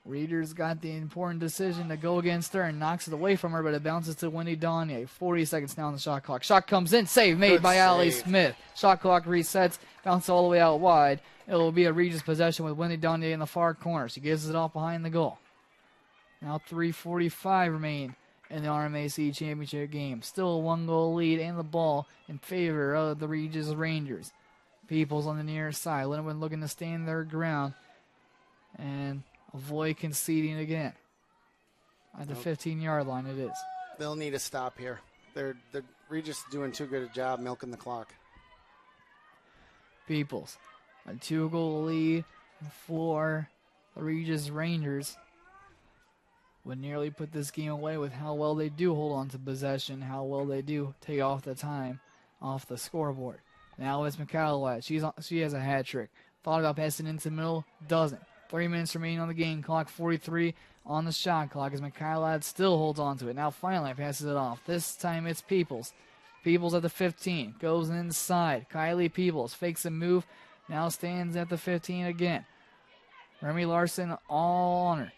Reeder's got the important decision to go against her and knocks it away from her, but it bounces to Wendy Danye. 40 seconds now on the shot clock. Shot comes in, save made by Allie Smith. Shot clock resets, bounce all the way out wide. It will be a Regis possession with Wendy Danye in the far corner. She gives it off behind the goal. Now 3:45 remain in the RMAC Championship game. Still a 1-goal lead and the ball in favor of the Regis Rangers. Peoples on the near side. Lindenwood looking to stand their ground and avoid conceding again. At the 15-yard line it is. They'll need a stop here. They're Regis doing too good a job milking the clock. Peoples, a 2-goal lead for the Regis Rangers. Would nearly put this game away with how well they do hold on to possession, how well they do take off the time off the scoreboard. Now it's McCalloway. She has a hat trick. Thought about passing into the middle, doesn't. 3 minutes remaining on the game clock, 43 on the shot clock as McCalloway still holds on to it. Now finally passes it off. This time it's Peoples. Peoples at the 15, goes inside. Kylie Peoples fakes a move, now stands at the 15 again. Remy Larson all on her.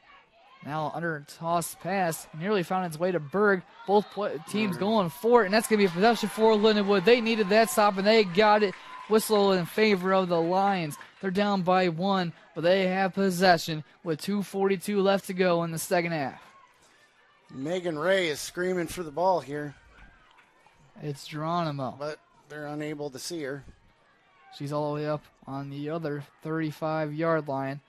Now under a toss pass, nearly found its way to Berg. Both teams going for it, and that's going to be a possession for Lindenwood. They needed that stop, and they got it. Whistle in favor of the Lions. They're down by 1, but they have possession with 2:42 left to go in the second half. Megan Ray is screaming for the ball here. It's Geronimo. But they're unable to see her. She's all the way up on the other 35-yard line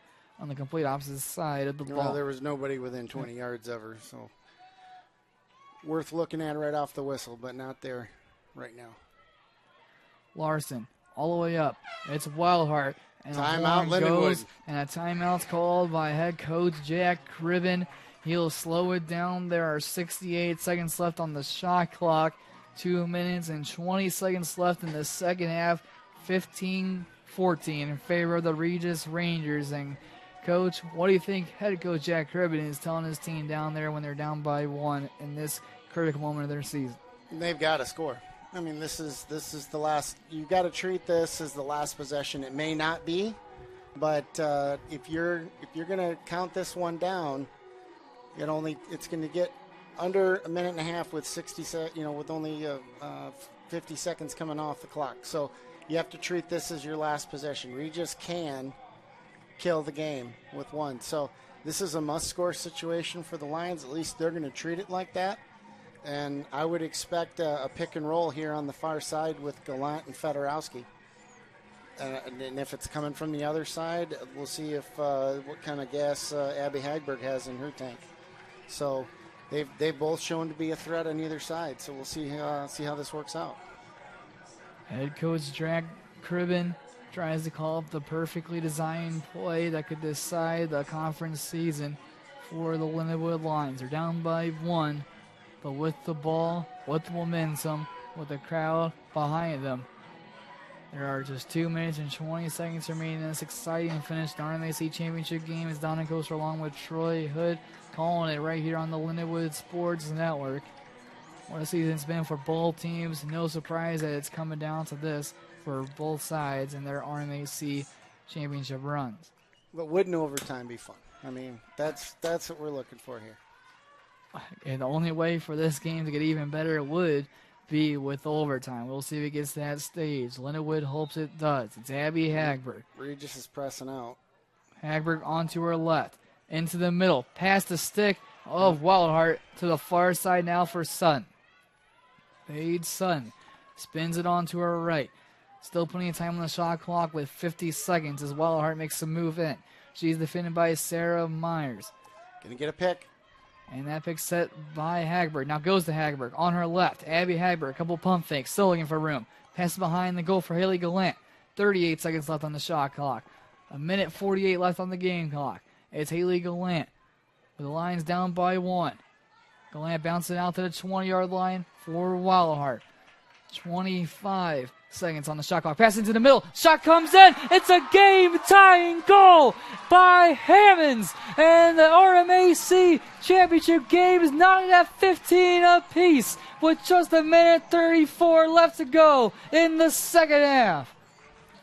on the complete opposite side of the ball. Well, there was nobody within 20 yards of her, so worth looking at right off the whistle, but not there right now. Larson all the way up. It's Wildheart. And timeout, Lindenwood. And a timeout's called by head coach Jack Cribben. He'll slow it down. There are 68 seconds left on the shot clock. 2 minutes and 20 seconds left in the second half. 15-14 in favor of the Regis Rangers. And Coach, what do you think head coach Jack Cribben is telling his team down there when they're down by 1 in this critical moment of their season? They've got to score. I mean, this is the last. You've got to treat this as the last possession. It may not be, but if you're going to count this one down, it's going to get under a minute and a half with with only 50 seconds coming off the clock. So you have to treat this as your last possession. Regis can kill the game with one. So this is a must-score situation for the Lions. At least they're going to treat it like that. And I would expect a pick and roll here on the far side with Gallant and Fedorowski. And if it's coming from the other side, we'll see if what kind of gas Abby Hagberg has in her tank. So they've both shown to be a threat on either side. So we'll see how this works out. Head coach Jack Cribben tries to call up the perfectly designed play that could decide the conference season for the Lindenwood Lions. They're down by 1, but with the ball, with the momentum, with the crowd behind them. There are just 2 minutes and 20 seconds remaining in this exciting finish. The RMAC Championship game is Donna Coaster along with Troy Hood calling it right here on the Lindenwood Sports Network. What a season it's been for both teams. No surprise that it's coming down to this for both sides in their RMAC Championship runs. But wouldn't overtime be fun? I mean, that's what we're looking for here. And the only way for this game to get even better would be with overtime. We'll see if it gets to that stage. Lindenwood hopes it does. It's Abby Hagberg. Regis is pressing out. Hagberg onto her left. Into the middle. Past the stick of Wildheart to the far side now for Sun. Paige Sun spins it onto her right. Still plenty of time on the shot clock with 50 seconds as Wildheart makes a move in. She's defended by Sarah Myers. Gonna get a pick. And that pick set by Hagberg. Now goes to Hagberg. On her left, Abby Hagberg. A couple pump fakes. Still looking for room. Passes behind the goal for Haley Gallant. 38 seconds left on the shot clock. 1:48 left on the game clock. It's Haley Gallant with the Lions down by 1. Gallant bouncing out to the 20-yard line for Wildheart. 25 seconds on the shot clock. Pass into the middle. Shot comes in. It's a game-tying goal by Hammonds. And the RMAC Championship game is knotted at 15 apiece with just 1:34 left to go in the second half.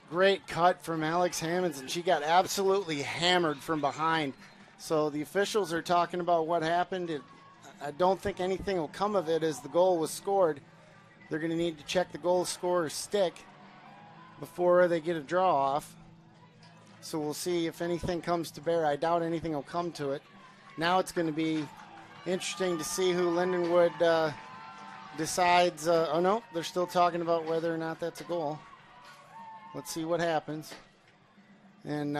Great cut from Alex Hammonds, and she got absolutely hammered from behind. So the officials are talking about what happened. I don't think anything will come of it as the goal was scored. They're going to need to check the goal scorer's stick before they get a draw off. So we'll see if anything comes to bear. I doubt anything will come to it. Now it's going to be interesting to see who Lindenwood decides. Oh, no, they're still talking about whether or not that's a goal. Let's see what happens. And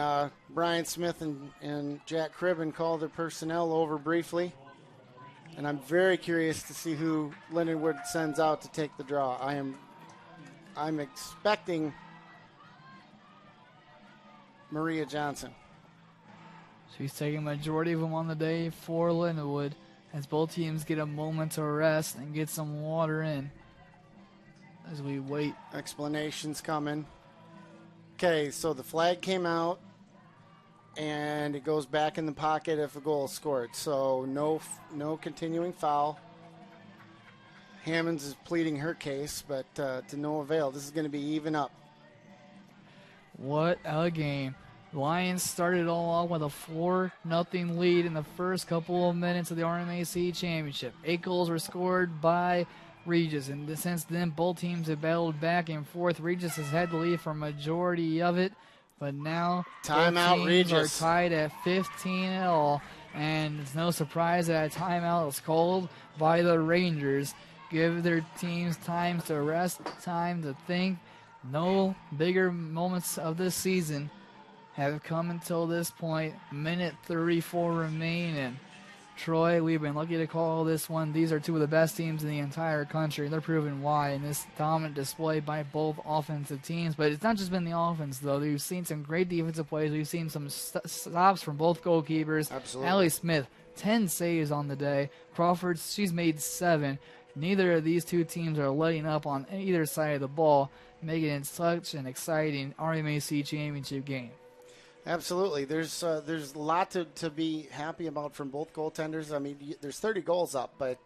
Brian Smith and Jack Cribben call their personnel over briefly. And I'm very curious to see who Lindenwood sends out to take the draw. I'm expecting Maria Johnson. She's taking a majority of them on the day for Lindenwood as both teams get a moment to rest and get some water in as we wait. Explanations coming. Okay, so the flag came out, and it goes back in the pocket if a goal is scored. So no continuing foul. Hammonds is pleading her case, but to no avail. This is going to be even up. What a game. The Lions started it all off with a 4-0 lead in the first couple of minutes of the RMAC Championship. 8 goals were scored by Regis, and since then both teams have battled back and forth. Regis has had the lead for a majority of it, but now timeout teams Regis are tied at 15 all, and it's no surprise that a timeout was called by the Rangers. Give their teams time to rest, time to think. No bigger moments of this season have come until this point. 1:34 remaining. Troy, we've been lucky to call this one. These are two of the best teams in the entire country. They're proving why in this dominant display by both offensive teams. But it's not just been the offense, though. We've seen some great defensive plays. We've seen some stops from both goalkeepers. Absolutely. Allie Smith, 10 saves on the day. Crawford, she's made 7. Neither of these two teams are letting up on either side of the ball, making it such an exciting RMAC Championship game. Absolutely. There's a lot to be happy about from both goaltenders. I mean, there's 30 goals up, but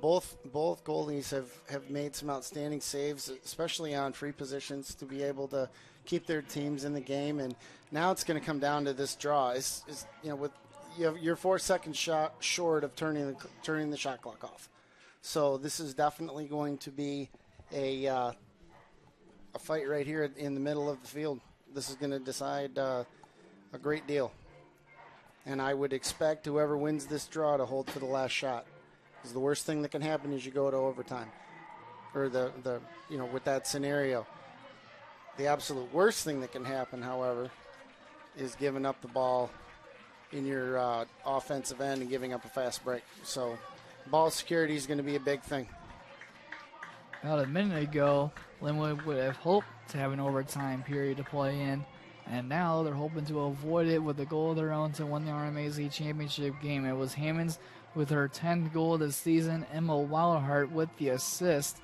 both goalies have made some outstanding saves, especially on free positions, to be able to keep their teams in the game. And now it's going to come down to this draw. You're 4 seconds short of turning the shot clock off. So this is definitely going to be a fight right here in the middle of the field. This is going to decide a great deal. And I would expect whoever wins this draw to hold for the last shot. Because the worst thing that can happen is you go to overtime. Or with that scenario. The absolute worst thing that can happen, however, is giving up the ball in your offensive end and giving up a fast break. So ball security is going to be a big thing. About a minute ago, Lindenwood would have hoped to have an overtime period to play in, and now they're hoping to avoid it with a goal of their own to win the RMAC Championship game. It was Hammonds with her 10th goal of the season, Emma Wildheart with the assist.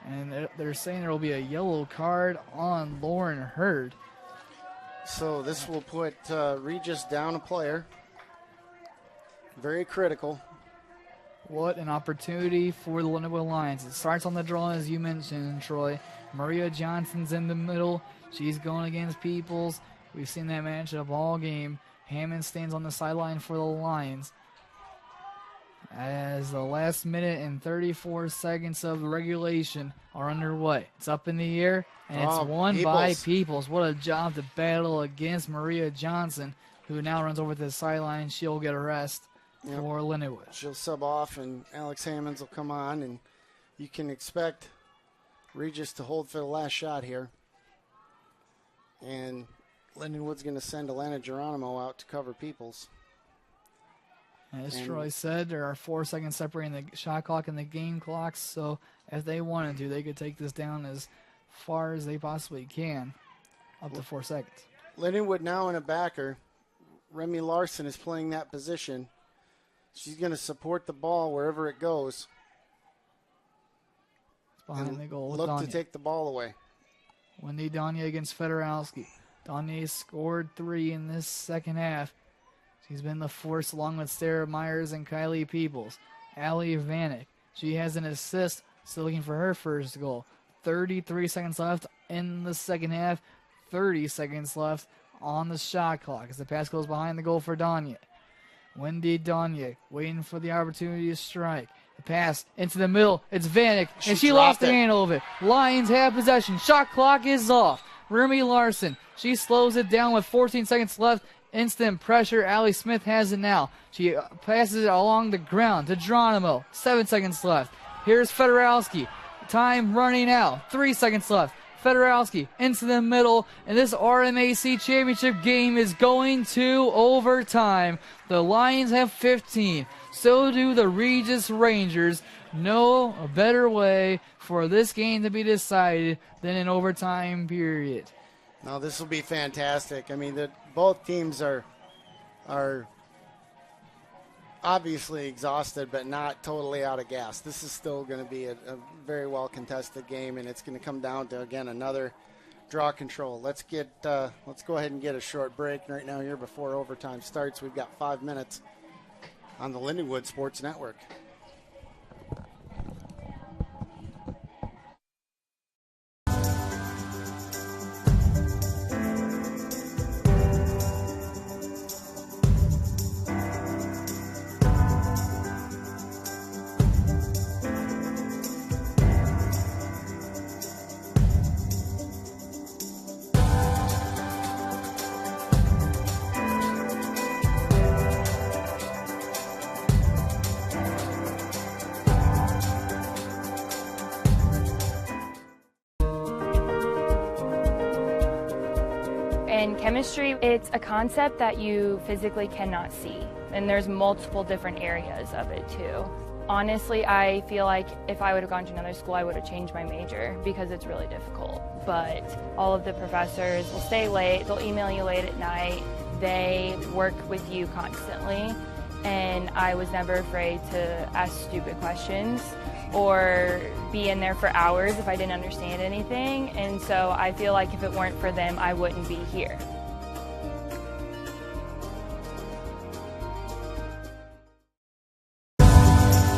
And they're saying there will be a yellow card on Lauren Hurd. So this will put Regis down a player. Very critical. What an opportunity for the Lindenwood Lions. It starts on the draw, as you mentioned, Troy. Maria Johnson's in the middle. She's going against Peoples. We've seen that matchup all game. Hammond stands on the sideline for the Lions. As the last minute and 34 seconds of regulation are underway. It's up in the air, and it's won by Peoples. What a job to battle against Maria Johnson, who now runs over to the sideline. She'll get a rest for Lindenwood. She'll sub off, and Alex Hammonds will come on, and you can expect Regis to hold for the last shot here. And Lindenwood's going to send Elena Geronimo out to cover Peoples. As Troy said, there are 4 seconds separating the shot clock and the game clocks, so if they wanted to, they could take this down as far as they possibly can, up to 4 seconds. Lindenwood now in a backer. Remy Larson is playing that position. She's going to support the ball wherever it goes. It's behind the goal. Look to take the ball away. Wendy Danye against Fedorowski. Danye scored 3 in this second half. She's been the force along with Sarah Myers and Kylie Peoples. Allie Vanek, she has an assist, still looking for her first goal. 33 seconds left in the second half. 30 seconds left on the shot clock as the pass goes behind the goal for Danye. Wendy Danye waiting for the opportunity to strike. The pass into the middle. It's Vanek, and she lost the handle of it. Lions have possession. Shot clock is off. Remy Larson, she slows it down with 14 seconds left. Instant pressure. Allie Smith has it now. She passes it along the ground to Geronimo. 7 seconds left. Here's Fedorowski. Time running out. 3 seconds left. Fedorowski into the middle, and this RMAC championship game is going to overtime. The Lions have 15. So do the Regis Rangers. No better way for this game to be decided than an overtime period. Now this will be fantastic. I mean, both teams are obviously exhausted, but not totally out of gas. This is still going to be a very well contested game, and it's going to come down to, again, another draw control. Let's go ahead and get a short break right now here before overtime starts. We've got 5 minutes on the Lindenwood Sports Network. In chemistry, it's a concept that you physically cannot see, and there's multiple different areas of it too. Honestly, I feel like if I would have gone to another school, I would have changed my major because it's really difficult. But all of the professors will stay late, they'll email you late at night, they work with you constantly, and I was never afraid to ask stupid questions or be in there for hours if I didn't understand anything, and so I feel like if it weren't for them, I wouldn't be here.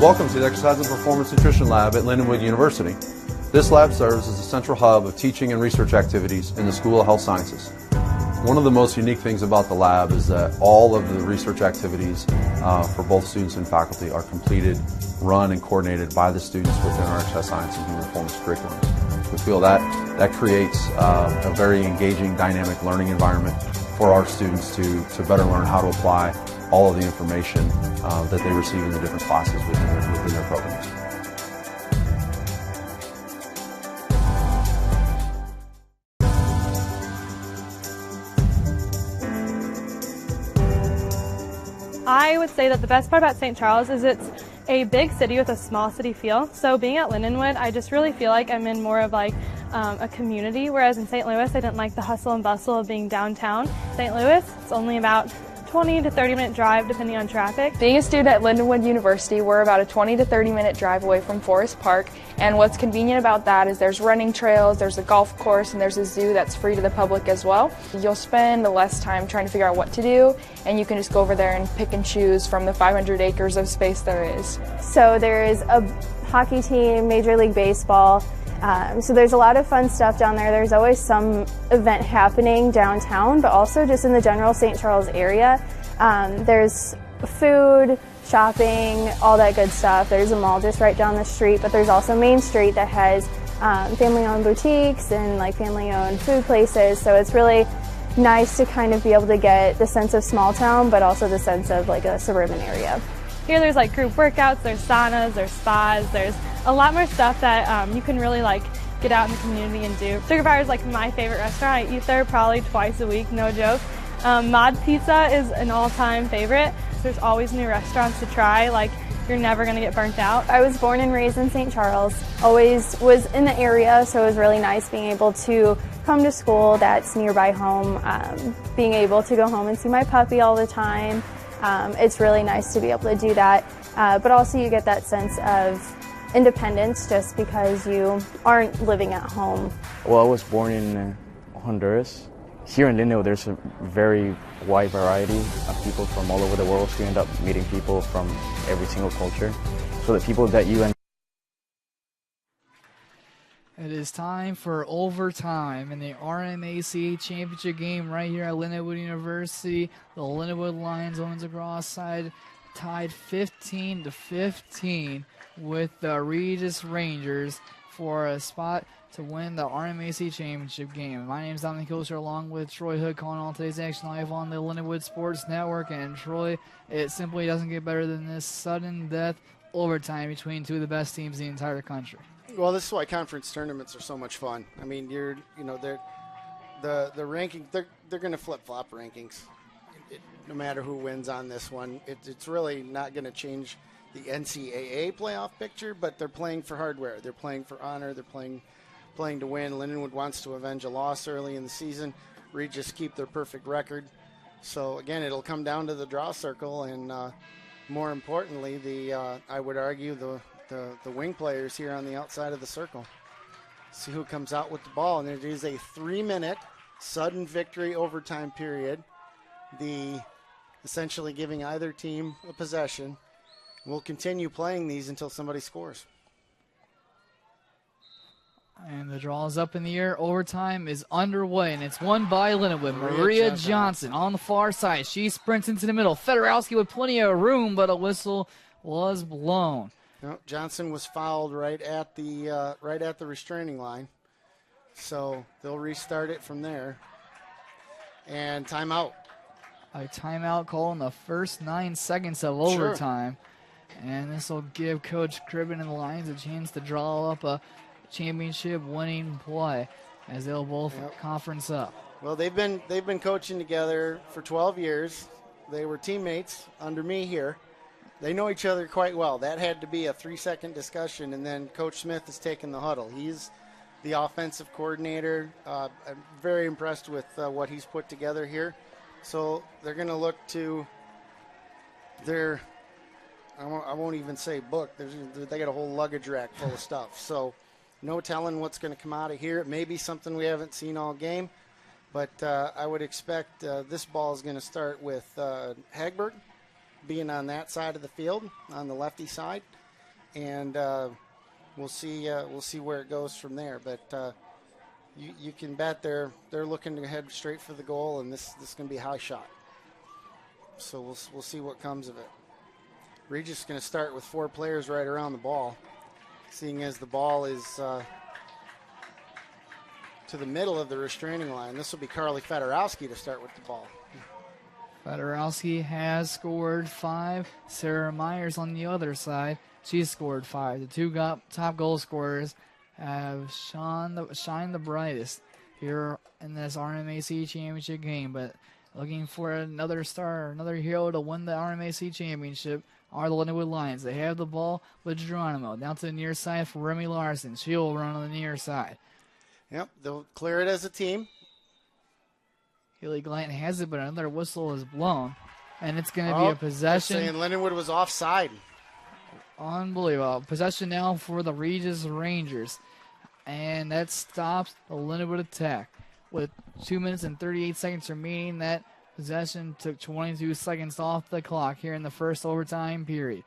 Welcome to the Exercise and Performance Nutrition Lab at Lindenwood University. This lab serves as a central hub of teaching and research activities in the School of Health Sciences. One of the most unique things about the lab is that all of the research activities for both students and faculty are completed, run, and coordinated by the students within our exercise science and human performance curriculum. We feel that creates a very engaging, dynamic learning environment for our students to better learn how to apply all of the information that they receive in the different classes within their programs. I would say that the best part about St. Charles is it's a big city with a small city feel. So being at Lindenwood, I just really feel like I'm in more of like a community, whereas in St. Louis, I didn't like the hustle and bustle of being downtown. St. Louis, it's only about 20 to 30 minute drive depending on traffic. Being a student at Lindenwood University, we're about a 20 to 30 minute drive away from Forest Park, and what's convenient about that is there's running trails, there's a golf course, and there's a zoo that's free to the public as well. You'll spend less time trying to figure out what to do, and you can just go over there and pick and choose from the 500 acres of space there is. So there is a hockey team, Major League Baseball, so there's a lot of fun stuff down there. There's always some event happening downtown, but also just in the general St. Charles area. There's food, shopping, all that good stuff. There's a mall just right down the street, but there's also Main Street that has family-owned boutiques and like family-owned food places. So it's really nice to kind of be able to get the sense of small town, but also the sense of like a suburban area. Here there's like group workouts, there's saunas, there's spas, there's a lot more stuff that you can really like get out in the community and do. Sugar Fire is like my favorite restaurant. I eat there probably twice a week, no joke. Mod Pizza is an all-time favorite. There's always new restaurants to try, like you're never going to get burnt out. I was born and raised in St. Charles, always was in the area, so it was really nice being able to come to school that's nearby home, being able to go home and see my puppy all the time. It's really nice to be able to do that, but also you get that sense of independence just because you aren't living at home. Well, I was born in Honduras. Here in Lindenwood, there's a very wide variety of people from all over the world, so you end up meeting people from every single culture. So the people that you end It is time for overtime in the RMAC Championship game right here at Lindenwood University. The Lindenwood Lions, women's lacrosse side, tied 15-15 with the Regis Rangers for a spot to win the RMAC Championship game. My name is Dominic Koser, along with Troy Hood, calling all today's action live on the Lindenwood Sports Network. And Troy, it simply doesn't get better than this sudden death overtime between two of the best teams in the entire country. Well, this is why conference tournaments are so much fun. I mean, the ranking, they're going to flip-flop rankings. No matter who wins on this one, it's really not going to change the NCAA playoff picture, but they're playing for hardware. They're playing for honor. They're playing to win. Lindenwood wants to avenge a loss early in the season. Regis keep their perfect record. So, again, it'll come down to the draw circle, and more importantly, I would argue the wing players here on the outside of the circle. See who comes out with the ball, and it is a 3-minute sudden victory overtime period. Essentially giving either team a possession. We'll continue playing these until somebody scores. And the draw is up in the air. Overtime is underway, and it's won by Lindenwood. Maria Johnson on the far side. She sprints into the middle. Fedorowski with plenty of room, but a whistle was blown. No, Johnson was fouled right at the restraining line. So they'll restart it from there. And timeout. A timeout call in the first 9 seconds of overtime. Sure. And this will give Coach Cribben and the Lions a chance to draw up a championship winning play as they'll both conference up. Well, they've been coaching together for 12 years. They were teammates under me here. They know each other quite well. That had to be a 3-second discussion, and then Coach Smith has taken the huddle. He's the offensive coordinator. I'm very impressed with what he's put together here. So they're going to look to their, I won't even say book. They got a whole luggage rack full of stuff. So no telling what's going to come out of here. It may be something we haven't seen all game, but I would expect this ball is going to start with Hagberg being on that side of the field, on the lefty side, and we'll see where it goes from there. But you can bet they're looking to head straight for the goal, and this is going to be a high shot. So we'll see what comes of it. Regis is going to start with 4 players right around the ball, seeing as the ball is to the middle of the restraining line. This will be Carly Fedorowski to start with the ball. Fedorowski has scored 5. Sarah Myers on the other side, she's scored 5. The 2 top goal scorers have shined the brightest here in this RMAC championship game, but looking for another star, another hero to win the RMAC championship are the Lindenwood Lions. They have the ball with Geronimo. Down to the near side for Remy Larson. She'll run on the near side. Yep, they'll clear it as a team. Haley Glant has it, but another whistle is blown. And it's going to be a possession. Saying Lindenwood was offside. Unbelievable. Possession now for the Regis Rangers. And that stops the Lindenwood attack. With 2 minutes and 38 seconds remaining, that possession took 22 seconds off the clock here in the first overtime period.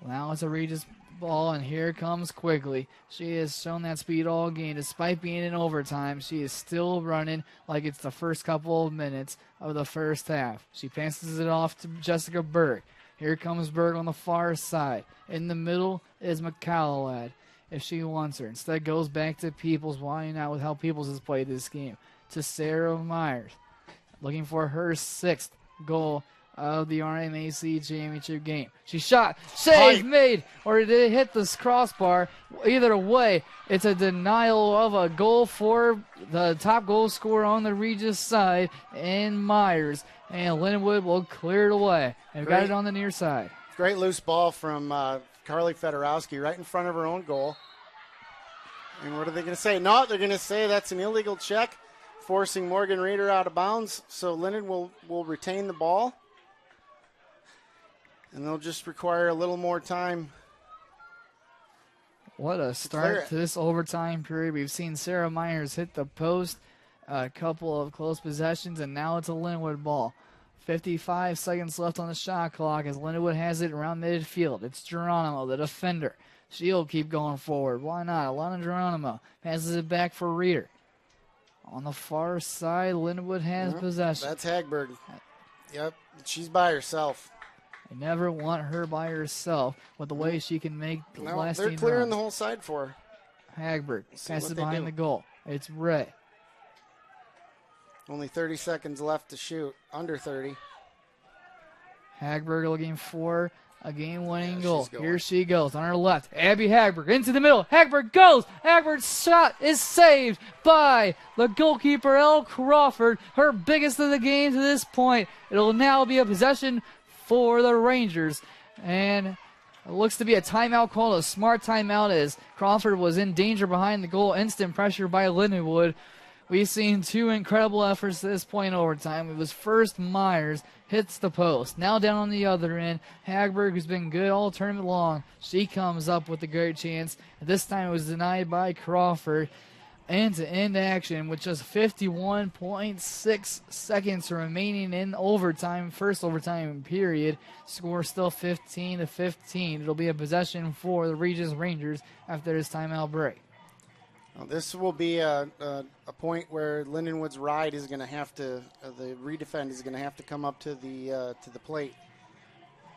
Now it's a Regis ball, and here comes Quigley. She has shown that speed all game. Despite being in overtime, she is still running like it's the first couple of minutes of the first half. She passes it off to Jessica Berg. Here comes Berg on the far side. In the middle is McCallowad if she wants her. Instead goes back to Peoples. Why not with how Peoples has played this game? To Sarah Myers. Looking for her 6th goal of the RMAC championship game. She shot, save made, or did it hit the crossbar? Either way, it's a denial of a goal for the top goal scorer on the Regis side, and Myers. And Lindenwood will clear it away. And got it on the near side. Great loose ball from Carly Fedorowski right in front of her own goal. And what are they going to say? No, they're going to say that's an illegal check, forcing Morgan Reeder out of bounds. So Linden will retain the ball. And they'll just require a little more time. What a start to this overtime period. We've seen Sarah Myers hit the post, a couple of close possessions, and now it's a Lindenwood ball. 55 seconds left on the shot clock as Lindenwood has it around midfield. It's Geronimo, the defender. She'll keep going forward. Why not? Alana Geronimo passes it back for Reeder. On the far side, Lindenwood has possession. That's Hagberg. Yep, she's by herself. They never want her by herself with the way she can make lasting they're clearing runs. the whole side for her. Hagberg passes behind the goal. It's Ray. Only 30 seconds left to shoot. Under 30. Hagberg looking for a game-winning goal. Here she goes on her left. Abby Hagberg into the middle. Hagberg goes. Hagberg's shot is saved by the goalkeeper, Elle Crawford. Her biggest of the game to this point. It'll now be a possession for the Rangers. And it looks to be a timeout called, a smart timeout, as Crawford was in danger behind the goal. Instant pressure by Lindenwood. We've seen 2 incredible efforts at this point in overtime. It was first Myers hits the post. Now down on the other end, Hagberg has been good all tournament long. She comes up with a great chance. This time it was denied by Crawford. End-to-end action with just 51.6 seconds remaining in overtime, first overtime period. Score still 15-15. It'll be a possession for the Regis Rangers after this timeout break. Well, this will be a point where Lindenwood's ride is going to have to, the redefend is going to have to come up to the plate.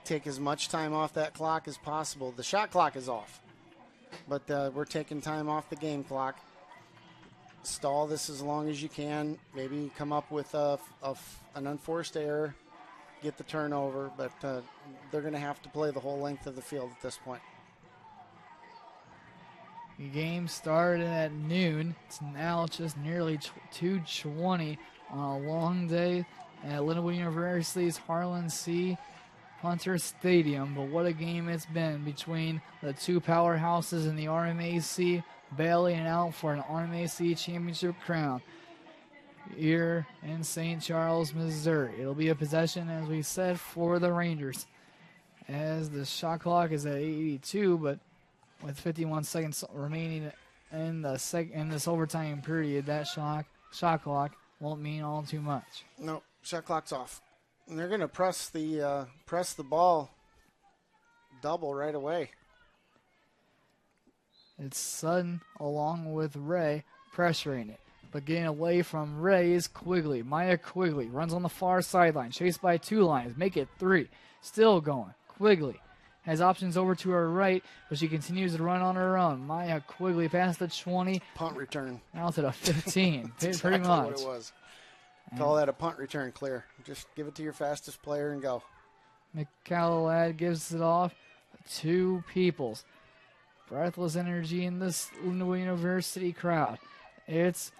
Take as much time off that clock as possible. The shot clock is off, but we're taking time off the game clock. Stall this as long as you can. Maybe come up with an unforced error, get the turnover, but they're going to have to play the whole length of the field at this point. The game started at noon. It's now just nearly 2:20 on a long day at Lindenwood University's Harlan C. Hunter Stadium. But what a game it's been between the 2 powerhouses in the RMAC, battling out for an RMAC championship crown here in St. Charles, Missouri. It'll be a possession, as we said, for the Rangers, as the shot clock is at 82, but with 51 seconds remaining in this overtime period, that shot clock won't mean all too much. No, shot clock's off. And they're going to press the ball double right away. It's Sutton along with Ray pressuring it. But getting away from Ray is Quigley. Maya Quigley runs on the far sideline, chased by 2 Lions. Make it 3. Still going. Quigley has options over to her right, but she continues to run on her own. Maya Quigley past the 20. Punt return. Now to the 15. That's pretty exactly much. what it was. Call that a punt return clear. Just give it to your fastest player and go. McCallowad gives it off to Peoples. Breathless energy in this Lindenwood University crowd. It's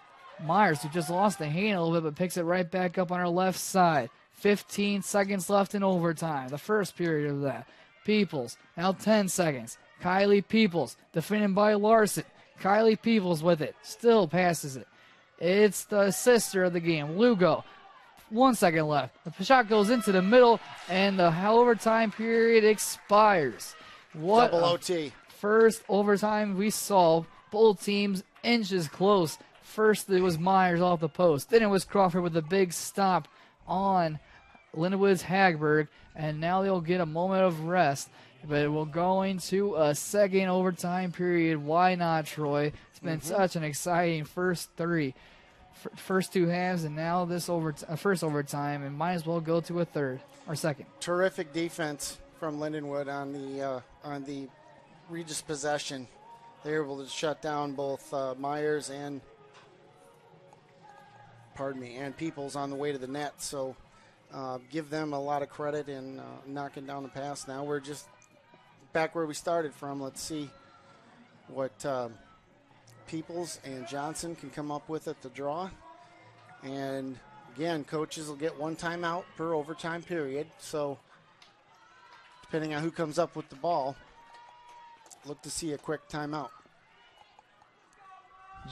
Myers, who just lost the hand a little bit, but picks it right back up on her left side. 15 seconds left in overtime, the first period of that. Peoples, now 10 seconds. Kylie Peoples, defended by Larson. Kylie Peoples with it, still passes it. It's the sister of the game, Lugo. 1 second left. The shot goes into the middle, and the overtime period expires. What double OT. First overtime we saw. Both teams inches close. First it was Myers off the post. Then it was Crawford with a big stop on Lindenwood's Hagberg. And now they'll get a moment of rest. But we're going to a second overtime period. Why not, Troy? It's been such an exciting first 2 halves, and now this first overtime, and might as well go to a third or second. Terrific defense from Lindenwood on the Regis possession. They were able to shut down both Myers and Peoples on the way to the net. So give them a lot of credit in knocking down the pass. Now we're just back where we started from. Let's see what Peoples and Johnson can come up with at the draw. And again, coaches will get 1 timeout per overtime period. So depending on who comes up with the ball, look to see a quick timeout.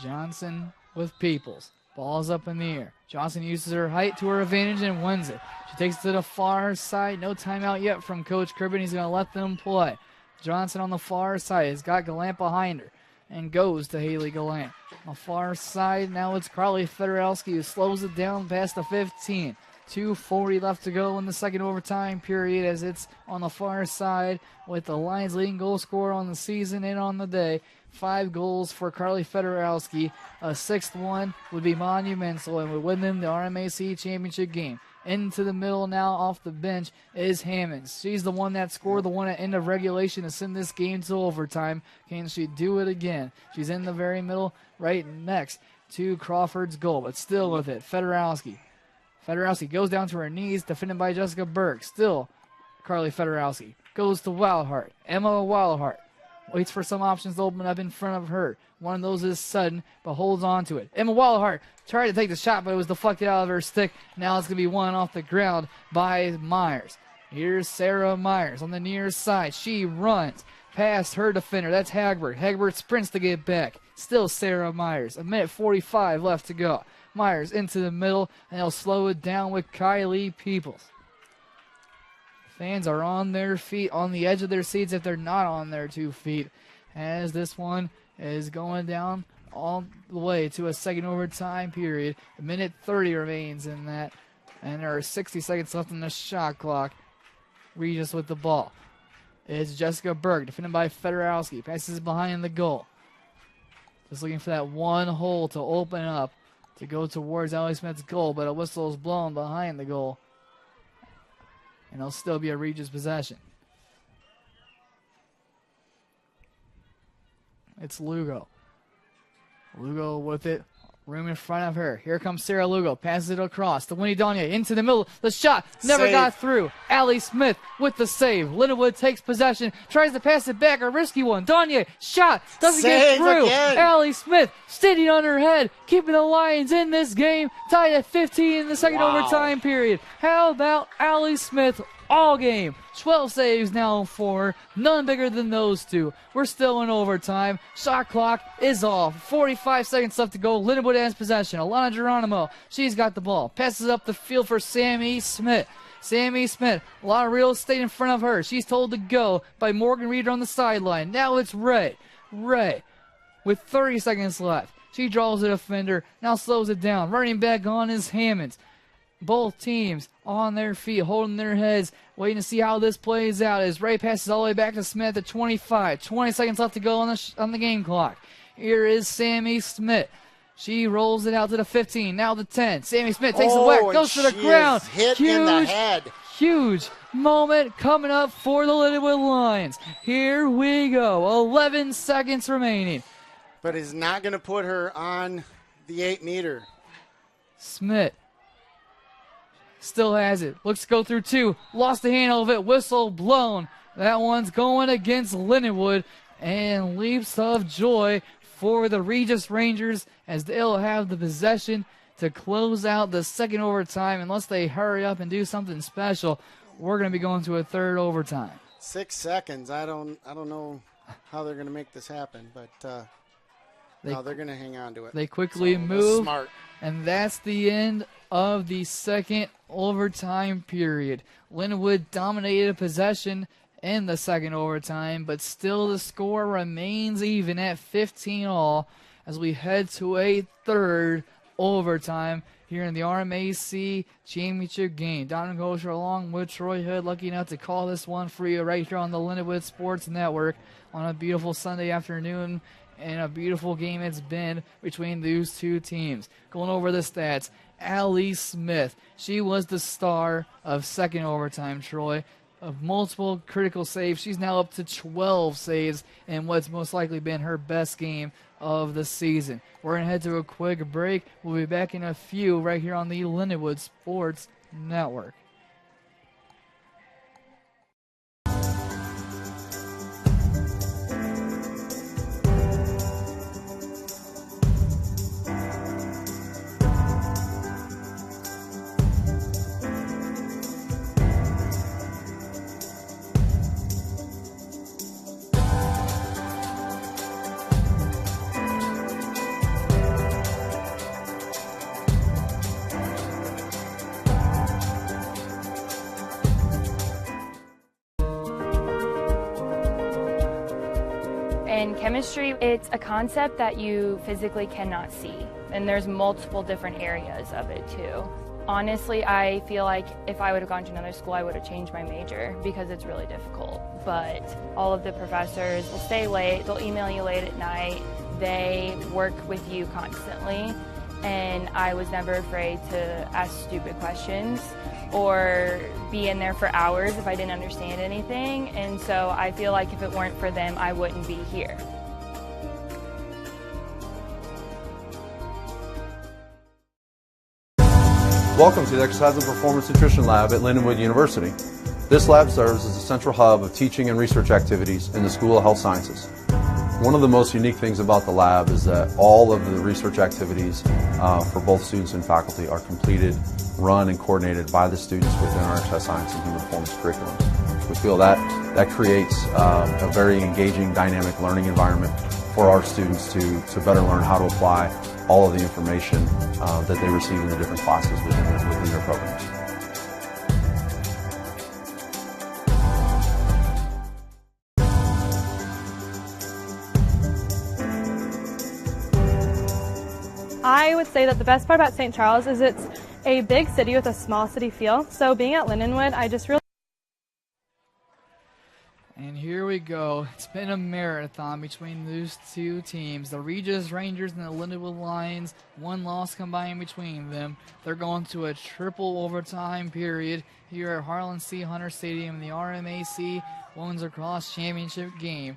Johnson with Peoples. Ball's up in the air. Johnson uses her height to her advantage and wins it. She takes it to the far side. No timeout yet from Coach Cribbin. He's going to let them play. Johnson on the far side has got Gallant behind her and goes to Haley Gallant. On the far side, now it's Carly Fedorowski who slows it down past the 15. 2:40 left to go in the second overtime period as it's on the far side with the Lions leading goal scorer on the season and on the day. 5 goals for Carly Fedorowski. A 6th one would be monumental and would win them the RMAC championship game. Into the middle now off the bench is Hammonds. She's the one that scored the one at end of regulation to send this game to overtime. Can she do it again? She's in the very middle right next to Crawford's goal, but still with it. Fedorowski goes down to her knees, defended by Jessica Berg. Still Carly Fedorowski goes to Wildheart. Emma Wildheart waits for some options to open up in front of her. One of those is sudden, but holds on to it. Emma Wildheart tried to take the shot, but it was deflected out of her stick. Now it's going to be one off the ground by Myers. Here's Sarah Myers on the near side. She runs past her defender. That's Hagberg. Hagberg sprints to get back. Still Sarah Myers. 1:45 left to go. Myers into the middle, and they'll slow it down with Kylie Peoples. Fans are on their feet, on the edge of their seats if they're not on their 2 feet, as this one is going down all the way to a second overtime period. 1:30 remains in that, and there are 60 seconds left on the shot clock. Regis with the ball. It's Jessica Berg, defended by Fedorowski. Passes behind the goal. Just looking for that one hole to open up to go towards Allie Smith's goal, but a whistle is blown behind the goal. And it'll still be a Regis possession. It's Lugo. Lugo with it. Room in front of her. Here comes Sarah Lugo. Passes it across to Winnie Donier. Into the middle. The shot never got through. Allie Smith with the save. Lindenwood takes possession. Tries to pass it back. A risky one. Donier. Shot. Doesn't get through. Again. Allie Smith standing on her head. Keeping the Lions in this game. Tied at 15 in the second overtime period. How about Allie Smith all game? 12 saves now for her. None bigger than those 2. We're still in overtime. Shot clock is off. 45 seconds left to go. Lindenwood has possession. Alana Geronimo, she's got the ball. Passes up the field for Sammy Smith. Sammy Smith, a lot of real estate in front of her. She's told to go by Morgan Reeder on the sideline. Now it's Ray. Ray with 30 seconds left. She draws the defender. Now slows it down. Running back on is Hammonds. Both teams on their feet, holding their heads, waiting to see how this plays out as Ray passes all the way back to Smith at 25. 20 seconds left to go on the game clock. Here is Sammy Smith. She rolls it out to the 15, now the 10. Sammy Smith takes a whack, goes to the she ground. Is hit in the head. Huge moment coming up for the Lindenwood Lions. Here we go, 11 seconds remaining. But is not going to put her on the 8-meter. Smith still has it. Looks to go through 2. Lost the handle of it. Whistle blown. That one's going against Lindenwood. And leaps of joy for the Regis Rangers as they'll have the possession to close out the second overtime. Unless they hurry up and do something special, we're going to be going to a third overtime. 6 seconds. I don't know how they're going to make this happen, but no, they're going to hang on to it. They quickly So, move, smart. and that's the end of the second overtime period. Lindenwood dominated possession in the second overtime, but still the score remains even at 15-all as we head to a third overtime here in the RMAC Championship game. Donovan Gosher along with Troy Hood, lucky enough to call this one for you right here on the Lindenwood Sports Network on a beautiful Sunday afternoon. And a beautiful game it's been between those two teams. Going over the stats, Allie Smith, she was the star of second overtime, Troy, of multiple critical saves. She's now up to 12 saves in what's most likely been her best game of the season. We're going to head to a quick break. We'll be back in a few right here on the Lindenwood Sports Network. In chemistry, it's a concept that you physically cannot see, and there's multiple different areas of it too. Honestly, I feel like if I would have gone to another school, I would have changed my major because it's really difficult. But all of the professors will stay late, they'll email you late at night, they work with you constantly, and I was never afraid to ask stupid questions or be in there for hours if I didn't understand anything, and so I feel like if it weren't for them, I wouldn't be here. Welcome to the Exercise and Performance Nutrition Lab at Lindenwood University. This lab serves as a central hub of teaching and research activities in the School of Health Sciences. One of the most unique things about the lab is that all of the research activities for both students and faculty are completed, run, and coordinated by the students within our exercise science and human performance curriculum. We feel that creates a very engaging, dynamic learning environment for our students to better learn how to apply all of the information that they receive in the different classes within their programs. I would say that the best part about St. Charles is it's a big city with a small city feel. So being at Lindenwood, I just really... And here we go. It's been a marathon between those two teams. The Regis Rangers and the Lindenwood Lions, one loss combined between them. They're going to a triple overtime period here at Harlan C. Hunter Stadium in the RMAC Women's Lacrosse Championship game.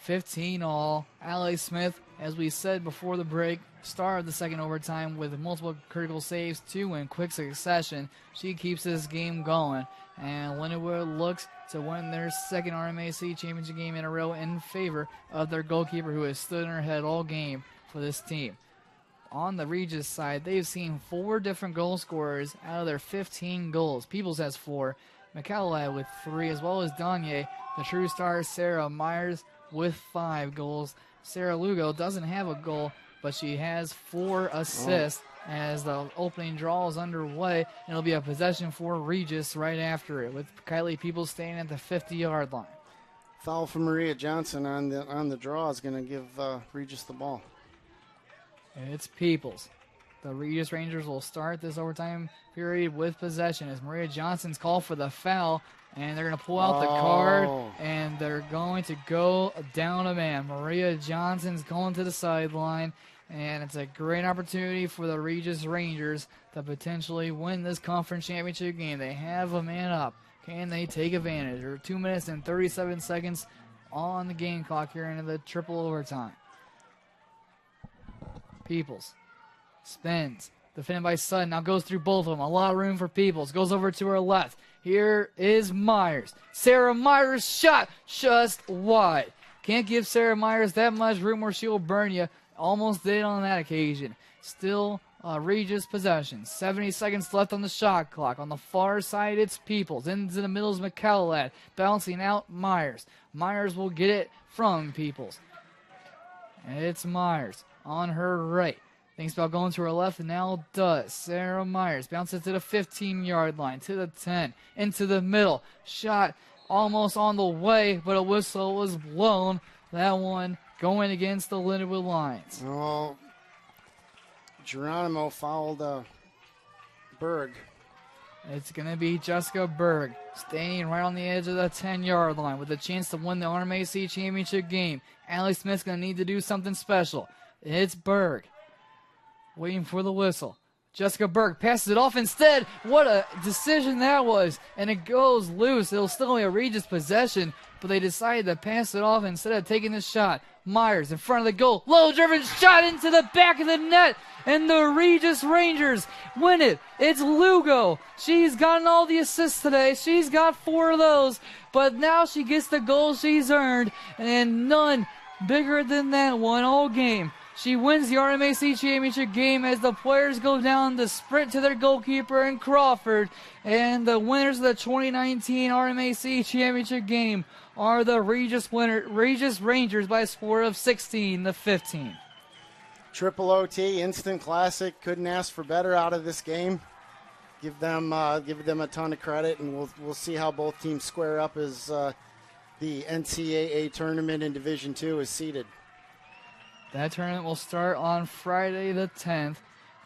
15-all. Allie Smith, as we said before the break, started the second overtime with multiple critical saves, 2 in quick succession. She keeps this game going, and Lindenwood looks to win their second RMAC championship game in a row in favor of their goalkeeper, who has stood in her head all game for this team. On the Regis side, they've seen 4 different goal scorers out of their 15 goals. Peoples has 4, McCalloway with 3, as well as Danye. The true star, Sarah Myers, with 5 goals. Sarah Lugo doesn't have a goal, but she has 4 assists as the opening draw is underway. And it'll be a possession for Regis right after it, with Kylie Peoples staying at the 50-yard line. Foul for Maria Johnson on the draw is going to give Regis the ball. It's Peoples. The Regis Rangers will start this overtime period with possession as Maria Johnson's called for the foul, and they're going to pull out the card, and they're going to go down a man. Maria Johnson's going to the sideline And it's a great opportunity for the Regis Rangers to potentially win this conference championship game. They have a man up. Can they take advantage? There are 2 minutes and 37 seconds on the game clock here into the triple overtime. Peoples spins. Defended by Sutton. Now goes through both of them. A lot of room for Peoples. Goes over to her left. Here is Myers. Sarah Myers' shot just wide. Can't give Sarah Myers that much room or she'll burn you. Almost did on that occasion. Still Regis possession. 70 seconds left on the shot clock. On the far side, it's Peoples. Into the middle is McCallad. Bouncing out Myers. Myers will get it from Peoples. And it's Myers on her right. Thinks about going to her left and now does. Sarah Myers bounces to the 15-yard line, to the 10, into the middle. Shot almost on the way, but a whistle was blown. That one going against the Lindenwood Lions. Oh, Geronimo fouled Berg. It's going to be Jessica Berg standing right on the edge of the 10-yard line with a chance to win the RMAC championship game. Allie Smith's going to need to do something special. It's Berg waiting for the whistle. Jessica Berg passes it off instead. What a decision that was. And it goes loose. It'll still be a Regis possession, but they decided to pass it off instead of taking the shot. Myers in front of the goal. Low-driven shot into the back of the net. And the Regis Rangers win it. It's Lugo. She's gotten all the assists today. She's got 4 of those. But now she gets the goal she's earned. And none bigger than that one all game. She wins the RMAC championship game as the players go down to sprint to their goalkeeper in Crawford. And the winners of the 2019 RMAC championship game are the Regis Rangers by a score of 16-15. Triple OT, instant classic. Couldn't ask for better out of this game. Give them a ton of credit, and we'll see how both teams square up as the NCAA tournament in Division II is seeded. That tournament will start on Friday the 10th.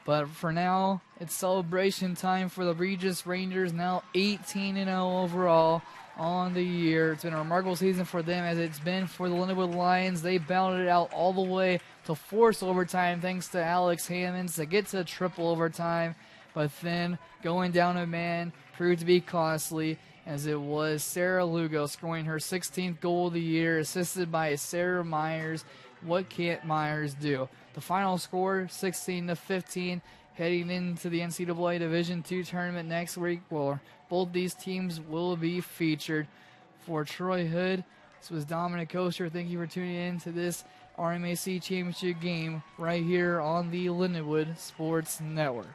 But for now, it's celebration time for the Regis Rangers, now 18-0 overall on the year. It's been a remarkable season for them as it's been for the Lindenwood Lions. They battled it out all the way to force overtime thanks to Alex Hammonds to get to triple overtime. But then going down a man proved to be costly as it was Sarah Lugo scoring her 16th goal of the year, assisted by Sarah Myers. What can't Myers do? The final score, 16-15, heading into the NCAA Division II tournament next week, where both these teams will be featured. For Troy Hood, this was Dominic Kosher. Thank you for tuning in to this RMAC championship game right here on the Lindenwood Sports Network.